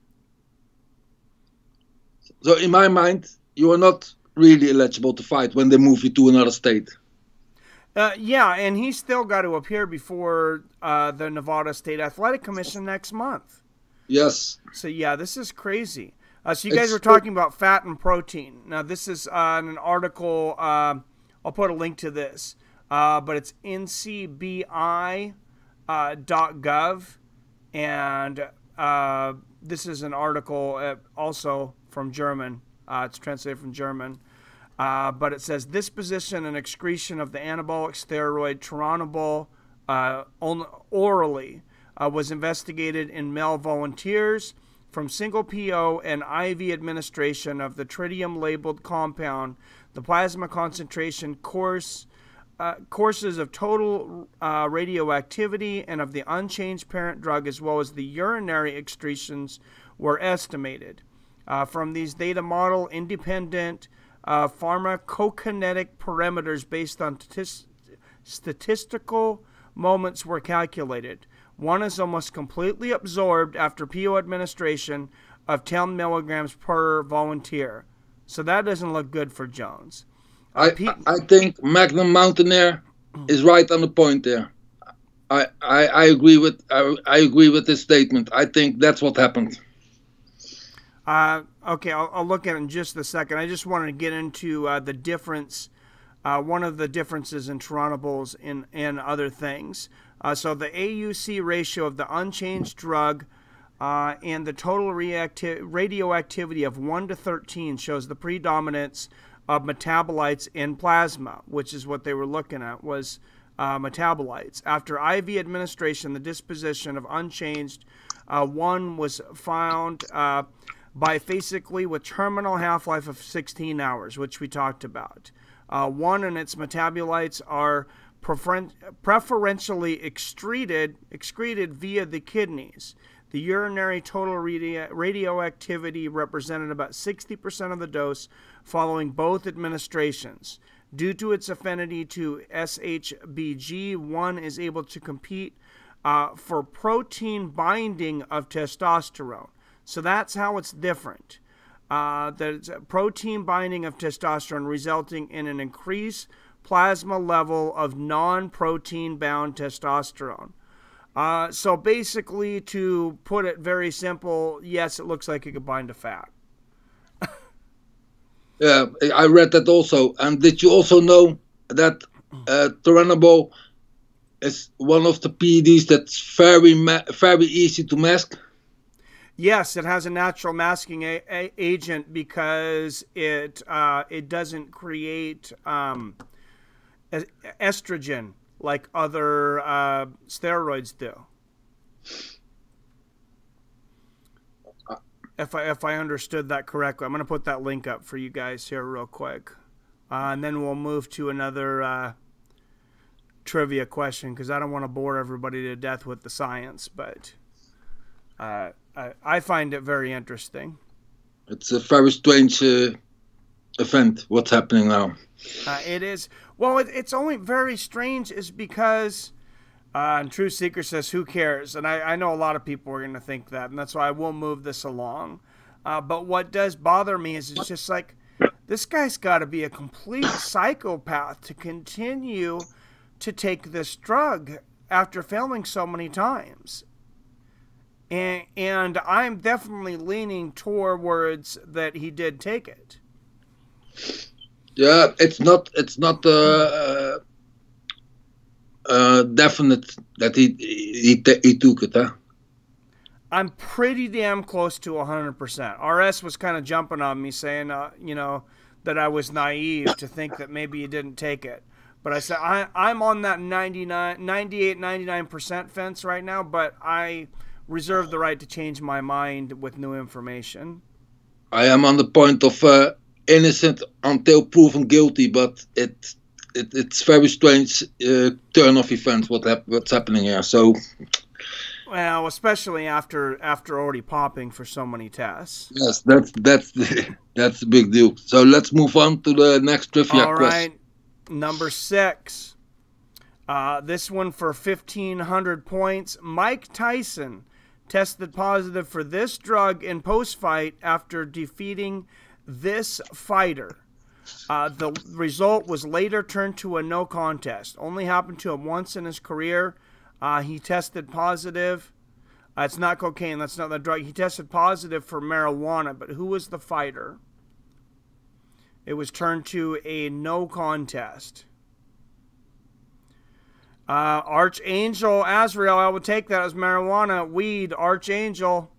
So in my mind, you are not really eligible to fight when they move you to another state. Yeah, and he's still got to appear before the Nevada State Athletic Commission next month. Yes. So yeah, this is crazy. So you guys were talking about fat and protein. Now this is an article. I'll put a link to this, but it's ncbi.gov, and this is an article also from German. It's translated from German, but it says disposition and excretion of the anabolic steroid Turinabol orally was investigated in male volunteers from single PO and IV administration of the tritium-labeled compound. The plasma concentration courses of total radioactivity and of the unchanged parent drug, as well as the urinary excretions, were estimated. From these data model, independent pharmacokinetic parameters based on statistical moments were calculated. One is almost completely absorbed after PO administration of 10 milligrams per volunteer. So that doesn't look good for Jones. I think Magnum Mountaineer is right on the point there. I agree with this statement. I think that's what happened. Okay, I'll look at it in just a second. I just wanted to get into the difference one of the differences in Turinabols and other things. So the AUC ratio of the unchanged drug and the total radioactivity of 1 to 13 shows the predominance of metabolites in plasma, which is what they were looking at, was metabolites. After IV administration, the disposition of unchanged 1 was found biphasically with terminal half-life of 16 hours, which we talked about. 1 and its metabolites are preferentially excreted via the kidneys. The urinary total radioactivity represented about 60% of the dose following both administrations. Due to its affinity to SHBG, 1 is able to compete for protein binding of testosterone. So that's how it's different. There's protein binding of testosterone resulting in an increased plasma level of non-protein bound testosterone. So basically, to put it very simple, yes, it looks like it could bind to fat. Yeah, I read that also. And did you also know that Turinabol is one of the PEDs that's very easy to mask? Yes, it has a natural masking agent because it doesn't create estrogen like other steroids do. If I understood that correctly, I'm going to put that link up for you guys here real quick, and then we'll move to another trivia question because I don't want to bore everybody to death with the science, but I find it very interesting. It's a very strange event, what's happening now. It is. Well, it's only very strange is because, and True Seeker says, who cares? And I know a lot of people are going to think that, and that's why I will move this along. But what does bother me is it's just like, this guy's got to be a complete psychopath to continue to take this drug after failing so many times. And I'm definitely leaning towards that he did take it. Yeah, it's not definite that he took it, huh? I'm pretty damn close to 100%. RS was kind of jumping on me saying, you know, that I was naive to think that maybe he didn't take it. But I said, I'm on that 99% fence right now, but I reserve the right to change my mind with new information. I am on the point of innocent until proven guilty, but it's very strange turn of events what's happening here. So, well, especially after already popping for so many tests. Yes, that's the big deal. So let's move on to the next trivia question. All right, number 6. This one for 1,500 points. Mike Tyson tested positive for this drug in post-fight after defeating this fighter. The result was later turned to a no contest. Only happened to him once in his career. He tested positive. It's not cocaine. That's not the drug. He tested positive for marijuana. But who was the fighter? It was turned to a no contest. Archangel Azrael, I would take that as marijuana. Weed, Archangel.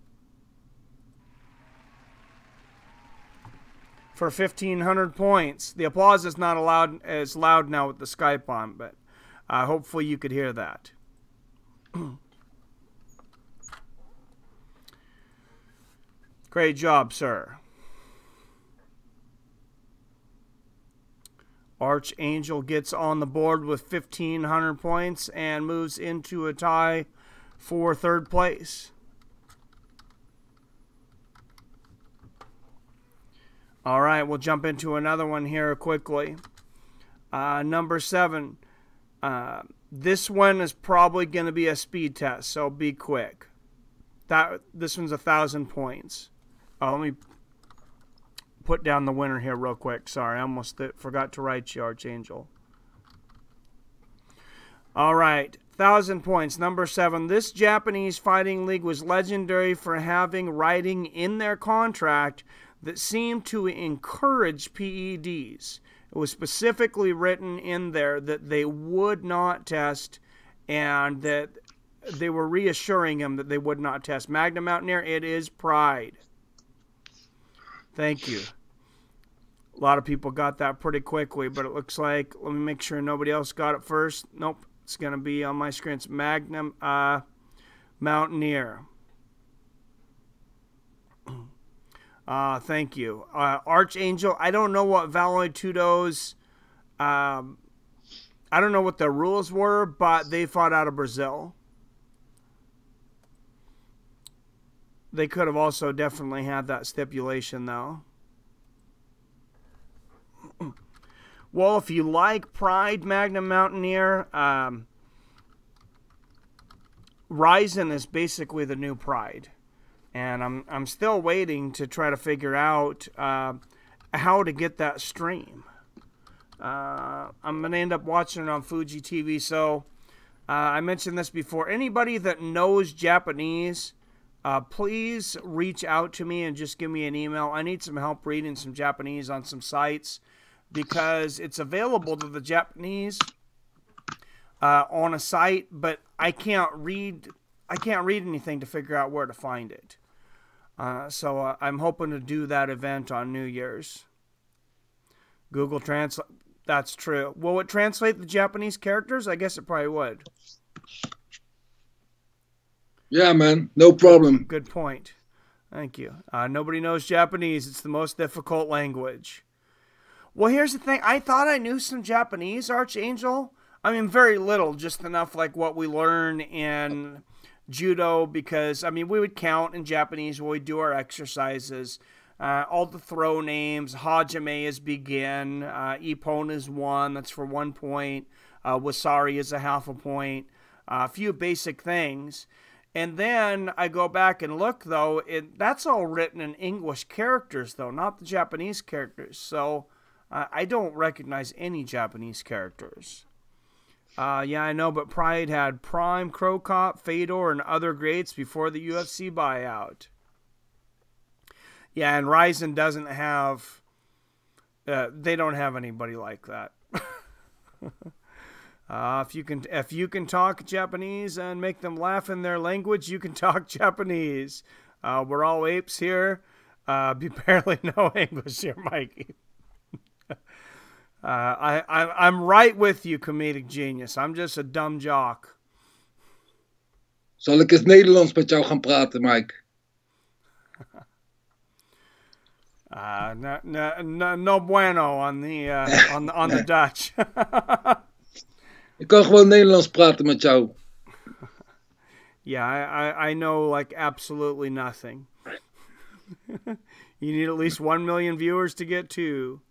For 1,500 points. The applause is not as loud now with the Skype on, but hopefully you could hear that. Great job, sir. Archangel gets on the board with 1,500 points and moves into a tie for 3rd place. All right, we'll jump into another one here quickly. Number 7. This one is probably going to be a speed test, so be quick. This one's 1,000 points. Let me put down the winner here real quick. Sorry, I almost forgot to write you, Archangel. All right, 1,000 points. Number 7. This Japanese fighting league was legendary for having writing in their contract that seemed to encourage PEDs. It was specifically written in there that they would not test, and that they were reassuring him that they would not test. Magnum Mountaineer, it is Pride. Thank you. A lot of people got that pretty quickly, but it looks like, let me make sure nobody else got it first. Nope, it's going to be on my screen. It's Magnum Mountaineer. Thank you. Archangel, I don't know what Valoid Tudo's, I don't know what the rules were, but they fought out of Brazil. They could have also definitely had that stipulation, though. Well, if you like Pride Magnum Mountaineer, Ryzen is basically the new Pride. And I'm still waiting to try to figure out how to get that stream. I'm going to end up watching it on Fuji TV. So I mentioned this before. Anybody that knows Japanese, please reach out to me and just give me an email. I need some help reading some Japanese on some sites, because it's available to the Japanese on a site, but I can't read anything to figure out where to find it. So I'm hoping to do that event on New Year's. Google Translate. That's true. Will it translate the Japanese characters? I guess it probably would. Yeah, man. No problem. Good point. Thank you. Nobody knows Japanese. It's the most difficult language. Well, here's the thing. I thought I knew some Japanese, Archangel. I mean, very little, just enough like what we learn in judo, because, I mean, we would count in Japanese when we do our exercises. All the throw names. Hajime is begin. Ippon is 1. That's for 1 point. Wasari is a half a point. A few basic things. And then I go back and look, though. That's all written in English characters, though, not the Japanese characters. So I don't recognize any Japanese characters. Yeah, I know, but Pride had Prime, Crow Cop, Fedor, and other greats before the UFC buyout. Yeah, and Ryzen doesn't have... they don't have anybody like that. If you can talk Japanese and make them laugh in their language, you can talk Japanese. We're all apes here. You barely know English here, Mikey. I'm right with you, comedic genius. I'm just a dumb jock. Zal ik eens Nederlands met jou gaan praten, Mike? No bueno on the Dutch. Ik kan gewoon Nederlands praten met jou. Yeah, I know like absolutely nothing. You need at least 1 million viewers to get 2.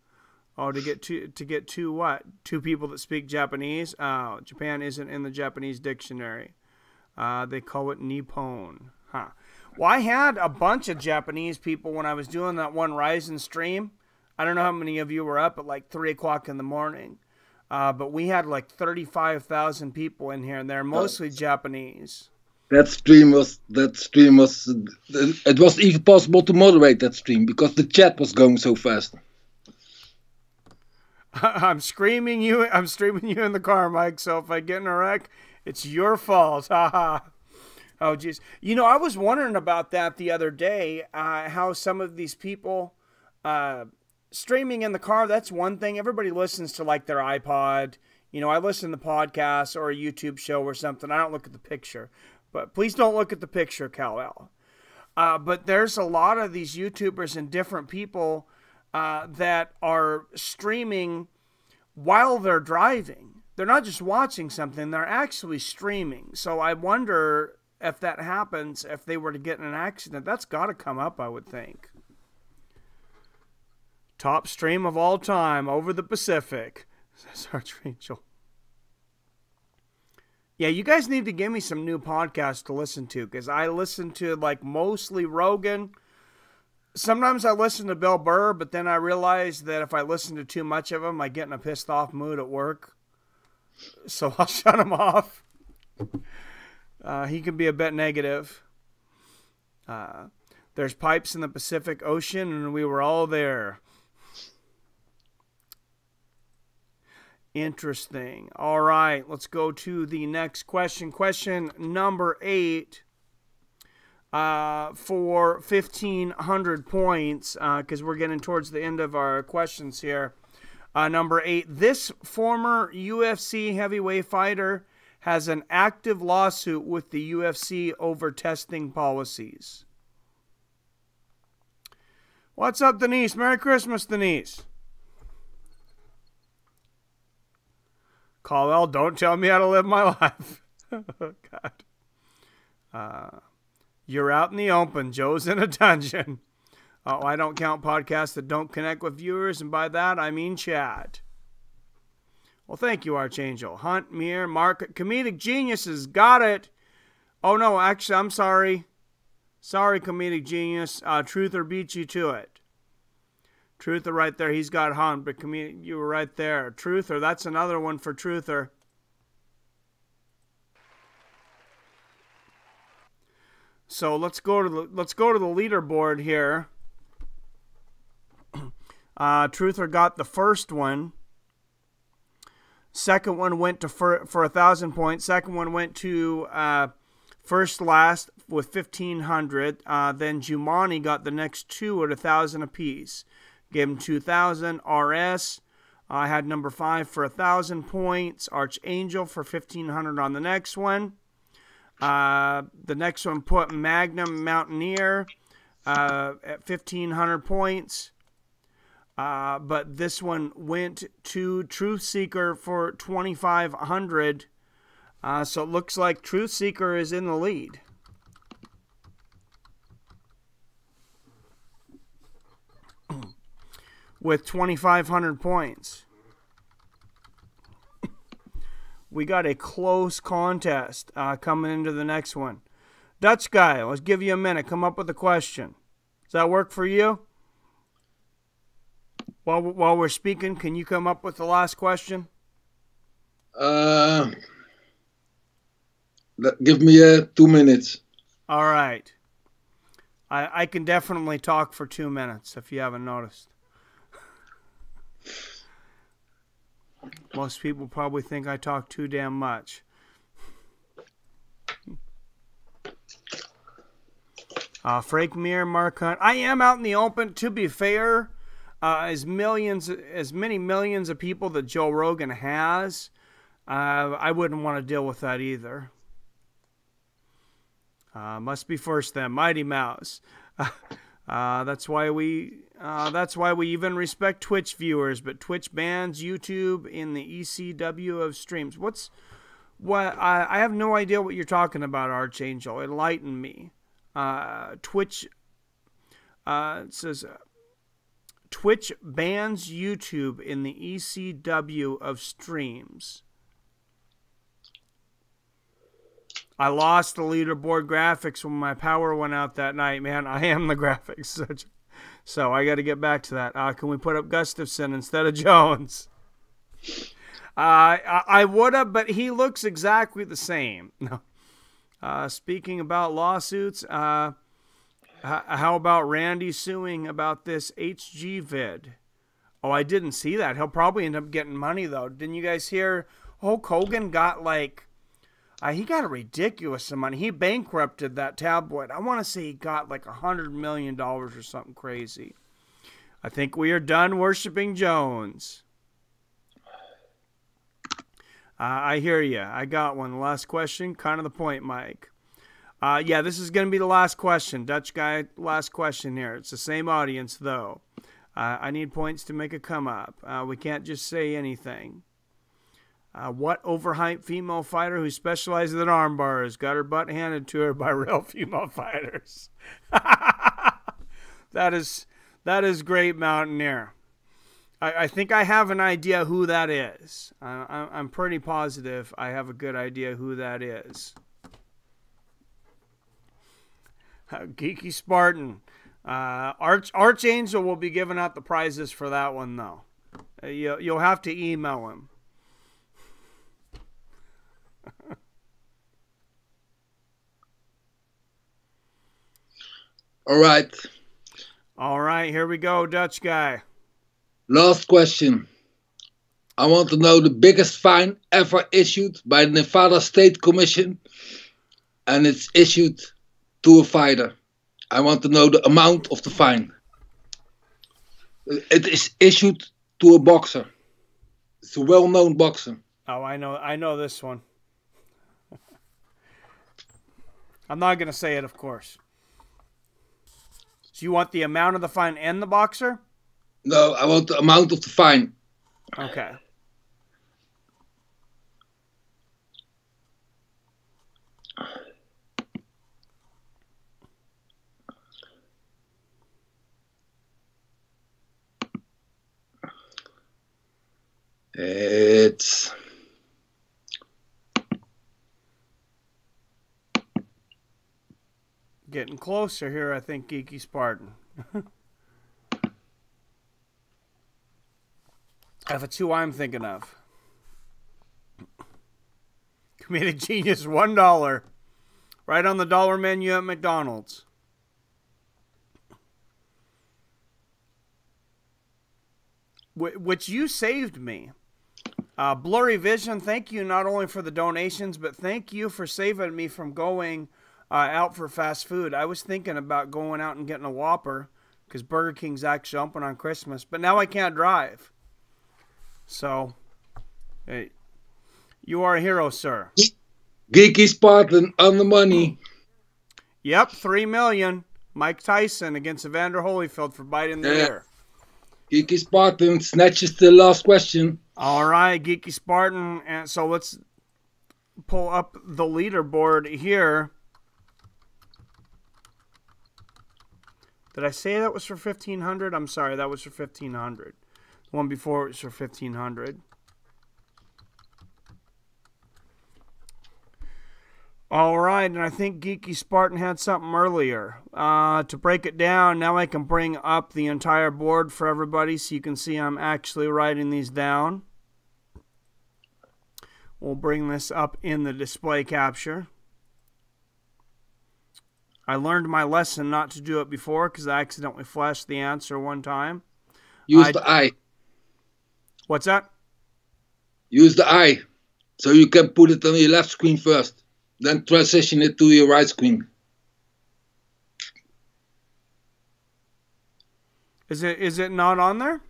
Oh, to get two what? 2 people that speak Japanese? Oh, Japan isn't in the Japanese dictionary. They call it Nippon. Huh. Well, I had a bunch of Japanese people when I was doing that one Ryzen stream. I don't know how many of you were up at like 3 o'clock in the morning. But we had like 35,000 people in here, and they're mostly Japanese. That stream was, it was even possible to moderate that stream because the chat was going so fast. I'm streaming you in the car, Mike, so if I get in a wreck, it's your fault. Haha. Oh, geez. You know, I was wondering about that the other day, how some of these people, streaming in the car, that's one thing. Everybody listens to, like, their iPod. You know, I listen to podcasts or a YouTube show or something. I don't look at the picture. But please don't look at the picture, Kal-El. But there's a lot of these YouTubers and different people that are streaming while they're driving. They're not just watching something. They're actually streaming. So I wonder if that happens, if they were to get in an accident. That's got to come up, I would think. Top stream of all time over the Pacific, says Archangel. Yeah, you guys need to give me some new podcasts to listen to, because I listen to like mostly Rogan. Sometimes I listen to Bill Burr, but then I realize that if I listen to too much of him, I get in a pissed off mood at work. So I'll shut him off. He can be a bit negative. There's pipes in the Pacific Ocean, and we were all there. Interesting. All right, let's go to the next question. Question number 8 for 1,500 points, because we're getting towards the end of our questions here. Number 8, this former UFC heavyweight fighter has an active lawsuit with the UFC over testing policies. What's up, Denise? Merry Christmas, Denise. Caldwell, don't tell me how to live my life. Oh, God. You're out in the open. Joe's in a dungeon. Oh, I don't count podcasts that don't connect with viewers, and by that, I mean chat. Well, thank you, Archangel. Hunt, Mir, Mark, Comedic Geniuses, got it. Oh, no, actually, I'm sorry. Sorry, Comedic Genius. Truther beat you to it. Truther right there. He's got Hunt, but you were right there. Truther, that's another one for Truther. So let's go to the leaderboard here. Truther got the first one. Second one went to for 1,000 points. Second one went to first last with 1,500. Then Jumani got the next two at 1,000 apiece. Gave him 2,000. RS had number 5 for 1,000 points. Archangel for 1,500 on the next one. The next one put Magnum Mountaineer at 1,500 points. But this one went to Truth Seeker for 2,500. So it looks like Truth Seeker is in the lead. With 2,500 points. We got a close contest coming into the next one. Dutch guy, let's give you a minute. Come up with a question. Does that work for you? While we're speaking, can you come up with the last question? Give me 2 minutes. All right. I can definitely talk for 2 minutes if you haven't noticed. Most people probably think I talk too damn much. Frank Mir, Mark Hunt. I am out in the open. To be fair, as many millions of people that Joe Rogan has, I wouldn't want to deal with that either. Must be first then, Mighty Mouse. That's why we even respect Twitch viewers, but Twitch bans YouTube in the ECW of streams. I have no idea what you're talking about, Archangel. Enlighten me. Twitch it says Twitch bans YouTube in the ECW of streams. I lost the leaderboard graphics when my power went out that night, man. I am the graphics. So I got to get back to that. Can we put up Gustafson instead of Jones? I would have, but he looks exactly the same. No. Speaking about lawsuits, how about Randy suing about this HG vid? Oh, I didn't see that. He'll probably end up getting money, though. Didn't you guys hear Hulk Hogan got like... he got a ridiculous amount. He bankrupted that tabloid. I want to say he got like $100 million or something crazy. I think we are done worshiping Jones. I hear you. I got one. Last question. Kind of the point, Mike. Yeah, this is going to be the last question. Dutch guy, last question here. It's the same audience, though. I need points to make a come up. We can't just say anything. What overhyped female fighter who specializes in arm bars got her butt handed to her by real female fighters? That is great, Mountaineer. I think I have an idea who that is. I'm pretty positive I have a good idea who that is. Geeky Spartan. Archangel will be giving out the prizes for that one, though. You'll have to email him. All right. All right, here we go, Dutch guy. Last question. I want to know the biggest fine ever issued by the Nevada State Commission, and it's issued to a fighter. I want to know the amount of the fine. It is issued to a boxer. It's a well-known boxer. Oh, I know this one. I'm not going to say it, of course. So you want the amount of the fine and the boxer? No, I want the amount of the fine. Okay. It's getting closer here, I think, Geeky Spartan. If it's who I'm thinking of. Comedic Genius, $1. Right on the dollar menu at McDonald's. Which you saved me. Blurry Vision, thank you not only for the donations, but thank you for saving me from going out for fast food. I was thinking about going out and getting a Whopper because Burger King's actually open on Christmas, but now I can't drive. So, hey, you are a hero, sir. Geeky Spartan on the money. Yep, $3 million. Mike Tyson against Evander Holyfield for biting the ear. Geeky Spartan snatches the last question. All right, Geeky Spartan. And so let's pull up the leaderboard here. Did I say that was for 1,500? I'm sorry, that was for 1,500. The one before it was for 1,500. All right, and I think Geeky Spartan had something earlier. To break it down, now I can bring up the entire board for everybody so you can see I'm actually writing these down. We'll bring this up in the display capture. I learned my lesson not to do it before because I accidentally flashed the answer one time. Use the eye. What's that? Use the eye. So you can put it on your left screen first. Then transition it to your right screen. Is it not on there?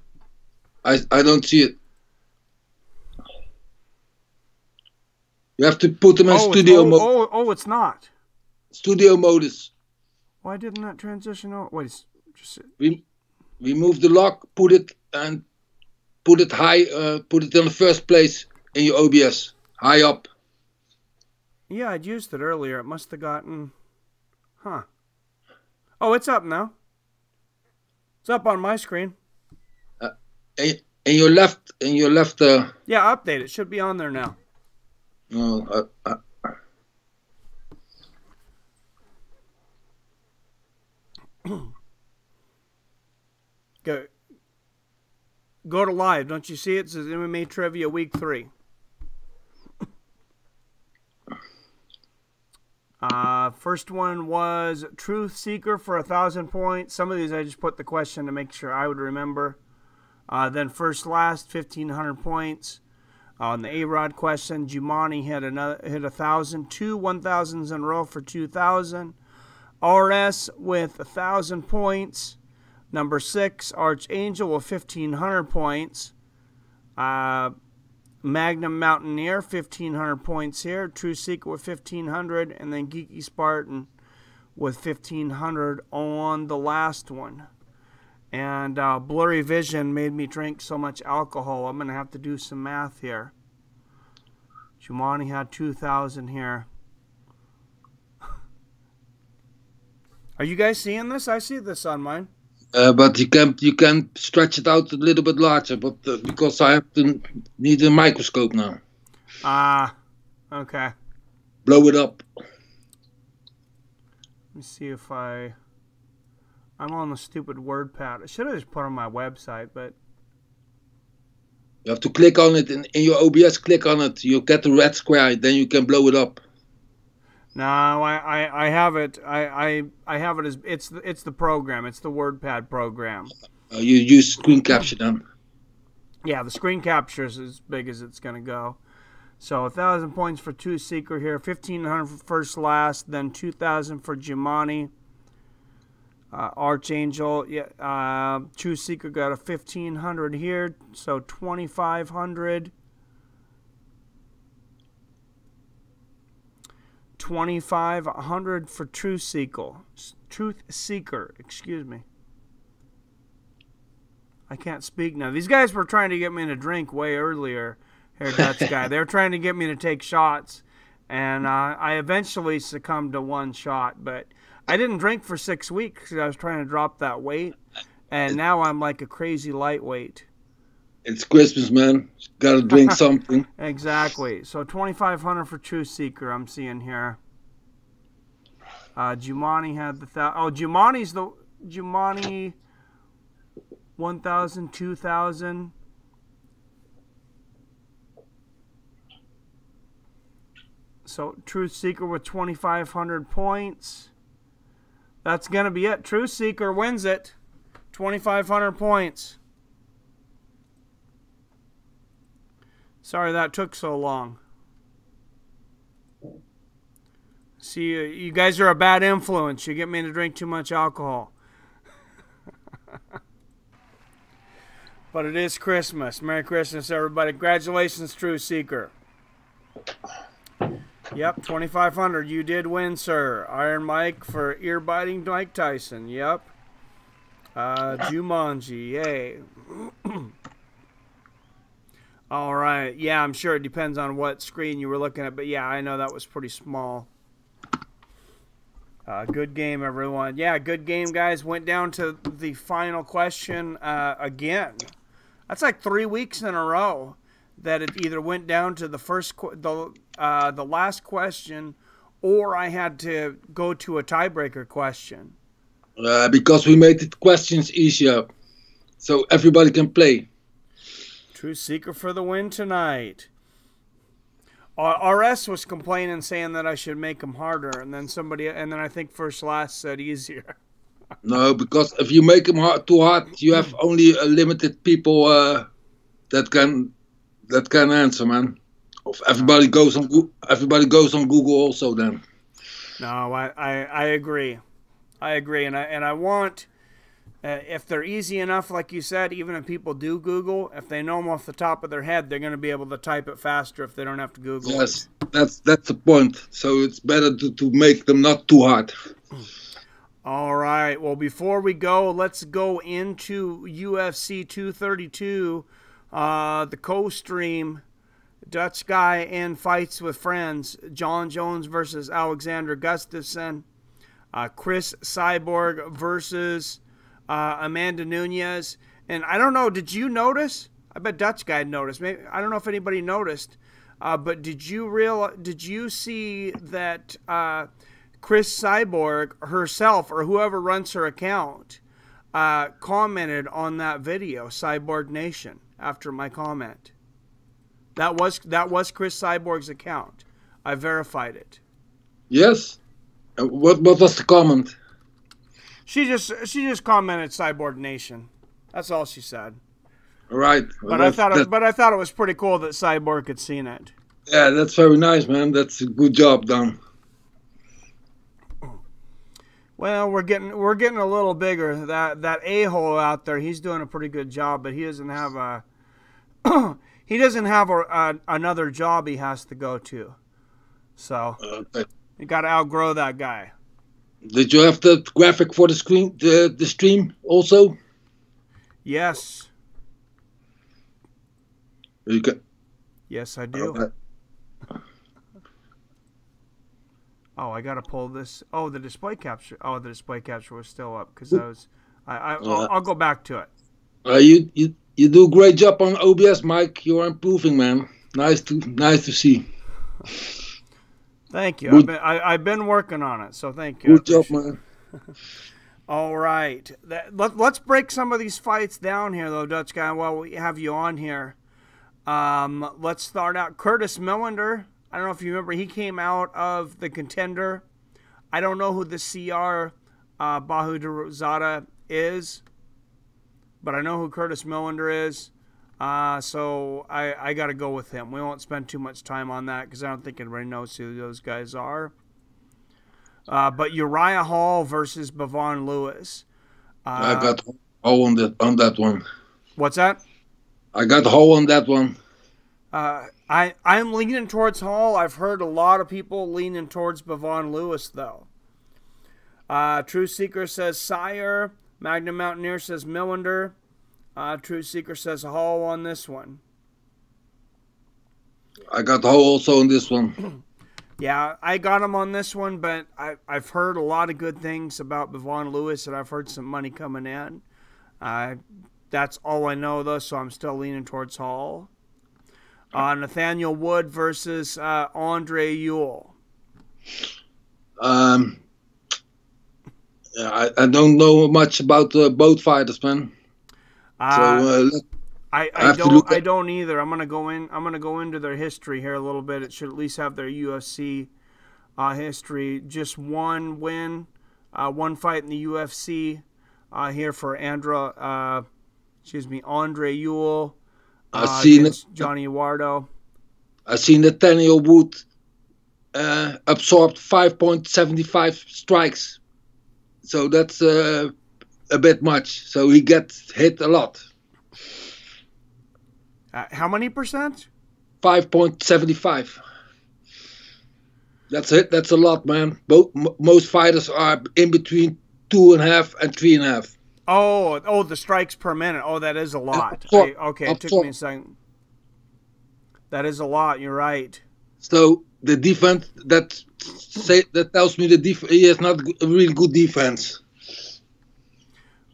I don't see it. You have to put them in studio mode. Oh, it's not. Studio modus. Why didn't that transition out? Wait, just remove the lock, put it high, put it in the first place in your OBS, high up. Yeah, I'd used it earlier. It must have gotten, huh? Oh, it's up now. It's up on my screen. In your left. Yeah, update. It should be on there now. No. Go to live. Don't you see it? It says MMA Trivia Week 3. First one was Truth Seeker for 1,000 points. Some of these I just put the question to make sure I would remember. Then First Last, 1,500 points. On the A-Rod question, Jumani hit 1,000. 2 1,000s in a row for 2,000. RS with 1,000 points. Number 6, Archangel with 1,500 points. Magnum Mountaineer, 1,500 points here. True Seeker with 1,500. And then Geeky Spartan with 1,500 on the last one. And Blurry Vision made me drink so much alcohol. I'm going to have to do some math here. Jumani had 2,000 here. Are you guys seeing this? I see this on mine. But you can stretch it out a little bit larger, but because I have to need a microscope now. Okay. Blow it up. Let me see if I'm on the stupid WordPad. I should have just put it on my website, but you have to click on it in your OBS. Click on it. You get the red square, then you can blow it up. No, I have it. I have it as it's the program. It's the WordPad program. You use screen capture then. Yeah, the screen capture is as big as it's going to go. So 1,000 points for True Seeker here, 1,500 for First Last, then 2,000 for Jumani. Archangel, yeah, True Seeker got a 1,500 here, so 2,500. 2,500 for Truth Seeker, excuse me. I can't speak now. These guys were trying to get me to drink way earlier. Here, Dutch guy. They were trying to get me to take shots, and I eventually succumbed to one shot. But I didn't drink for 6 weeks because I was trying to drop that weight, and now I'm like a crazy lightweight. It's Christmas, man. Got to drink something. Exactly. So 2,500 for True Seeker. I'm seeing here. Jumani had the Jumani's the Jumani 1,000, 2,000. So Truth Seeker with 2,500 points. That's going to be it. Truth Seeker wins it. 2,500 points. Sorry that took so long. See, you guys are a bad influence. You get me to drink too much alcohol. But it is Christmas. Merry Christmas, everybody. Congratulations, True Seeker. Yep, 2,500. You did win, sir. Iron Mike for ear-biting Mike Tyson. Yep. Jumanji. Yay. All right. Yeah, I'm sure it depends on what screen you were looking at. But, yeah, I know that was pretty small. Good game, everyone. Yeah, good game, guys. Went down to the final question again. That's like 3 weeks in a row that it either went down to the last question, or I had to go to a tiebreaker question. Because we made the questions easier, so everybody can play. True Seeker for the win tonight. RS was complaining, saying that I should make them harder, and then I think First Last said easier. No, because if you make them too hard, you have only a limited people that can answer, man. Everybody goes on Google also then. No, I agree. I agree, and I want, if they're easy enough, like you said, even if people do Google, if they know them off the top of their head, they're going to be able to type it faster if they don't have to Google. Yes, that's the point. So it's better to make them not too hard. All right. Well, before we go, let's go into UFC 232, the co-stream, Dutch guy and fights with friends, Jon Jones versus Alexander Gustafson, Cris Cyborg versus Amanda Nunes. And I don't know, did you notice? I bet Dutch guy noticed. Maybe, I don't know if anybody noticed, but did you see that Cris Cyborg herself, or whoever runs her account, commented on that video, Cyborg Nation, after my comment? That was Cris Cyborg's account. I verified it. Yes. What was the comment? She just commented Cyborg Nation. That's all she said. Right. Well, but I thought it was pretty cool that Cyborg had seen it. Yeah, that's very nice, man. That's a good job done. Well, we're getting a little bigger. That a-hole out there, he's doing a pretty good job, but he doesn't have another job he has to go to. So you got to outgrow that guy. Did you have the graphic for the screen, the stream also? Yes. You got. Yes, I do. Okay. Oh, I gotta pull this. Oh, the display capture. Oh, the display capture was still up because I was. I'll go back to it. You do a great job on OBS, Mike. You are improving, man. Nice to see. Thank you. I've been working on it, so thank you. Good job, man. All right, let's break some of these fights down here, though, Dutch guy. While we have you on here, let's start out. Curtis Millender. I don't know if you remember, he came out of the Contender. I don't know who the CR Bahudzada is, but I know who Curtis Millender is. So I got to go with him. We won't spend too much time on that because I don't think anybody knows who those guys are. But Uriah Hall versus Bevon Lewis. I got Hall on that one. What's that? I got Hall on that one. I'm leaning towards Hall. I've heard a lot of people leaning towards Bevon Lewis, though. True Seeker says Sire. Magnum Mountaineer says Millender. True Seeker says Hall on this one. I got Hall also on this one. Yeah, I got him on this one, but I've heard a lot of good things about Bevon Lewis, and I've heard some money coming in. That's all I know, though, so I'm still leaning towards Hall. Nathaniel Wood versus Andre Ewell. I don't know much about both fighters, man. So I don't either. I'm gonna go into their history here a little bit. It should at least have their UFC history. Just one win, one fight in the UFC here for Andre Ewell against Johnny Eduardo. I seen Nathaniel Wood absorbed 5.75 strikes, so that's a bit much. So he gets hit a lot. How many percent? 5.75. That's it. That's a lot, man. Most fighters are in between 2.5 and 3.5. Oh, the strikes per minute. Oh, that is a lot. It took me a second. That is a lot. You're right. So the defense that tells me he has not a really good defense.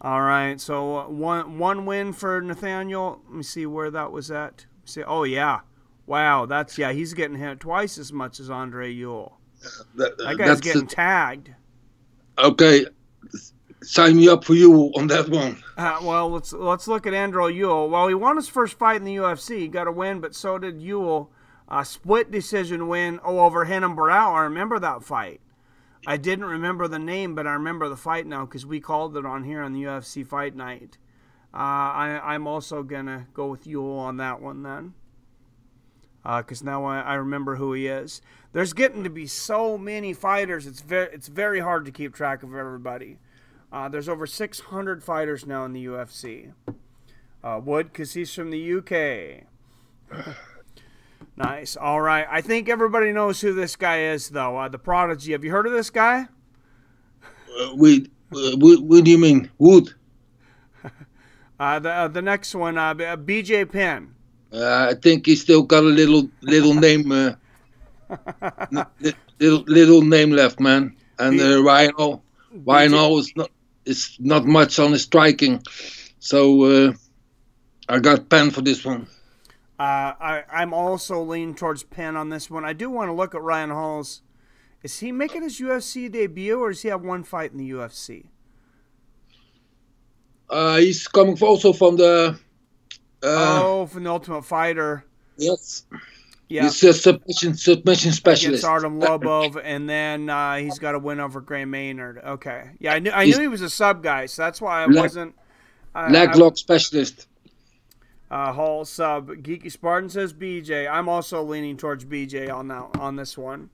All right, so one win for Nathaniel. Let me see where that was at. Oh yeah, wow, he's getting hit twice as much as Andre Ewell. That guy's getting tagged. Okay, sign me up for you on that one. Well, let's look at Andre Ewell. Well, he won his first fight in the UFC. He got a win, but so did Ewell. Split decision win over Renan Barão. I remember that fight. I didn't remember the name, but I remember the fight now because we called it on here on the UFC Fight Night. I'm also going to go with Ewell on that one then because now I remember who he is. There's getting to be so many fighters. It's very hard to keep track of everybody. There's over 600 fighters now in the UFC. Wood, because he's from the UK. Nice. All right. I think everybody knows who this guy is, though. The Prodigy. Have you heard of this guy? What do you mean? Wood? The next one, BJ Penn. I think he still got a little name, little name left, man. And Ryan Hall is not much on his striking, so I got Penn for this one. I'm also leaning towards Penn on this one. I do want to look at Ryan Hall's. Is he making his UFC debut, or does he have one fight in the UFC? He's coming also from the... from the Ultimate Fighter. Yes. Yeah. He's a submission specialist. Against Artem Lobov, and then he's got a win over Gray Maynard. Okay. Yeah, I knew he was a sub guy, so that's why I wasn't... Leg lock specialist. Hall sub. Geeky Spartan says BJ. I'm also leaning towards BJ on this one.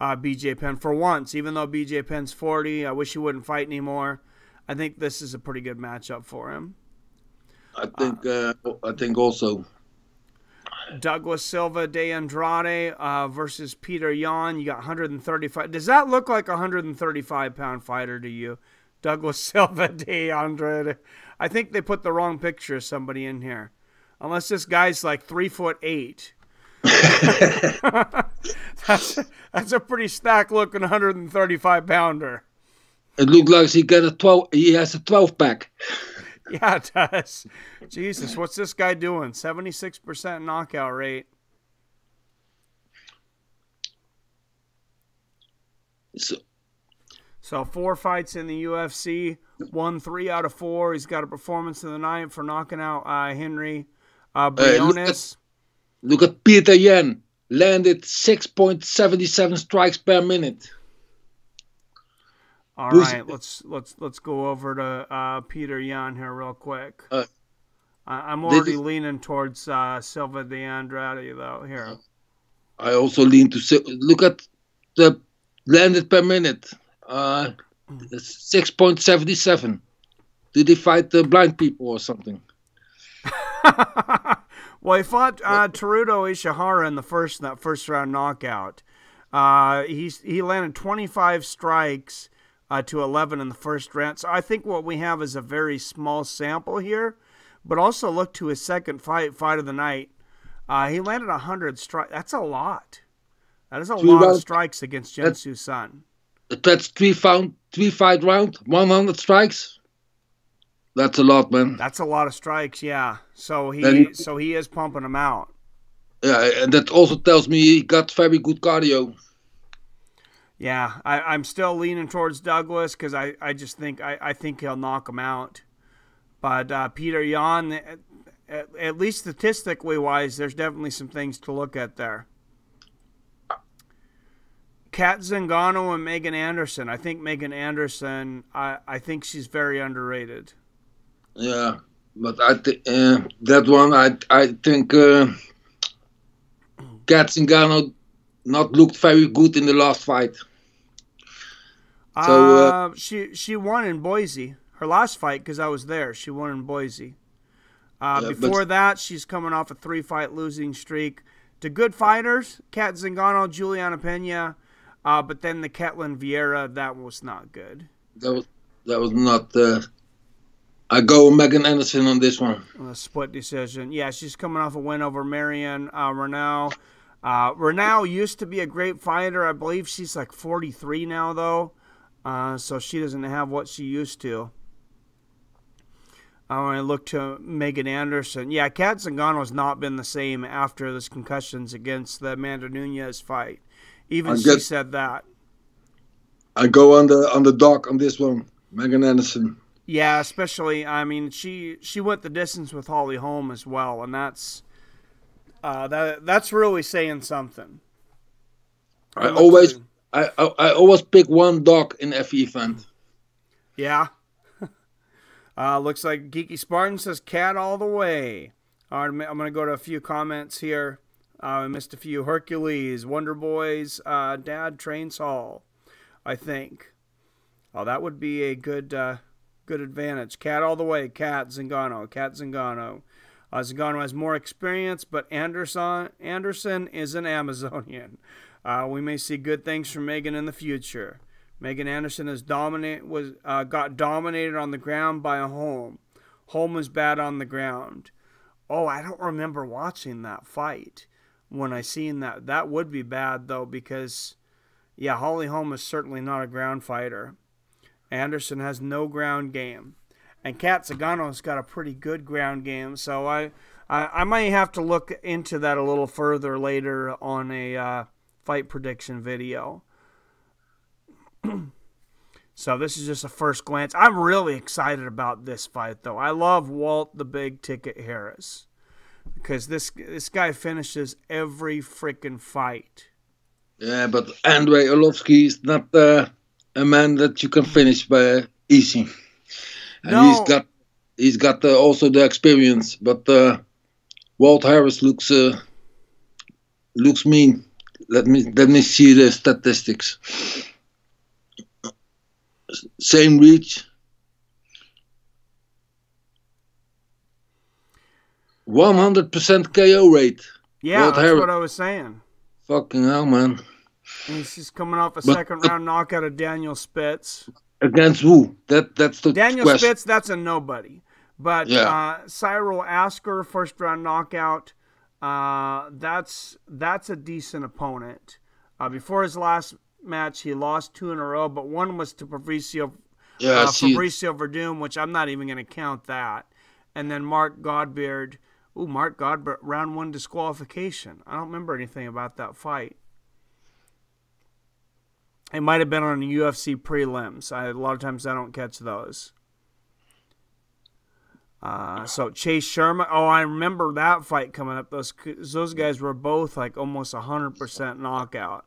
BJ Penn for once, even though BJ Penn's 40, I wish he wouldn't fight anymore. I think this is a pretty good matchup for him. I think also. Douglas Silva de Andrade versus Peter Yan. You got 135. Does that look like a 135-pound fighter to you? Douglas Silva de Andrade. I think they put the wrong picture of somebody in here. Unless this guy's like 3'8". That's a pretty stacked looking 135-pounder. It looks like he has a 12-pack. Yeah, it does. Jesus, what's this guy doing? 76% knockout rate. So 4 fights in the UFC, won 3 out of 4. He's got a performance of the night for knocking out Henry Briones. Look at Peter Yan. Landed 6.77 strikes per minute. All right, let's go over to Peter Yan here real quick. I'm already leaning towards Silva de Andrade though here. I also lean to look at the landed per minute. 6.77. Did he fight the blind people or something? Well, he fought Teruto Ishihara in that first round knockout. He landed 25 strikes to 11 in the first round. So I think what we have is a very small sample here. But also look to his second fight of the night. He landed 100 strikes. That's a lot. That is a lot of strikes against Jensu Sun. That's three fight round, 100 strikes. That's a lot, man. That's a lot of strikes, yeah. So he is pumping them out. Yeah, and that also tells me he got very good cardio. Yeah, I'm still leaning towards Douglas because I just think I think he'll knock him out. But Peter Yan, at least statistically wise, there's definitely some things to look at there. Kat Zingano and Megan Anderson. I think Megan Anderson, I think she's very underrated. Yeah, but I think that one, I think Kat Zingano not looked very good in the last fight. So she won in Boise. Her last fight, because I was there, she won in Boise. Before that, she's coming off a 3-fight losing streak to good fighters, Kat Zingano, Juliana Pena, but then the Ketlin Vieira, that was not good. That was not. I go Megan Anderson on this one. A split decision. Yeah, she's coming off a win over Marion Renaud. Renaud used to be a great fighter. I believe she's like 43 now, though, so she doesn't have what she used to. When I look to Megan Anderson, yeah, Kat Zingano has not been the same after those concussions against the Amanda Nunes fight. Even she said that. I go on the dock on this one, Megan Anderson. Yeah, especially, I mean, she went the distance with Holly Holm as well, and that's really saying something. I always pick one dock in every event. Yeah. Looks like Geeky Spartan says Cat all the way. All right, I'm going to go to a few comments here. I missed a few. Hercules, Wonder Boys, Dad Trains Hall, I think. Oh, that would be a good advantage. Cat all the way. Cat Zingano. Zingano has more experience, but Anderson is an Amazonian. We may see good things from Megan in the future. Megan Anderson got dominated on the ground by a Holm. Holm was bad on the ground. Oh, I don't remember watching that fight when I seen that. That would be bad, though, because, yeah, Holly Holm is certainly not a ground fighter. Anderson has no ground game. And Kat Zingano's got a pretty good ground game, so I might have to look into that a little further later on a fight prediction video. So this is just a first glance. I'm really excited about this fight, though. I love Walt the Big Ticket Harris because this guy finishes every freaking fight. Yeah, but Andrei Arlovsky is not a man that you can finish by easy. And no. he's got also the experience, but Walt Harris looks mean. Let me see the statistics. Same reach. 100% KO rate. Yeah, Walt that's Harris. what I was saying. Fucking hell, man. And he's just coming off a second round knockout of Daniel Spitz. Against who? That's the Daniel question. Spitz, that's a nobody. But Yeah. Cyril Asker, first round knockout. That's a decent opponent. Before his last match, he lost 2 in a row, but one was to Fabricio Verdum, which I'm not even going to count that. And then Mark Godbeard. Ooh, Mark Godbeard, round 1 disqualification. I don't remember anything about that fight. It might have been on UFC prelims. A lot of times I don't catch those. So Chase Sherman. Oh, I remember that fight coming up. Those guys were both like almost 100% knockout.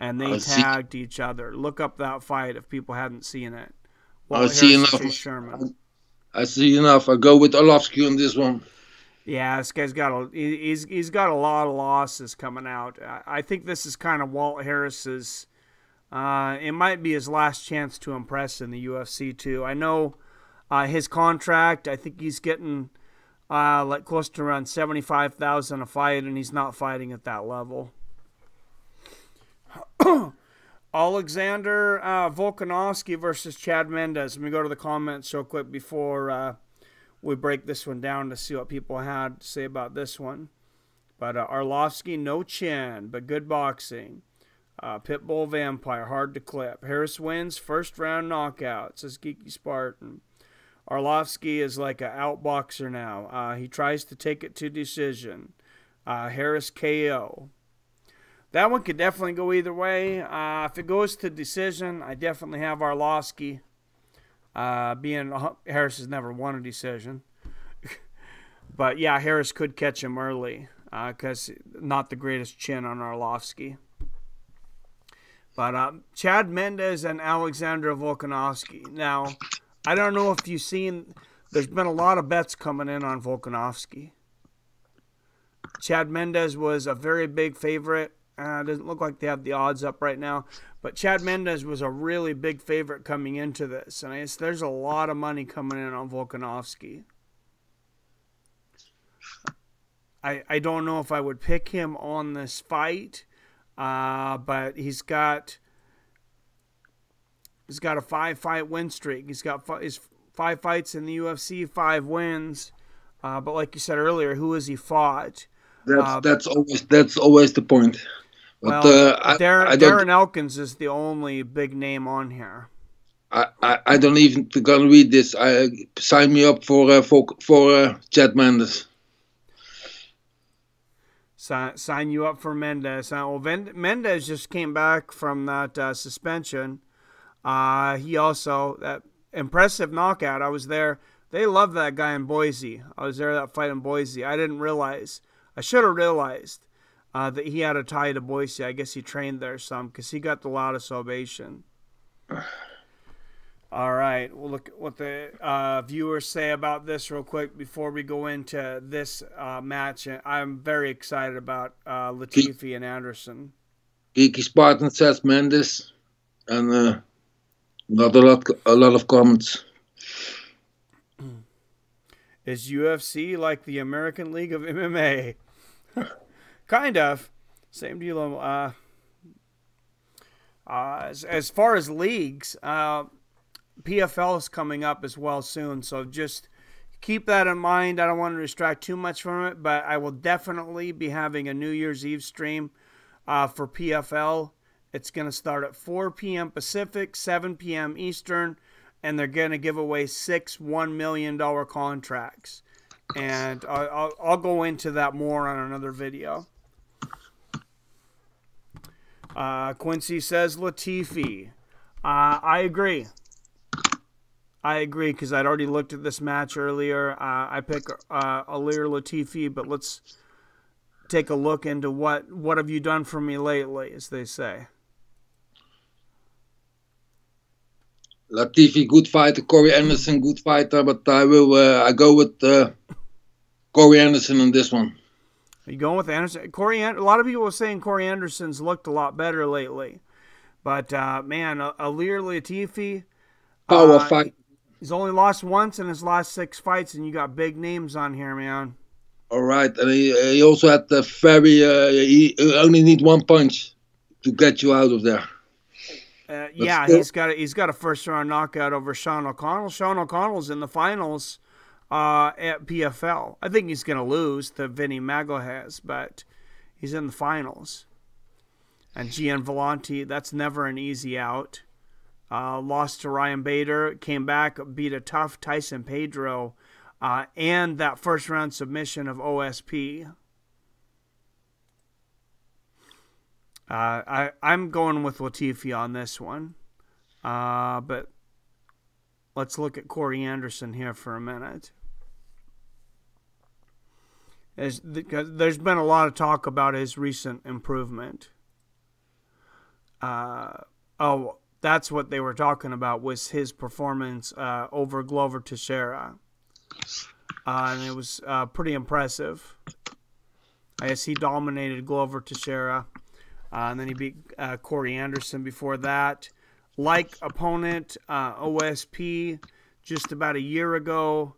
and they tagged each other. Look up that fight if people hadn't seen it. I see enough. I see enough. I go with Orlovsky on this one. Yeah, this guy's got he's got a lot of losses coming out. I think this is kind of Walt Harris's. It might be his last chance to impress in the UFC too. I know his contract. I think he's getting like close to around $75,000 a fight, and he's not fighting at that level. Alexander Volkanovski versus Chad Mendes. Let me go to the comments real quick before we break this one down to see what people had to say about this one. But Arlovsky, no chin, but good boxing. Pitbull Vampire, hard to clip. Harris wins, first round knockout, says Geeky Spartan. Arlovsky is like an outboxer now. He tries to take it to decision. Harris KO. That one could definitely go either way. If it goes to decision, I definitely have Arlovsky. Being Harris has never won a decision. But yeah, Harris could catch him early because not the greatest chin on Arlovsky. But Chad Mendes and Alexander Volkanovski. Now, I don't know if you've seen, there's been a lot of bets coming in on Volkanovski. Chad Mendes was a very big favorite. Doesn't look like they have the odds up right now. But Chad Mendes was a really big favorite coming into this. And there's a lot of money coming in on Volkanovski. I don't know if I would pick him on this fight. But he's got a 5-fight win streak. He's got his 5 fights in the UFC, 5 wins. But like you said earlier, who has he fought? That's always the point. But, Darren Elkins is the only big name on here. I don't even gonna read this. Sign me up for Chad Mendes. Sign you up for Mendes. Well, Mendes just came back from that suspension. He also, that impressive knockout. I was there. They love that guy in Boise. I was there at that fight in Boise. I didn't realize. I should have realized that he had a tie to Boise. I guess he trained there some because he got the loudest ovation. All right, we'll look at what the viewers say about this real quick before we go into this match. I'm very excited about Latifi and Anderson. Geeky Spartan says Mendes, and not a lot of comments. Is UFC like the American League of MMA? Kind of. Same deal. As far as leagues, PFL is coming up as well soon, so just keep that in mind. I don't want to distract too much from it, but I will definitely be having a New Year's Eve stream for PFL. It's going to start at 4 p.m. Pacific, 7 p.m. Eastern, and they're going to give away 6 $1 million contracts. And I'll go into that more on another video. Quincy says Latifi. I agree. I agree because I'd already looked at this match earlier. I pick Alir Latifi, but let's take a look into what have you done for me lately, as they say. Latifi, good fighter. Corey Anderson, good fighter. But I go with Corey Anderson on this one. Are you going with Anderson? A lot of people are saying Corey Anderson's looked a lot better lately. But, man, Alir Latifi. Power fight. He's only lost once in his last 6 fights, and you got big names on here, man. All right. And he also had the he only need 1 punch to get you out of there. Yeah, still, he's got a first-round knockout over Sean O'Connell. Sean O'Connell's in the finals at PFL. I think he's going to lose to Vinny Magalhaes, but he's in the finals. And Gian Vellante, that's never an easy out. Lost to Ryan Bader, came back, beat a tough Tyson Pedro, and that first-round submission of OSP. I'm going with Latifi on this one. But let's look at Corey Anderson here for a minute. There's been a lot of talk about his recent improvement. Oh, that's what they were talking about, was his performance over Glover Teixeira. And it was pretty impressive. I guess he dominated Glover Teixeira. And then he beat Corey Anderson before that. Like opponent, OSP, just about a year ago.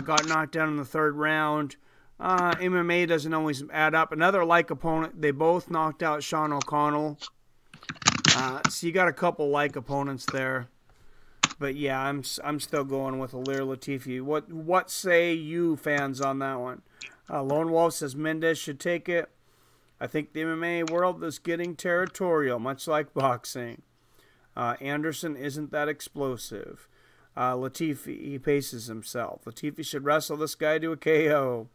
Got knocked down in the third round. MMA doesn't always add up. Another like opponent, they both knocked out Sean O'Connell. So you got a couple like opponents there. But yeah, I'm still going with Ilir Latifi. What say you fans on that one? Lone Wolf says Mendez should take it. I think the MMA world is getting territorial, much like boxing. Anderson isn't that explosive. Latifi, he paces himself. Latifi should wrestle this guy to a KO.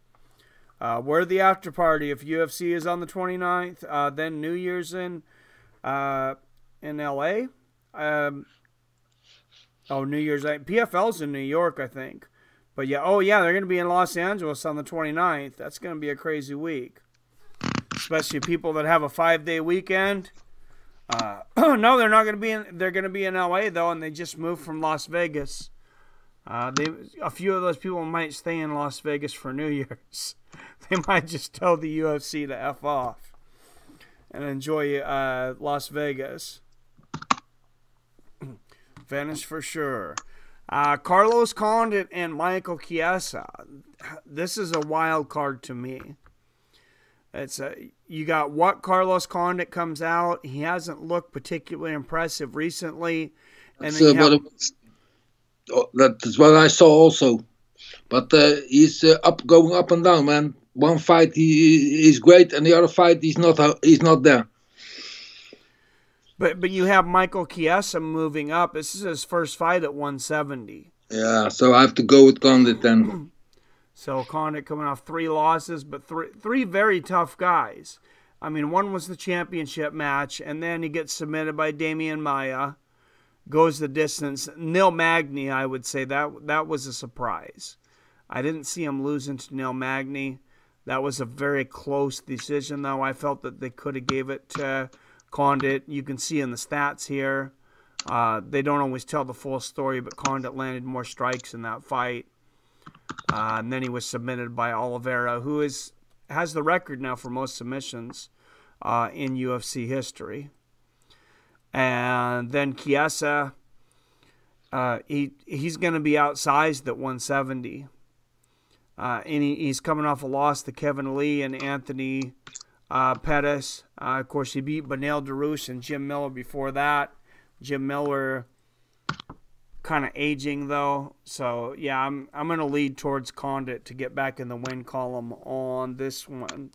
Where the after party if UFC is on the 29th, then New Year's in LA. New Year's Eve. PFL's in New York, I think. But yeah, they're going to be in Los Angeles on the 29th. That's going to be a crazy week. Especially people that have a 5-day weekend. No, they're not going to be in. They're going to be in LA though, and they just moved from Las Vegas. A few of those people might stay in Las Vegas for New Year's. They might just tell the UFC to F off and enjoy Las Vegas. Venice for sure. Carlos Condit and Michael Chiesa. This is a wild card to me. It's you got what Carlos Condit comes out. He hasn't looked particularly impressive recently, and then that's what I saw also. But he's going up and down, man. One fight he's great, and the other fight he's not there. But you have Michael Chiesa moving up. This is his first fight at 170. Yeah, so I have to go with Condit then. So Condit coming off 3 losses, but three very tough guys. I mean, one was the championship match, and then he gets submitted by Damian Maia, goes the distance. Neil Magny, I would say that was a surprise. I didn't see him losing to Neil Magny. That was a very close decision, though. I felt that they could have gave it to Condit. You can see in the stats here. They don't always tell the full story, but Condit landed more strikes in that fight. And then he was submitted by Oliveira, who has the record now for most submissions in UFC history. And then Chiesa, he's going to be outsized at 170. And he's coming off a loss to Kevin Lee and Anthony Pettis. Of course, he beat Beneil Dariush and Jim Miller before that. Jim Miller kind of aging, though. So, yeah, I'm going to lead towards Condit to get back in the win column on this one.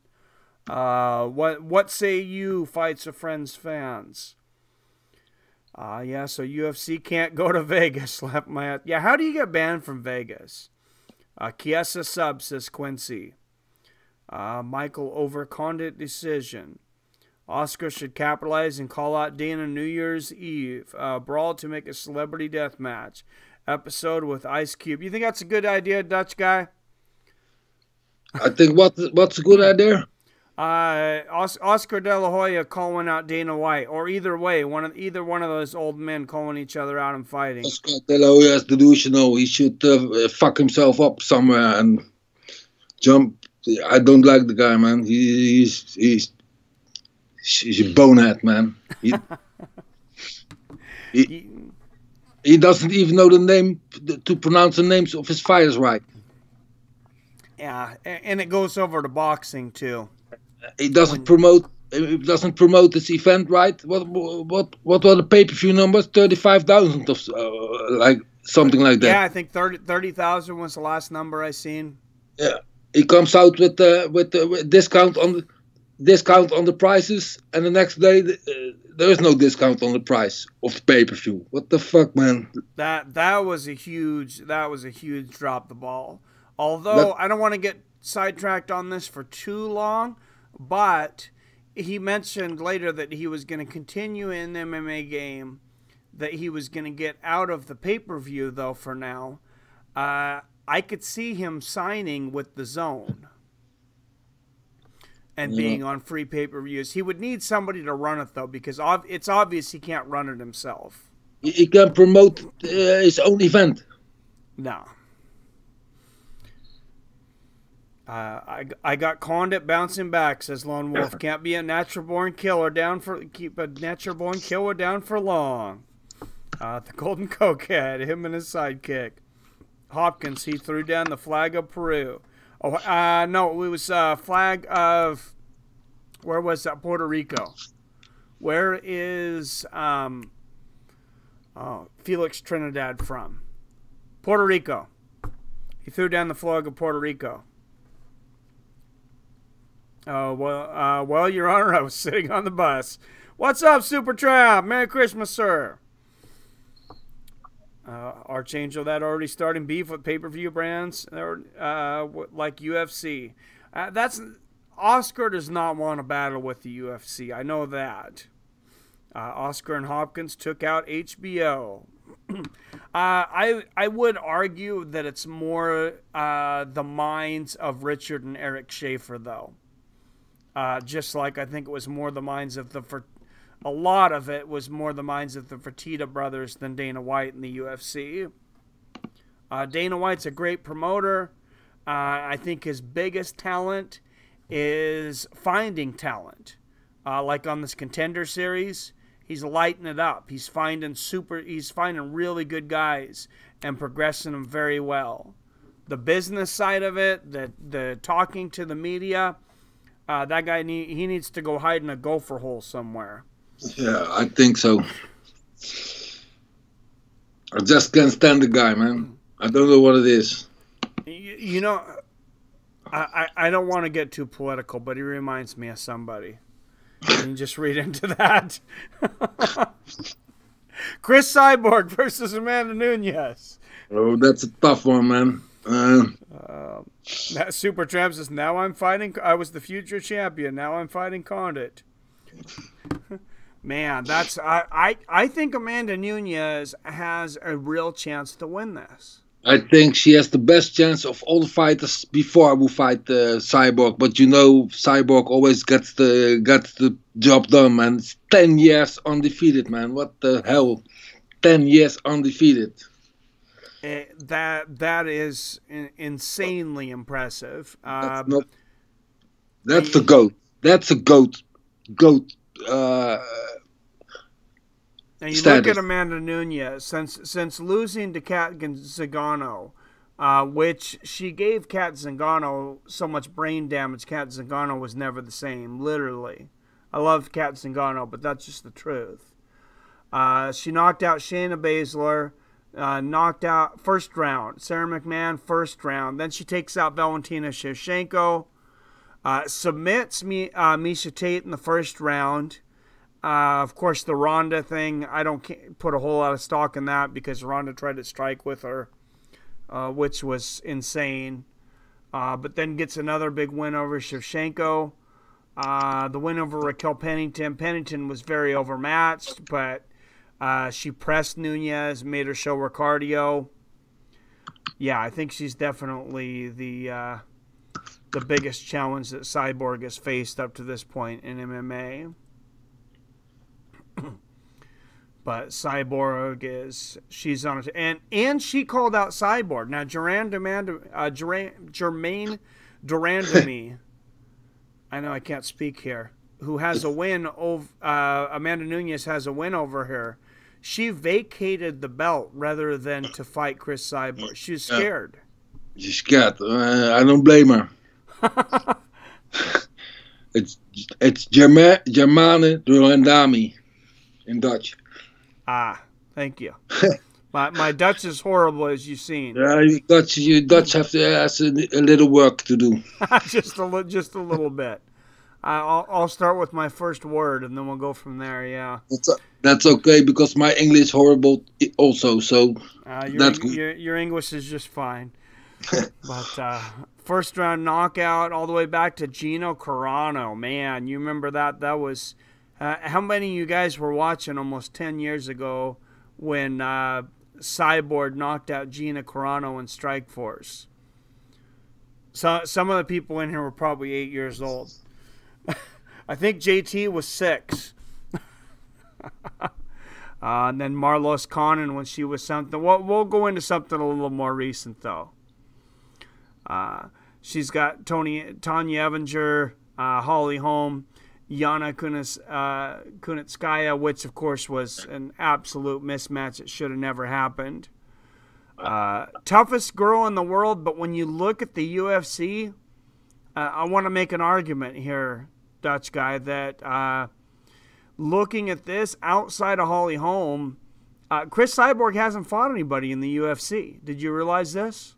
What say you, Fights of Friends fans? Yeah, so UFC can't go to Vegas. Yeah, how do you get banned from Vegas? Chiesa sub, says Quincy. Michael over Condit decision. Oscar should capitalize and call out Dana New Year's Eve. Brawl to make a celebrity death match. Episode with Ice Cube. You think that's a good idea, Dutch guy? I think what's a good idea? Oscar De La Hoya calling out Dana White, or either way, either one of those old men calling each other out and fighting. Oscar De La Hoya has delusional. He should fuck himself up somewhere and jump. I don't like the guy, man. He's a bonehead, man. He doesn't even know the name to pronounce the names of his fighters right. Yeah, and it goes over to boxing too. He doesn't promote this event right. What were the pay-per-view numbers? 35,000 of like something like that. Yeah, I think 30,000 was the last number I seen. Yeah, he comes out with discount on the prices, and the next day there is no discount on the price of the pay-per-view. What the fuck, man? That was a huge drop the ball. Although I don't want to get sidetracked on this for too long, but he mentioned later that he was going to continue in the MMA game, that he was going to get out of the pay-per-view though for now. I could see him signing with the Zone. and being on free pay-per-views. He would need somebody to run it, though, because it's obvious he can't run it himself. He can promote his own event. No. I got Condit bouncing back, says Lone Wolf. Can't be a natural-born killer keep a natural-born killer down for long. The Golden Cokehead, him and his sidekick. Hopkins, he threw down the flag of Peru. Oh, no, it was flag of, where was that? Puerto Rico. Where is Felix Trinidad from? Puerto Rico. He threw down the flag of Puerto Rico. Oh, well, Your Honor, I was sitting on the bus. What's up, Super Trap? Merry Christmas, sir. Archangel, that already starting beef with pay-per-view brands like UFC. Oscar does not want to battle with the UFC. I know that. Oscar and Hopkins took out HBO. I would argue that it's more the minds of Richard and Eric Schaefer, though. Just like I think it was more the minds of a lot of it was more the minds of the Fertitta brothers than Dana White in the UFC. Dana White's a great promoter. I think his biggest talent is finding talent. Like on this Contender Series, he's lighting it up. He's finding really good guys and progressing them very well. The business side of it, the talking to the media, that guy he needs to go hide in a gopher hole somewhere. Yeah, I think so. I just can't stand the guy, man. I don't know what it is. You know, I don't want to get too political, but he reminds me of somebody. You can just read into that. Cris Cyborg versus Amanda Nunes. Oh, that's a tough one, man. That Super Tramp says, now I'm fighting. I was the future champion. Now I'm fighting Condit. Man, I think Amanda Nunes has a real chance to win this. I think she has the best chance of all the fighters before I will fight Cyborg. But you know, Cyborg always gets the job done, man. It's 10 years undefeated, man. What the hell? 10 years undefeated. That is insanely impressive. That's the GOAT. That's a GOAT. Now you look at Amanda Nunes, since losing to Kat Zingano, which she gave Kat Zingano so much brain damage, Kat Zingano was never the same, literally. I love Kat Zingano, but that's just the truth. She knocked out Shayna Baszler, knocked out first round, Sarah McMahon first round. Then she takes out Valentina Shevchenko, submits Miesha Tate in the first round. Of course, the Ronda thing, I don't put a whole lot of stock in that because Ronda tried to strike with her, which was insane. But then gets another big win over Shevchenko. The win over Raquel Pennington. Pennington was very overmatched, but she pressed Nunes, made her show her cardio. Yeah, I think she's definitely the biggest challenge that Cyborg has faced up to this point in MMA. But Cyborg she's on it, and she called out Cyborg. Now Jermaine Durandamy, I know I can't speak here, who has a win over Amanda Nunes has a win over her. She vacated the belt rather than to fight Cris Cyborg. She's scared. She's scared. I don't blame her. It's Jermaine Durandamy in Dutch. Thank you. My Dutch is horrible, as you've seen. Yeah, you Dutch have a little work to do. just a little bit. I'll start with my first word, and then we'll go from there. Yeah. That's okay because my English is horrible also. So that's good. Your English is just fine. But first round knockout all the way back to Gino Carano. Man, you remember that? That was. How many of you guys were watching almost 10 years ago when Cyborg knocked out Gina Carano in Strikeforce? So some of the people in here were probably 8 years old. I think JT was 6. And then Marlos Conan when she was something. We'll go into something a little more recent, though. She's got Tanya Evinger, Holly Holm, Yana Kunitskaya, which, of course, was an absolute mismatch. It should have never happened. Toughest girl in the world, but when you look at the UFC, I want to make an argument here, Dutch guy, that looking at this outside of Holly Holm, Cris Cyborg hasn't fought anybody in the UFC. Did you realize this?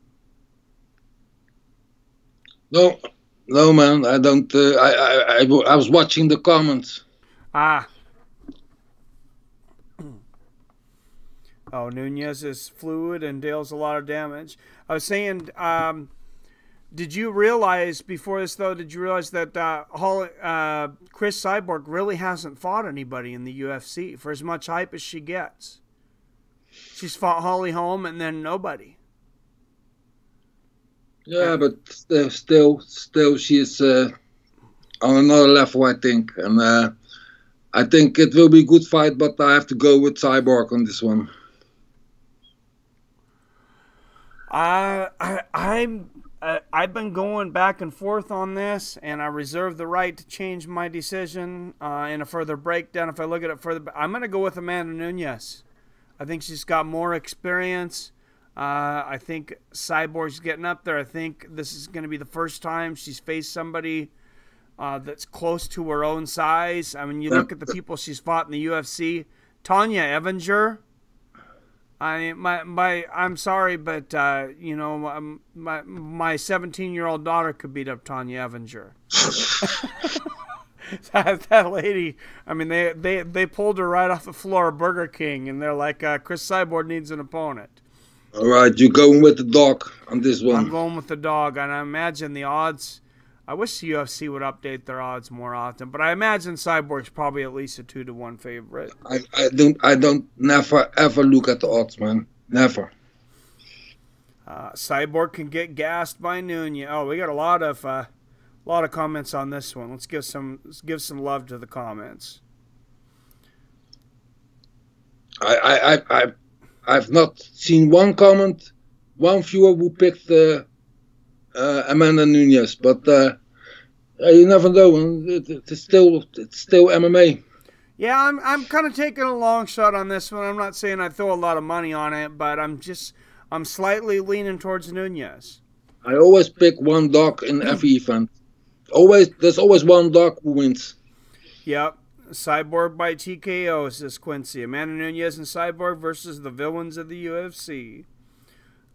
No, man, I don't. I was watching the comments. Oh, Nunes is fluid and deals a lot of damage. I was saying, did you realize before this, though, did you realize that Cris Cyborg really hasn't fought anybody in the UFC for as much hype as she gets? She's fought Holly Holm and then nobody. Yeah, but still she is on another level, I think. And I think it will be a good fight, but I have to go with Cyborg on this one. I've been going back and forth on this, and I reserve the right to change my decision in a further breakdown. If I look at it further, I'm going to go with Amanda Nunes. I think she's got more experience. I think Cyborg's getting up there. I think this is going to be the first time she's faced somebody that's close to her own size. I mean, you look at the people she's fought in the UFC. Tanya Evinger. I'm sorry, but you know, my 17-year-old daughter could beat up Tanya Evinger. that lady. I mean, they pulled her right off the floor of Burger King, and they're like, Cris Cyborg needs an opponent. All right, you're going with the dog on this one. I'm going with the dog, and I imagine the odds. I wish the UFC would update their odds more often, but I imagine Cyborg's probably at least a 2-1 favorite. I don't never ever look at the odds, man. Never. Cyborg can get gassed by Nunes. Oh, we got a lot of comments on this one. Let's give some love to the comments. I've not seen one comment, one viewer who picked Amanda Nunes, but you never know. It's still MMA. Yeah, I'm kind of taking a long shot on this one. I'm not saying I throw a lot of money on it, but I'm slightly leaning towards Nunes. I always pick one dog in every event. There's always one dog who wins. Yep. Cyborg by TKO, says Quincy. Amanda Nunes and Cyborg versus the villains of the UFC.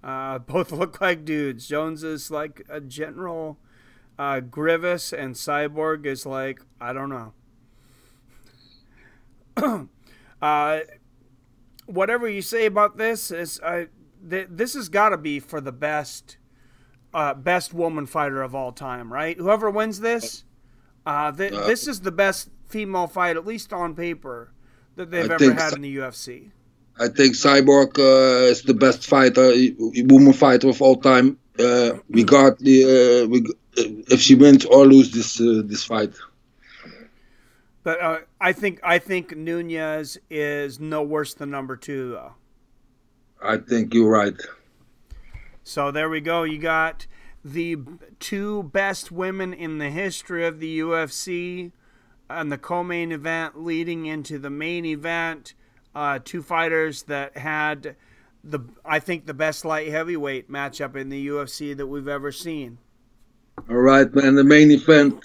Both look like dudes. Jones is like a general Grievous, and Cyborg is like, I don't know. Whatever you say about this, this has got to be for the best woman fighter of all time, right? Whoever wins this, this is the best female fight, at least on paper, that they've ever had in the UFC. I think Cyborg is the best fighter, woman fighter of all time, regardless if she wins or loses this fight. But I think Nunes is no worse than number 2, though. I think you're right. So there we go. You got the 2 best women in the history of the UFC and the co-main event leading into the main event. 2 fighters that had I think the best light heavyweight matchup in the UFC that we've ever seen. All right, man. The main event.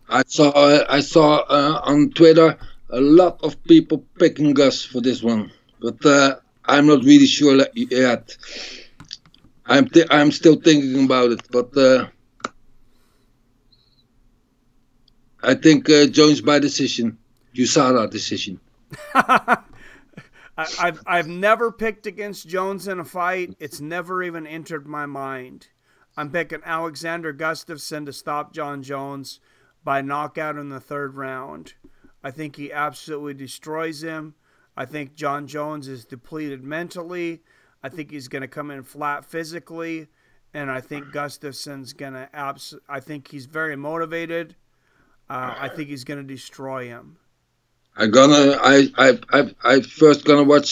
I saw on Twitter a lot of people picking Gus for this one, but I'm not really sure yet. I'm still thinking about it, but I think Jones by decision. USADA decision. I've never picked against Jones in a fight. It's never even entered my mind. I'm picking Alexander Gustafson to stop Jon Jones by knockout in the 3rd round. I think he absolutely destroys him. I think Jon Jones is depleted mentally. I think he's going to come in flat physically. And I think Gustafson's going to I think he's very motivated. I think he's going to destroy him. I first gonna watch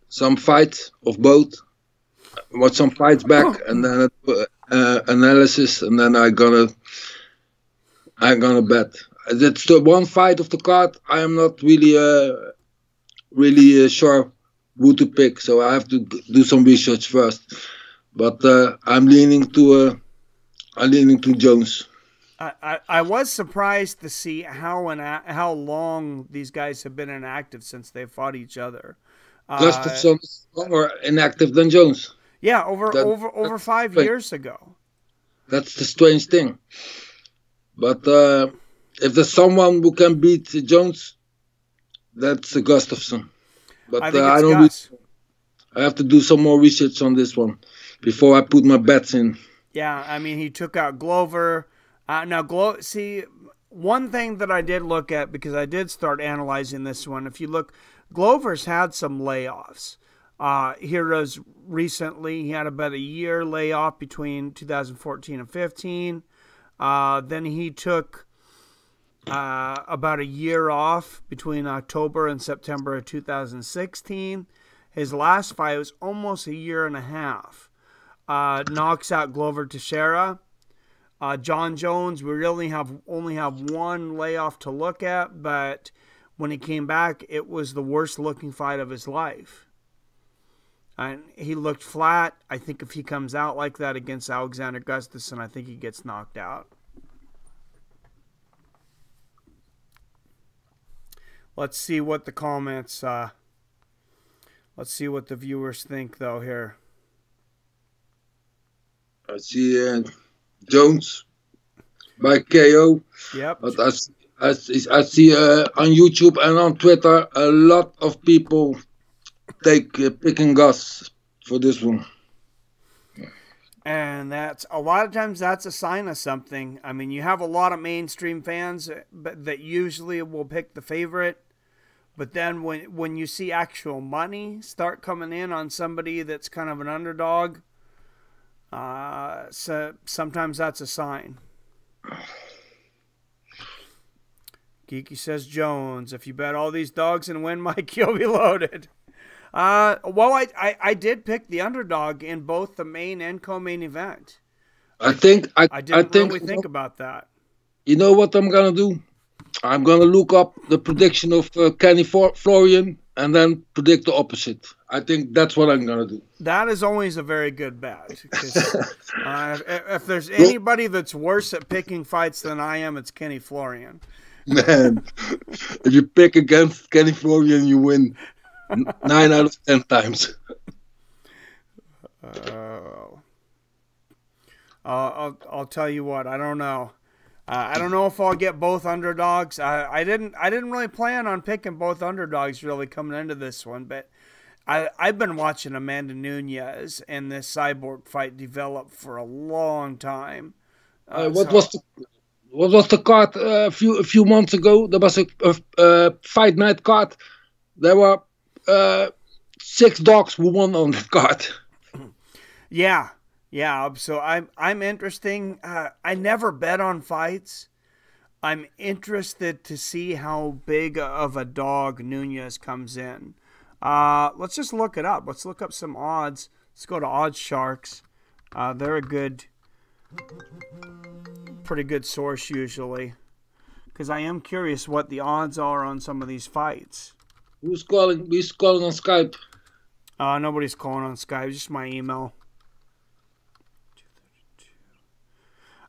some fights of both. Watch some fights back and then analysis, and then I'm gonna bet. That's the one fight of the card. I am not really sure who to pick, so I have to do some research first. But I'm leaning to Jones. I was surprised to see how long these guys have been inactive since they fought each other. Gustafson is more inactive than Jones. Yeah, over 5 years ago. That's the strange thing. But if there's someone who can beat Jones, that's Gustafson. But I have to do some more research on this one before I put my bets in. Yeah, I mean, he took out Glover. See, one thing that I did look at, because I did start analyzing this one, if you look, Glover's had some layoffs. Heroes recently, he had about a year layoff between 2014 and 15. Then he took about a year off between October and September of 2016. His last fight was almost a year and a half. Knocks out Glover Teixeira. Jon Jones, we really only have one layoff to look at, but when he came back, it was the worst looking fight of his life. And he looked flat. I think if he comes out like that against Alexander Gustafson, I think he gets knocked out. Let's see what the comments, let's see what the viewers think, though, here. I see Jones by KO. Yep. But I see on YouTube and on Twitter a lot of people picking Gus for this one. And that's a lot of times that's a sign of something. I mean, you have a lot of mainstream fans that usually will pick the favorite. But then when you see actual money start coming in on somebody that's kind of an underdog, so sometimes that's a sign. Geeky says Jones. If you bet all these dogs and win, Mike, you'll be loaded. Well, I did pick the underdog in both the main and co-main event. I didn't really think about that. You know what I'm gonna do? I'm gonna look up the prediction of Kenny Florian and then predict the opposite. I think that's what I'm gonna do. That is always a very good bet. If there's anybody that's worse at picking fights than I am, it's Kenny Florian. Man, if you pick against Kenny Florian, you win 9 out of 10 times. I'll tell you what. I don't know. I don't know if I'll get both underdogs. I didn't really plan on picking both underdogs really coming into this one, but I've been watching Amanda Nunes and this Cyborg fight develop for a long time. What was the card a few months ago? There was a fight night card. There were 6 dogs who won on that card. Yeah. Yeah, so I'm interesting. I never bet on fights. I'm interested to see how big of a dog Nunes comes in. Let's just look it up. Let's look up some odds. Let's go to Odds Sharks. They're a pretty good source usually, because I am curious what the odds are on some of these fights. Who's calling on Skype? Nobody's calling on Skype. Just my email.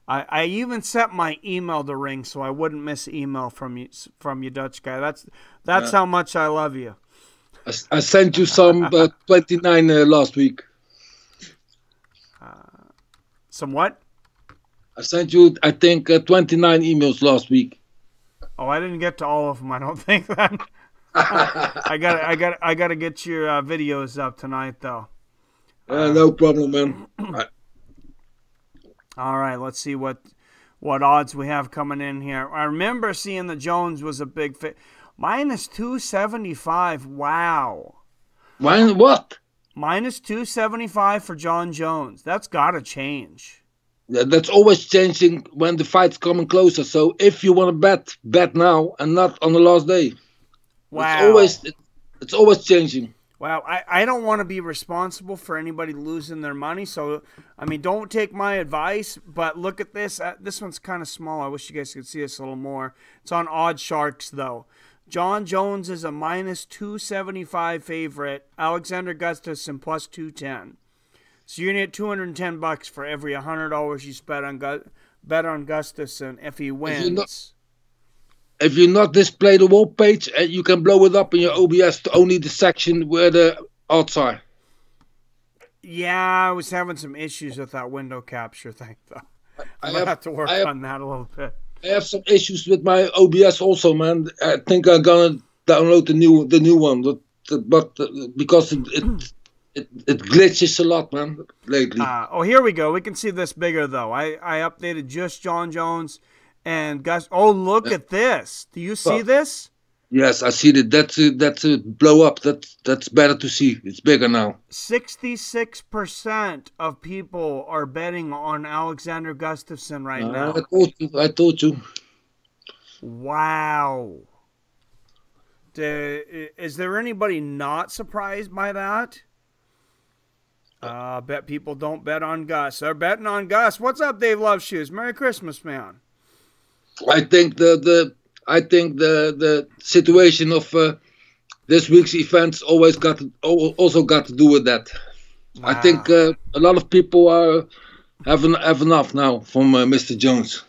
I even set my email to ring so I wouldn't miss email from you, Dutch guy. That's how much I love you. I sent you some 29 last week. Some what? I sent you, I think, 29 emails last week. Oh, I didn't get to all of them. I don't think that. I got to get your videos up tonight, though. No problem, man. All right, let's see what odds we have coming in here. I remember seeing the Jones was a big fit. Minus 275. Wow. What? Minus 275 for Jon Jones. That's got to change. That's always changing when the fight's coming closer. So if you want to bet now and not on the last day. Wow. It's always changing. Wow, I don't want to be responsible for anybody losing their money. So, I mean, don't take my advice, but look at this. This one's kind of small. I wish you guys could see this a little more. It's on Odd Sharks, though. Jon Jones is a -275 favorite. Alexander Gustafson +210. So you're going to get $210 for every $100 you bet on Gustafson if he wins. If you not display the wall page, you can blow it up in your OBS to only the section where the odds are. Yeah, I was having some issues with that window capture thing, though. I have to work on that a little bit. I have some issues with my OBS also, man. I think I'm gonna download the new one, but because it glitches a lot, man, lately. Oh, here we go. We can see this bigger though. I updated just Jon Jones. And Gus, oh, look at this! Do you see this? Yes, I see that. That's a blow up. That's better to see. It's bigger now. 66% of people are betting on Alexander Gustafson right now. I told you. Wow. Is there anybody not surprised by that? I bet people don't bet on Gus. They're betting on Gus. What's up, Dave Love Shoes? Merry Christmas, man. I think the situation of this week's events also got to do with that. Wow. I think a lot of people have enough now from Mr. Jones.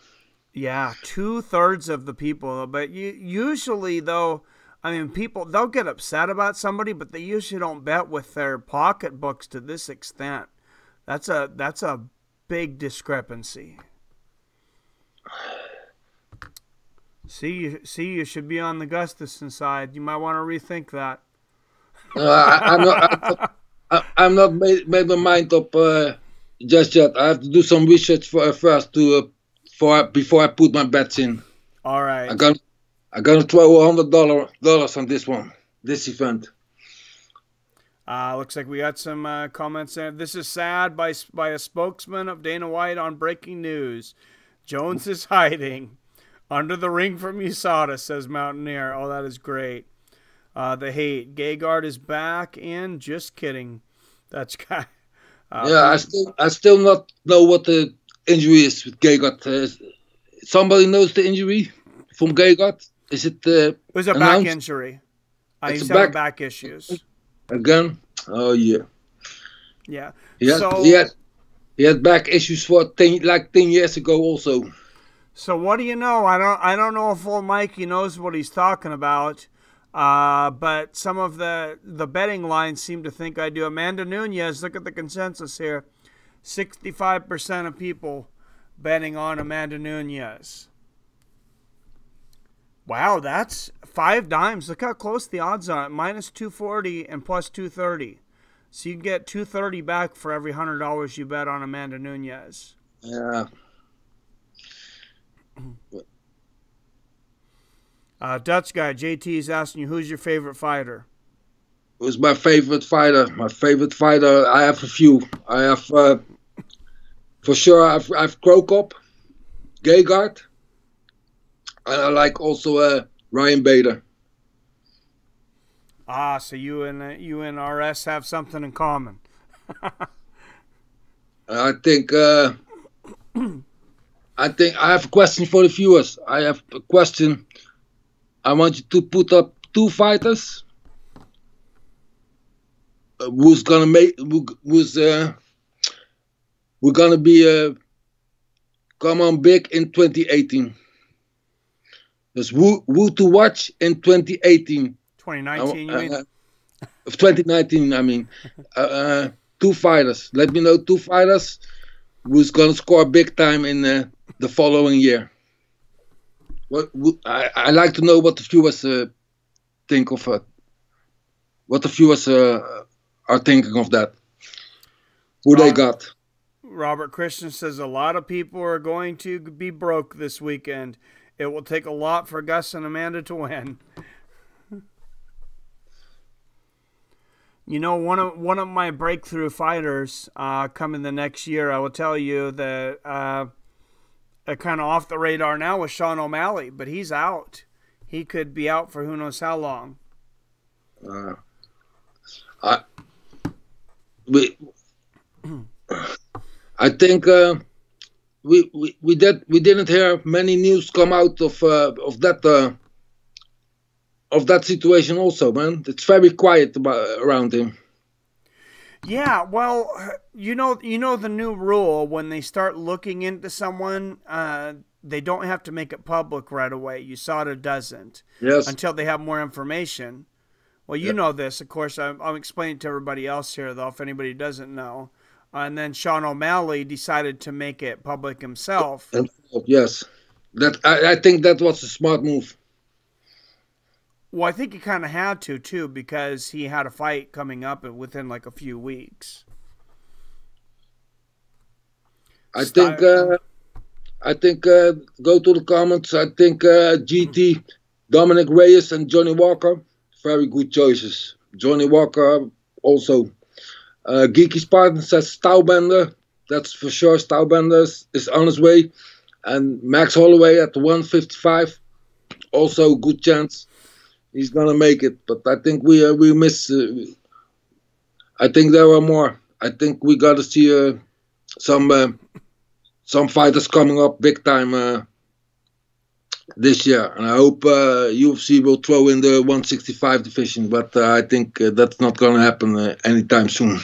Yeah, 2/3 of the people. But usually, though, I mean, people, they'll get upset about somebody, but they usually don't bet with their pocketbooks to this extent. That's a big discrepancy. See, you should be on the Gustafson side. You might want to rethink that. I'm not made my mind up just yet. I have to do some research first before I put my bets in. All right. I'm gonna throw $100 on this event. Looks like we got some comments there. This is sad by a spokesman of Dana White on breaking news. Jones is hiding. Under the ring from USADA, says Mountaineer. Oh, that is great. The hate. Gegard is back in. Just kidding. That's guy. Yeah, I still not know what the injury is with Gegard. Somebody knows the injury from Gegard? Is it? It was a back injury. He's having back issues. Again? Oh yeah. Yeah. He had back issues for 10 years ago also. So what do you know? I don't know if old Mikey knows what he's talking about, but some of the betting lines seem to think I do. Amanda Nunes, look at the consensus here. 65% of people betting on Amanda Nunes. Wow, that's 5 dimes. Look how close the odds are. -240 and +230. So you can get $230 back for every $100 you bet on Amanda Nunes. Yeah. Dutch guy, JT is asking you, who's your favorite fighter? Who's my favorite fighter? My favorite fighter, I have a few. I have, for sure, I've Krokop, Gegard, and I like also Ryan Bader. So you and RS have something in common. I think I have a question for the viewers. I have a question. I want you to put up 2 fighters. Who's gonna be come on big in 2018? There's who to watch in 2018. 2019, you mean? 2019, I mean. 2 fighters. Let me know 2 fighters who's gonna score big time in the following year. I like to know what the viewers think of it. What the viewers are thinking of that. Who they got. Robert Christian says a lot of people are going to be broke this weekend. It will take a lot for Gus and Amanda to win. You know, one of my breakthrough fighters coming the next year, I will tell you that kind of off the radar now is Sean O'Malley, but he's out. He could be out for who knows how long. I think we didn't hear many news come out of that situation. Also, man, it's very quiet around him. Yeah, well, you know the new rule, when they start looking into someone, they don't have to make it public right away. USADA doesn't. Yes. Until they have more information. Well, you know this, of course. I'm explaining to everybody else here, though, if anybody doesn't know. And then Sean O'Malley decided to make it public himself. Yes, I think that was a smart move. Well, I think he kind of had to, too, because he had a fight coming up within like a few weeks. I think go to the comments. I think GT, Dominic Reyes, and Johnny Walker, very good choices. Johnny Walker also. Geeky Spartan says Stouwbender. That's for sure. Stouwbender is on his way. And Max Holloway at the 155. Also good chance. He's gonna make it. But I think we miss. I think there are more. I think we gotta see some fighters coming up big time this year, and I hope UFC will throw in the 165 division. But I think that's not gonna happen anytime soon.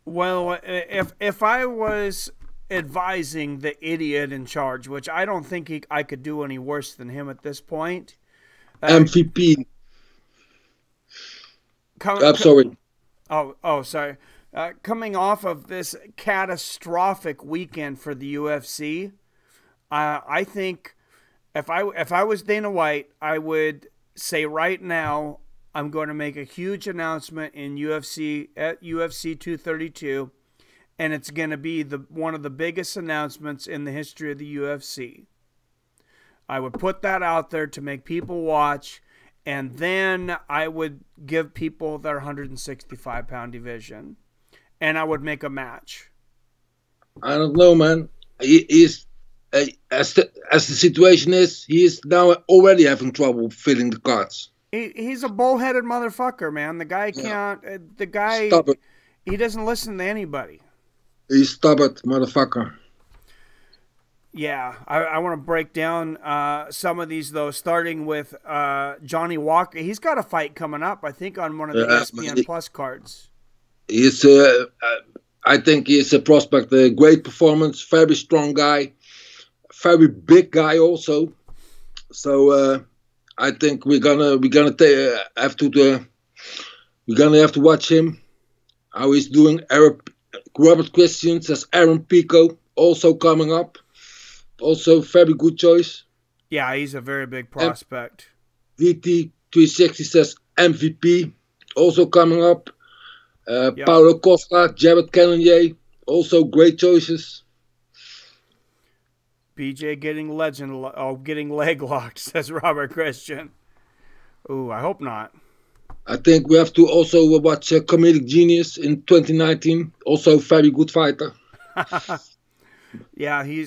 Well, if I was advising the idiot in charge, which I don't think I could do any worse than him at this point. MVP. I'm sorry. Oh, sorry. Coming off of this catastrophic weekend for the UFC, I think if I was Dana White, I would say right now I'm going to make a huge announcement in UFC at UFC 232, and it's going to be one of the biggest announcements in the history of the UFC. I would put that out there to make people watch, and then I would give people their 165-pound division, and I would make a match. I don't know, man. He's as the situation is, he is now already having trouble filling the cards. He's a bullheaded motherfucker, man. The guy can't. The guy. Stubborn. He doesn't listen to anybody. He's stubborn, motherfucker. Yeah, I want to break down some of these, though, starting with Johnny Walker. He's got a fight coming up, I think, on one of the ESPN Plus cards. He's, I think he's a prospect. A great performance, very strong guy, very big guy also. So I think we're gonna have to watch him, how he's doing. Robert Christian says Aaron Pico also coming up. Also, very good choice. Yeah, he's a very big prospect. VT360 says MVP, also coming up. Paulo Costa, Jared Cannonier, also great choices. BJ getting getting leg locked, says Robert Christian. Ooh, I hope not. I think we have to also watch Comedic Genius in 2019. Also, very good fighter. Yeah, he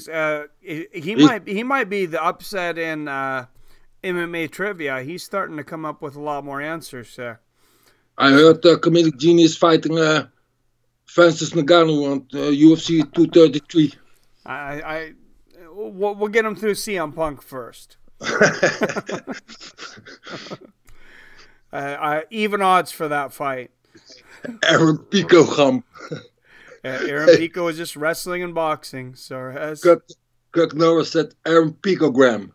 might be the upset in MMA trivia. He's starting to come up with a lot more answers there. I heard Comedic Genius fighting Francis Ngannou on UFC 233. We'll get him through CM Punk first. Even odds for that fight. Aaron Pico Gam. Aaron Pico is just wrestling and boxing. So Kirk Norris said Aaron Picogram.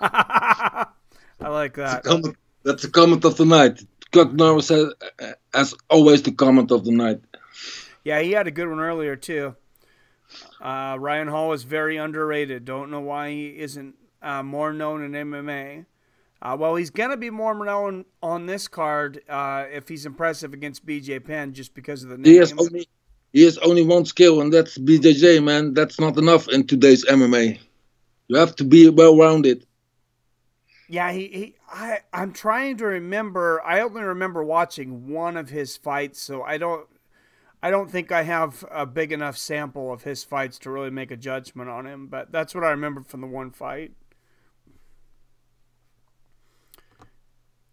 I like that. That's the comment of the night. Kirk Norris said, as always, the comment of the night. Yeah, he had a good one earlier too. Ryan Hall is very underrated. Don't know why he isn't more known in MMA. Well, he's going to be more known on this card if he's impressive against BJ Penn just because of the name. He has only one skill, and that's BJJ, man. That's not enough in today's MMA. You have to be well-rounded. Yeah, I'm trying to remember. I only remember watching one of his fights, so I don't think I have a big enough sample of his fights to really make a judgment on him, but that's what I remember from the one fight.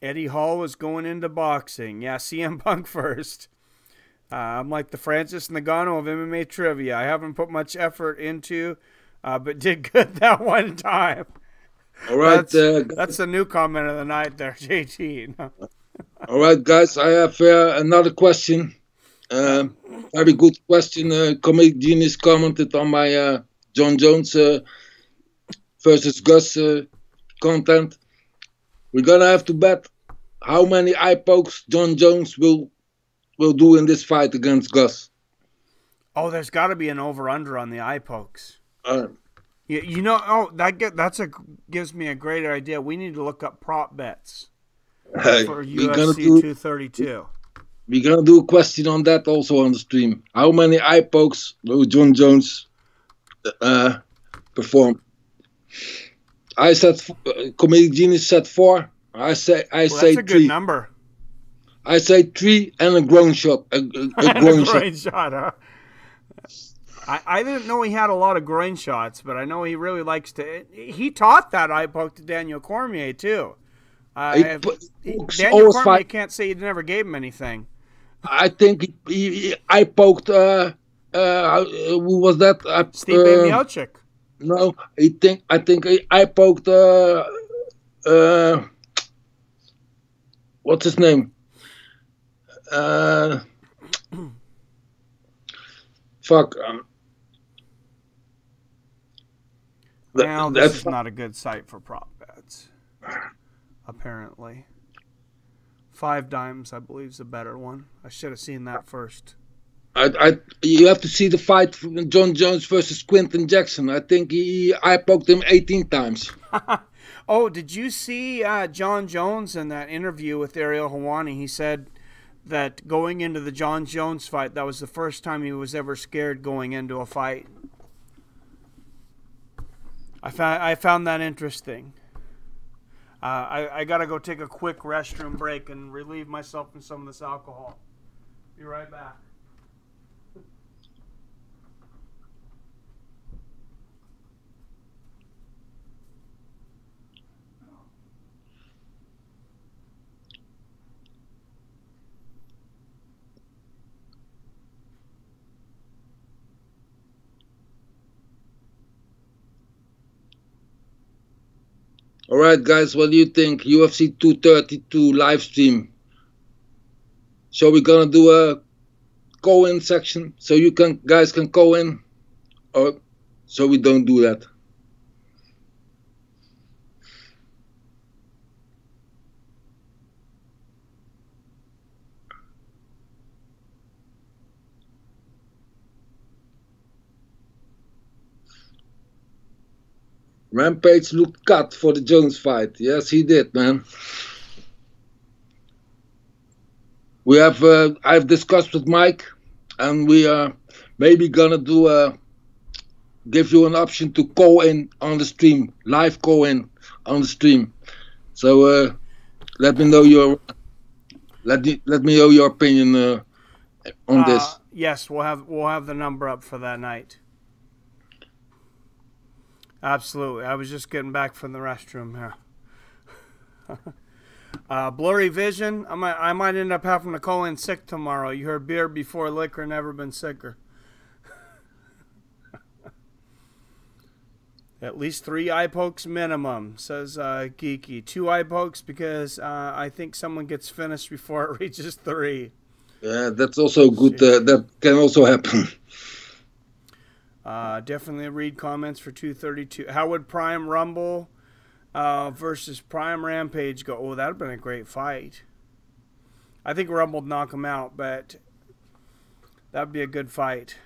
Eddie Hall was going into boxing. Yeah, CM Punk first. I'm like the Francis Ngannou of MMA trivia. I haven't put much effort into, but did good that one time. All right. That's a new comment of the night there, JT. All right, guys. I have another question. Very good question. Comic Genius commented on my Jon Jones versus Gus content. We're gonna have to bet how many eye pokes Jon Jones will do in this fight against Gus. Oh, there's got to be an over/under on the eye pokes. You know, oh, gives me a great idea. We need to look up prop bets for UFC 232. We're gonna do a question on that also on the stream. How many eye pokes will Jon Jones perform? I said Comedic Genius said 4. I say that's a 3. good number. I say 3 and a groin shot. A groin shot, huh? I didn't know he had a lot of groin shots, but I know he really likes to. He taught that eye poke to Daniel Cormier too. Daniel Cormier can't say he never gave him anything. I think he eye poked. Who was that? Steve Miocic. No, I think he eye poked. What's his name? Fuck. Well, this is not a good site for prop bets. Apparently. 5 Dimes, I believe, is a better one. I should have seen that first. You have to see the fight from Jon Jones versus Quinton Jackson. I think I poked him 18 times. Oh, did you see Jon Jones in that interview with Ariel Helwani? He said that going into the Jon Jones fight, that was the first time he was ever scared going into a fight. I found that interesting. I got to go take a quick restroom break and relieve myself from some of this alcohol. Be right back. All right, guys, what do you think? UFC 232 live stream. So we're gonna do a call-in section, so you guys can call in, or so we don't do that. Rampage looked cut for the Jones fight. Yes, he did, man. We have I've discussed with Mike, and we are maybe gonna do give you an option to call in on the stream, live call in on the stream. So let me know your opinion on this. Yes, we'll have the number up for that night. Absolutely. I was just getting back from the restroom here. Blurry vision. I might end up having to call in sick tomorrow. You heard beer before liquor, never been sicker. At least 3 eye pokes minimum, says Geeky. 2 eye pokes because I think someone gets finished before it reaches 3. Yeah, that's also good. That can also happen. Definitely read comments for 232. How would Prime Rumble versus Prime Rampage go? Oh, that would have been a great fight. I think Rumble would knock him out, but that would be a good fight.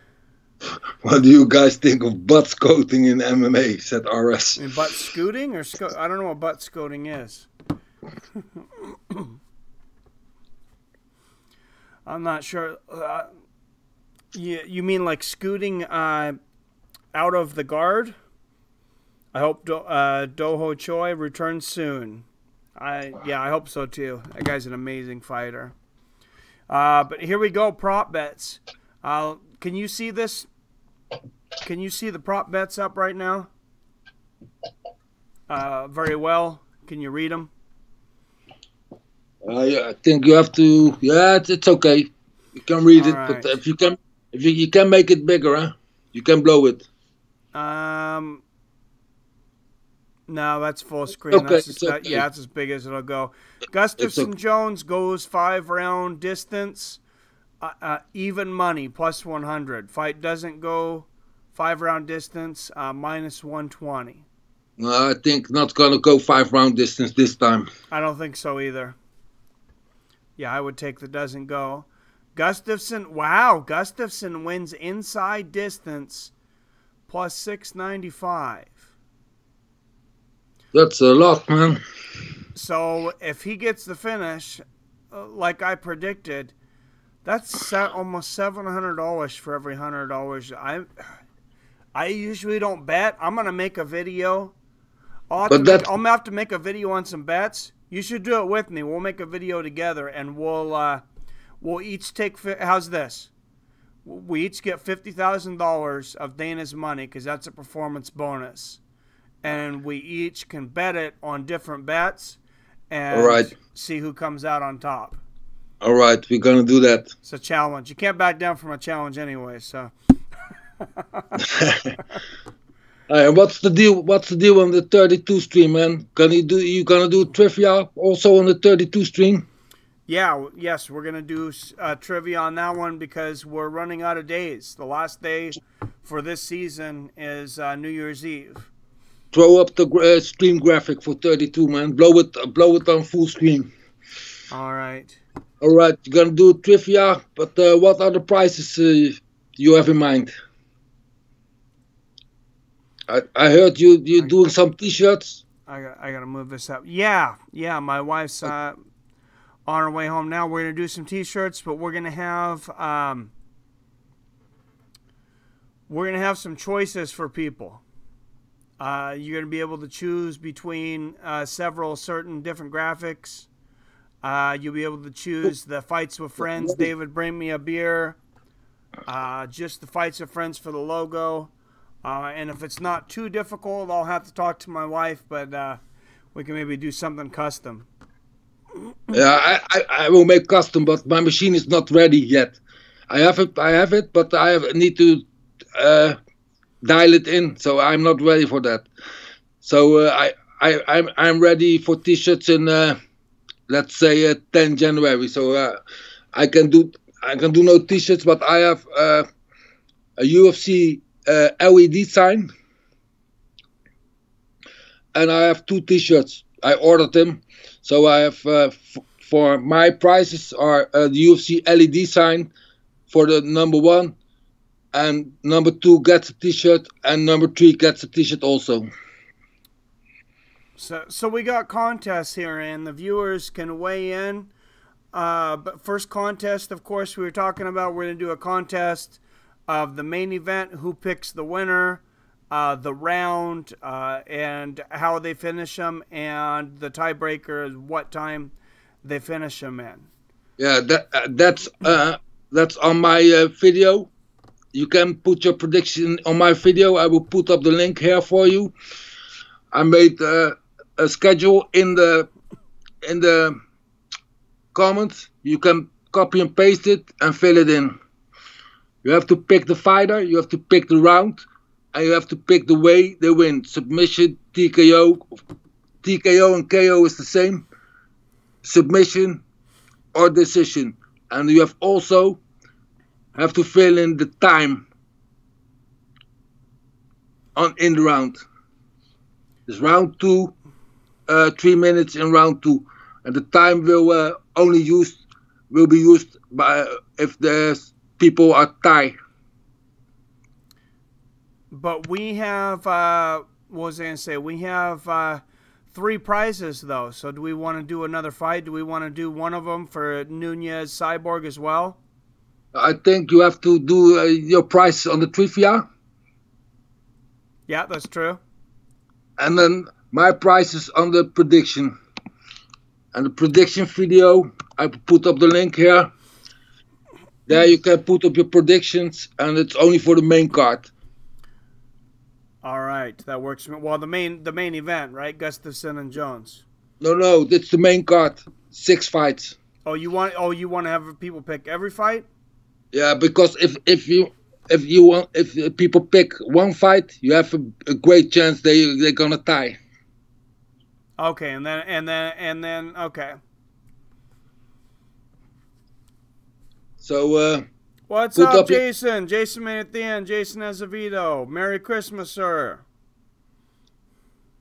What do you guys think of butt scouting in MMA? Said RS. I mean, butt scooting or I don't know what butt scouting is. I'm not sure. You mean like scooting out of the guard? I hope Doho Choi returns soon. I hope so too. That guy's an amazing fighter. But here we go, prop bets. Can you see this? Can you see the prop bets up right now? Very well. Can you read them? I think you have to. Yeah, it's okay. You can read it, right. but if you can make it bigger, huh? You can blow it. No, that's full screen. Okay, That's that's as big as it'll go. Gustafson Jones goes 5-round distance, even money plus 100. Fight doesn't go 5-round distance, minus 120. I think not gonna go 5-round distance this time. I don't think so either. Yeah, I would take the doesn't go. Gustafson, wow, Gustafson wins inside distance plus 695. That's a lot, man. So if he gets the finish, like I predicted, that's almost $700 for every $100. I usually don't bet. I'm gonna make a video. I'm gonna have to make a video on some bets. You should do it with me. We'll make a video together, and we'll each take. How's this? We each get $50,000 of Dana's money because that's a performance bonus, and we each can bet it on different bets and see who comes out on top. All right, we're gonna do that. It's a challenge. You can't back down from a challenge anyway. So. What's the deal? What's the deal on the 32 stream, man? You gonna do trivia also on the 32 stream? Yes, we're gonna do trivia on that one because we're running out of days. The last day for this season is New Year's Eve. Throw up the stream graphic for 32, man. Blow it on full screen. All right. All right, you're gonna do trivia, but what are the prizes you have in mind? I heard you're doing some T-shirts. I gotta move this up. Yeah. My wife's on her way home now. We're gonna do some T-shirts, but we're gonna have some choices for people. You're gonna be able to choose between several certain different graphics. You'll be able to choose the fights with friends. David, bring me a beer. Just the fights with friends for the logo. And if it's not too difficult, I'll have to talk to my wife, but we can maybe do something custom. Yeah, I will make custom, but my machine is not ready yet. I have it, but I need to dial it in, so I'm not ready for that. So I'm ready for T-shirts in let's say 10 January. So I can do no T-shirts, but I have a UFC LED sign, and I have 2 T-shirts. I ordered them, so I have for my prices are the UFC LED sign for the number 1, and number 2 gets a T-shirt, and number 3 gets a T-shirt also. So we got contests here, and the viewers can weigh in. But first contest, of course, we were talking about. We're going to do a contest of the main event, who picks the winner, the round, and how they finish them, and the tiebreaker is what time they finish them in. Yeah, that's on my video. You can put your prediction on my video. I will put up the link here for you. I made a schedule in the comments. You can copy and paste it and fill it in. You have to pick the fighter, you have to pick the round, and you have to pick the way they win. Submission, TKO. TKO and KO is the same. Submission or decision. And you have also have to fill in the time in the round. It's round 2, 3 minutes in round 2. And the time will be used by if there's people are tied. But we have, what was I going to say? We have 3 prizes, though. So do we want to do another fight? Do we want to do one of them for Nunes Cyborg as well? I think you have to do your prize on the trivia. Yeah, that's true. and then my price is on the prediction. And the prediction video, I put up the link here. There you can put up your predictions, and it's only for the main card. All right, that works. Well, the main event, right? Gustafson and Jones. No, it's the main card. 6 fights. Oh, you want to have people pick every fight? Yeah, because if people pick one fight, you have a great chance they're gonna tie. Okay, and then okay. So what's up, Jason? Jason made it at the end. Jason Azevedo. Merry Christmas, sir.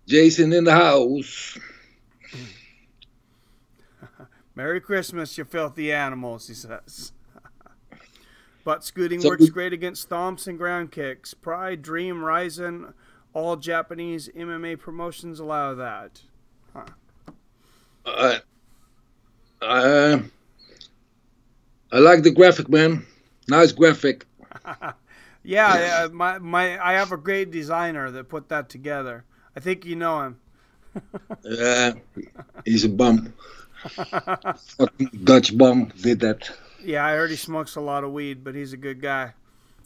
Jason in the house. Merry Christmas, you filthy animals, he says. Butt scooting works great against stomps and ground kicks. Pride, Dream, Ryzen, all Japanese MMA promotions allow that. Huh. I like the graphic, man. Nice graphic. Yeah, I have a great designer that put that together. I think you know him. Yeah, he's a bum. Fucking Dutch bum did that. Yeah, I heard he smokes a lot of weed, but he's a good guy.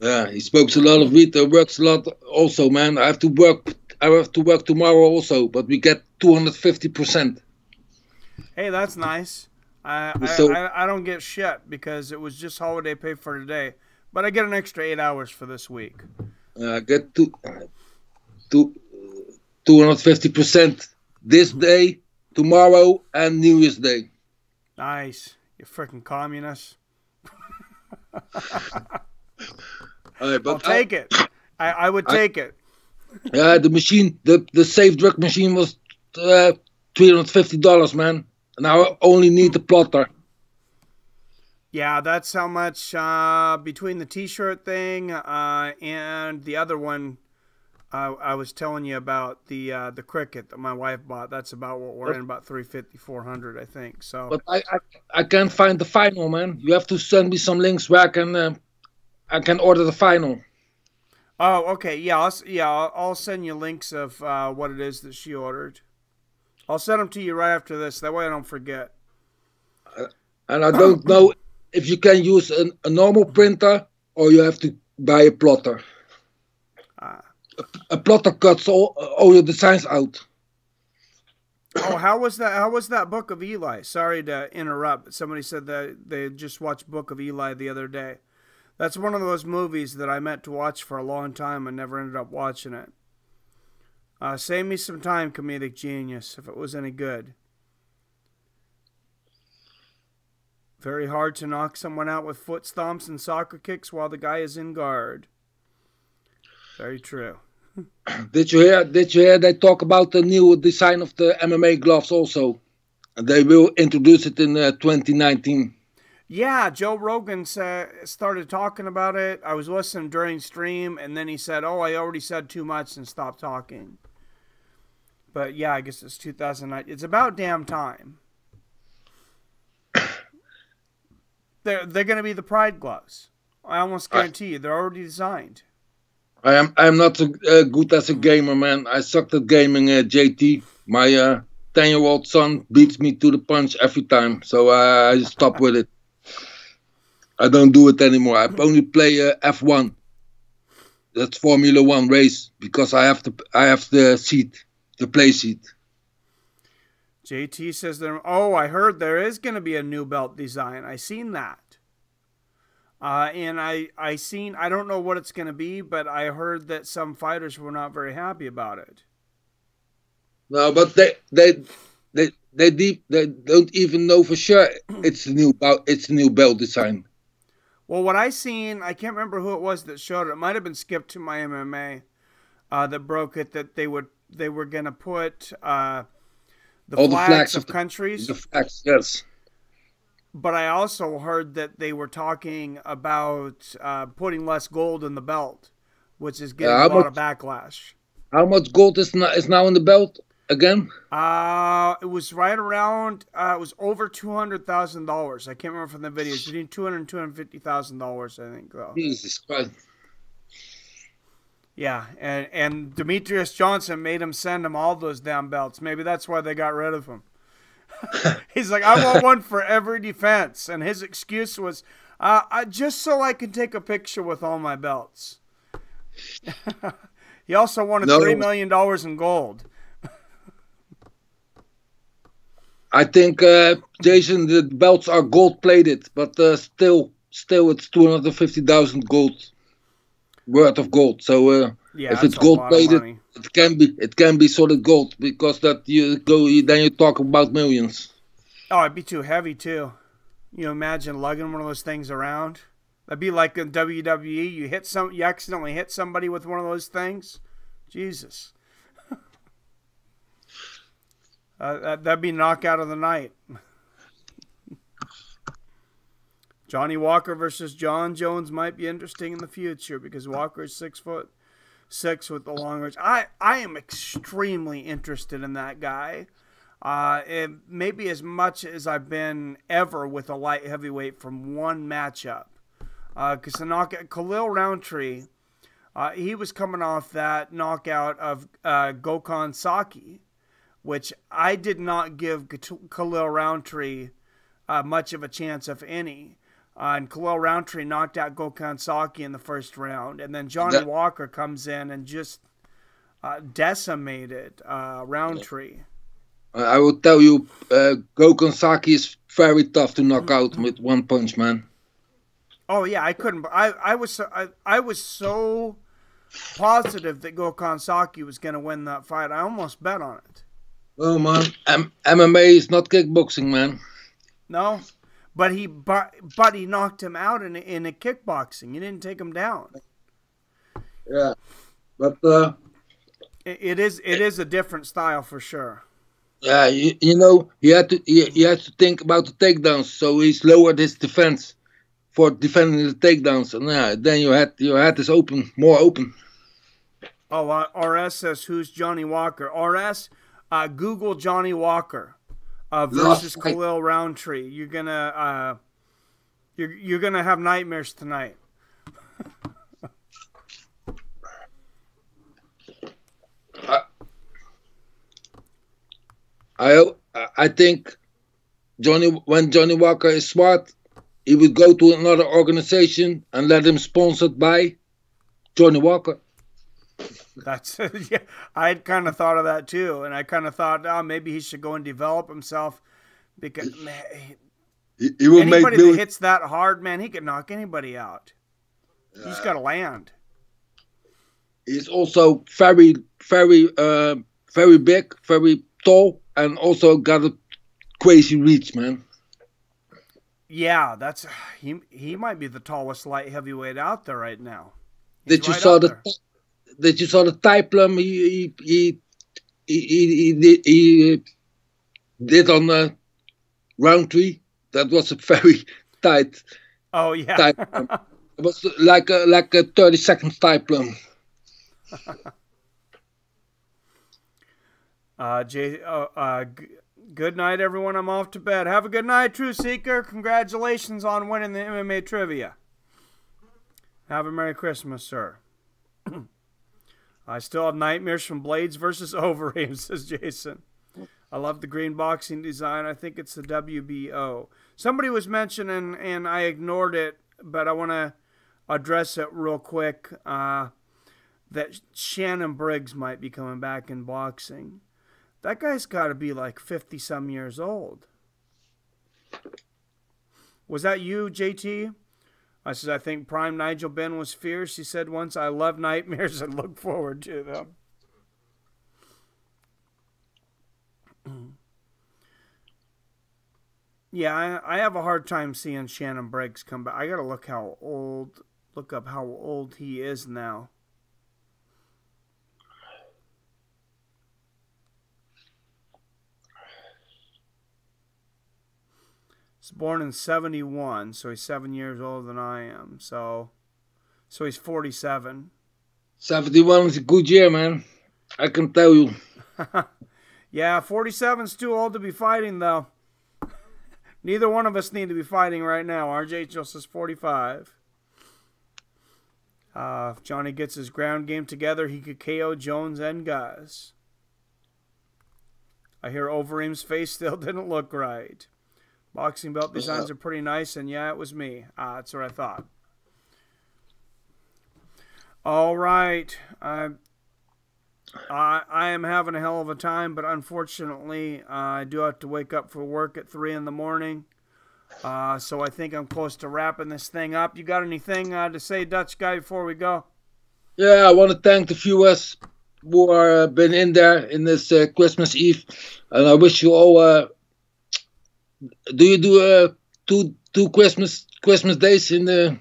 Yeah, he smokes a lot of weed. Works a lot also, man. I have to work tomorrow also, but we get 250%. Hey, that's nice. I don't get shit because it was just holiday pay for today, but I get an extra 8 hours for this week. I get 250% this day, tomorrow, and New Year's Day. Nice. You freaking communist. Right, I'll take it. I would take it. Yeah, the machine, the safe drug machine was $350, man. Now I only need the plotter. Yeah, that's how much between the T-shirt thing and the other one I was telling you about, the cricket that my wife bought. That's about what we're in, about $350, $400, I think. So, but I can't find the final, man. You have to send me some links where I can order the final. Oh, okay. Yeah, I'll send you links of what it is that she ordered. I'll send them to you right after this. That way I don't forget. And I don't know if you can use a normal printer or you have to buy a plotter. A plotter cuts all your designs out. Oh, how was that Book of Eli? Sorry to interrupt, but somebody said that they just watched Book of Eli the other day. That's one of those movies that I meant to watch for a long time and never ended up watching it. Save me some time, comedic genius, if it was any good. Very hard to knock someone out with foot stomps and soccer kicks while the guy is in guard. Very true. Did you hear they talk about the new design of the MMA gloves also? They will introduce it in 2019. Yeah, Joe Rogan started talking about it. I was listening during stream, and then he said, oh, I already said too much and stopped talking. But yeah, I guess it's 2009. It's about damn time. They're going to be the Pride gloves. I almost guarantee you. They're already designed. I am not good as a gamer, man. I sucked at gaming, JT. My 10-year-old son beats me to the punch every time, so I stopped with it. I don't do it anymore. I only play F1. That's Formula 1 race because I have the seat, the play seat. JT says there. Oh, I heard there is going to be a new belt design. I seen that. And I don't know what it's going to be, but I heard that some fighters were not very happy about it. No, but they don't even know for sure it's a new belt design. Well, what I seen, I can't remember who it was that showed it. It might have been Skip to my MMA that broke it. That they were going to put the flags of countries. The flags, yes. But I also heard that they were talking about putting less gold in the belt, which is getting a lot of backlash. How much gold is now in the belt again? It was right around. It was over $200,000. I can't remember from the video. It's between $200,000 and $250,000, I think. Though. Jesus Christ! Yeah, and Demetrius Johnson made him send him all those damn belts. Maybe that's why they got rid of him. He's like, I want one for every defense. And his excuse was, just so I can take a picture with all my belts. He also wanted $3 million in gold. I think, Jason, the belts are gold-plated, but still it's 250,000 gold worth of gold. So yeah, if it's gold-plated, it can be solid gold, because that then you talk about millions. Oh, it'd be too heavy too. You imagine lugging one of those things around. That'd be like in WWE. You accidentally hit somebody with one of those things. Jesus. That'd be knockout of the night. Johnny Walker versus Jon Jones might be interesting in the future, because Walker is 6'6" with the long range. I am extremely interested in that guy. Maybe as much as I've been ever with a light heavyweight from one matchup. Because the knockout, Khalil Roundtree, he was coming off that knockout of Gokhan Saki, which I did not give Khalil Roundtree much of a chance, if any. And Khalil Roundtree knocked out Gokhan Saki in the first round. And then Johnny Walker comes in and just decimated Roundtree. I will tell you, Gokhan Saki is very tough to knock out with one punch, man. Oh yeah, I couldn't. I was so positive that Gokhan Saki was going to win that fight. I almost bet on it. Well, man, MMA is not kickboxing, man. No, but he knocked him out in a kickboxing. You didn't take him down. Yeah, but it is a different style for sure. Yeah, you know, he had to think about the takedowns, so he's lowered his defense for defending the takedowns, and then you had this more open. Oh, RS says, who's Johnny Walker? RS, Google Johnny Walker versus Khalil Roundtree. You're gonna have nightmares tonight. I think when Johnny Walker is smart, he would go to another organization and let him sponsored by Johnny Walker. That's yeah. I kind of thought of that too, and I kind of thought, oh, maybe he should go and develop himself, because man, he will anybody that hits that hard, man, he could knock anybody out. He's got to land. He's also very, very, very big, very tall, and also got a crazy reach, man. Yeah, he might be the tallest light heavyweight out there right now. Did you saw the thigh plum he did on Roundtree? That was a very tight. Oh yeah. Tight plum. It was like a 30-second thigh plum. Good night, everyone. I'm off to bed. Have a good night, True Seeker. Congratulations on winning the MMA trivia. Have a Merry Christmas, sir. I still have nightmares from Blades versus Overeem, says Jason. I love the green boxing design. I think it's the WBO. Somebody was mentioning, and I ignored it, but I want to address it real quick, that Shannon Briggs might be coming back in boxing. That guy's got to be like 50-some years old. Was that you, JT? I said, I think prime Nigel Benn was fierce. He said once, I love nightmares and look forward to them. Yeah, I have a hard time seeing Shannon Briggs come back. I got to look up how old he is now. He's born in 71, so he's 7 years older than I am. So he's 47. 71 is a good year, man. I can tell you. Yeah, 47's too old to be fighting, though. Neither one of us need to be fighting right now. RJ just says 45. If Johnny gets his ground game together, he could KO Jones and guys. I hear Overeem's face still didn't look right. Boxing belt designs are pretty nice, and yeah, it was me. That's what I thought. All right. I am having a hell of a time, but unfortunately, I do have to wake up for work at 3 in the morning. So I think I'm close to wrapping this thing up. You got anything to say, Dutch guy, before we go? Yeah, I want to thank the viewers who are been in there in this Christmas Eve, and I wish you all. Do you do two Christmas days in the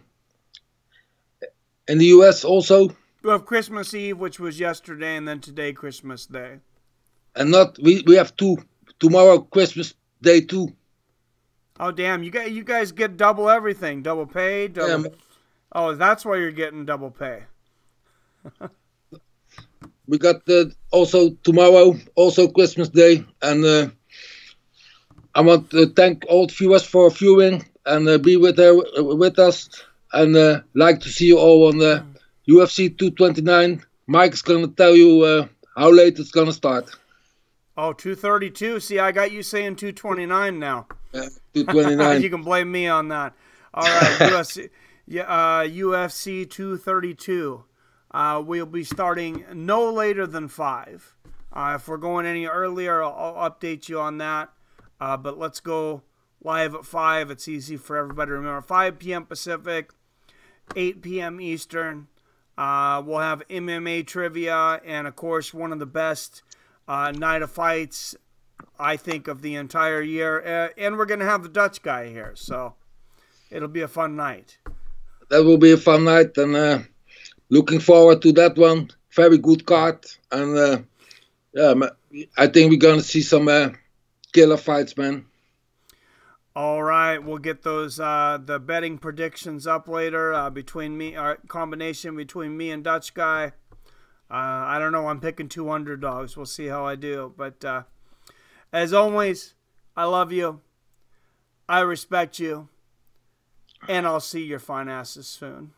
US also? We have Christmas Eve, which was yesterday, and then today Christmas Day. And not we have two tomorrow Christmas Day too. Oh damn! You guys get double everything, double pay. Double... Yeah. Oh, that's why you're getting double pay. We got also tomorrow, also Christmas Day, and I want to thank all the viewers for viewing and be with us, and like to see you all on the UFC 229. Mike's gonna tell you how late it's gonna start. Oh, 232. See, I got you saying 229 now. 229. You can blame me on that. All right, UFC 232. We'll be starting no later than 5. If we're going any earlier, I'll update you on that. But let's go live at 5. It's easy for everybody to remember. 5 p.m. Pacific, 8 p.m. Eastern. We'll have MMA trivia and, of course, one of the best night of fights, I think, of the entire year. And we're going to have the Dutch guy here, so it'll be a fun night. That will be a fun night, and looking forward to that one. Very good card, and yeah, I think we're going to see some killer fights, man. All right, we'll get those the betting predictions up later between me, combination between me and Dutch guy. I don't know. I'm picking 2 underdogs. We'll see how I do. But as always, I love you. I respect you, and I'll see your fine asses soon.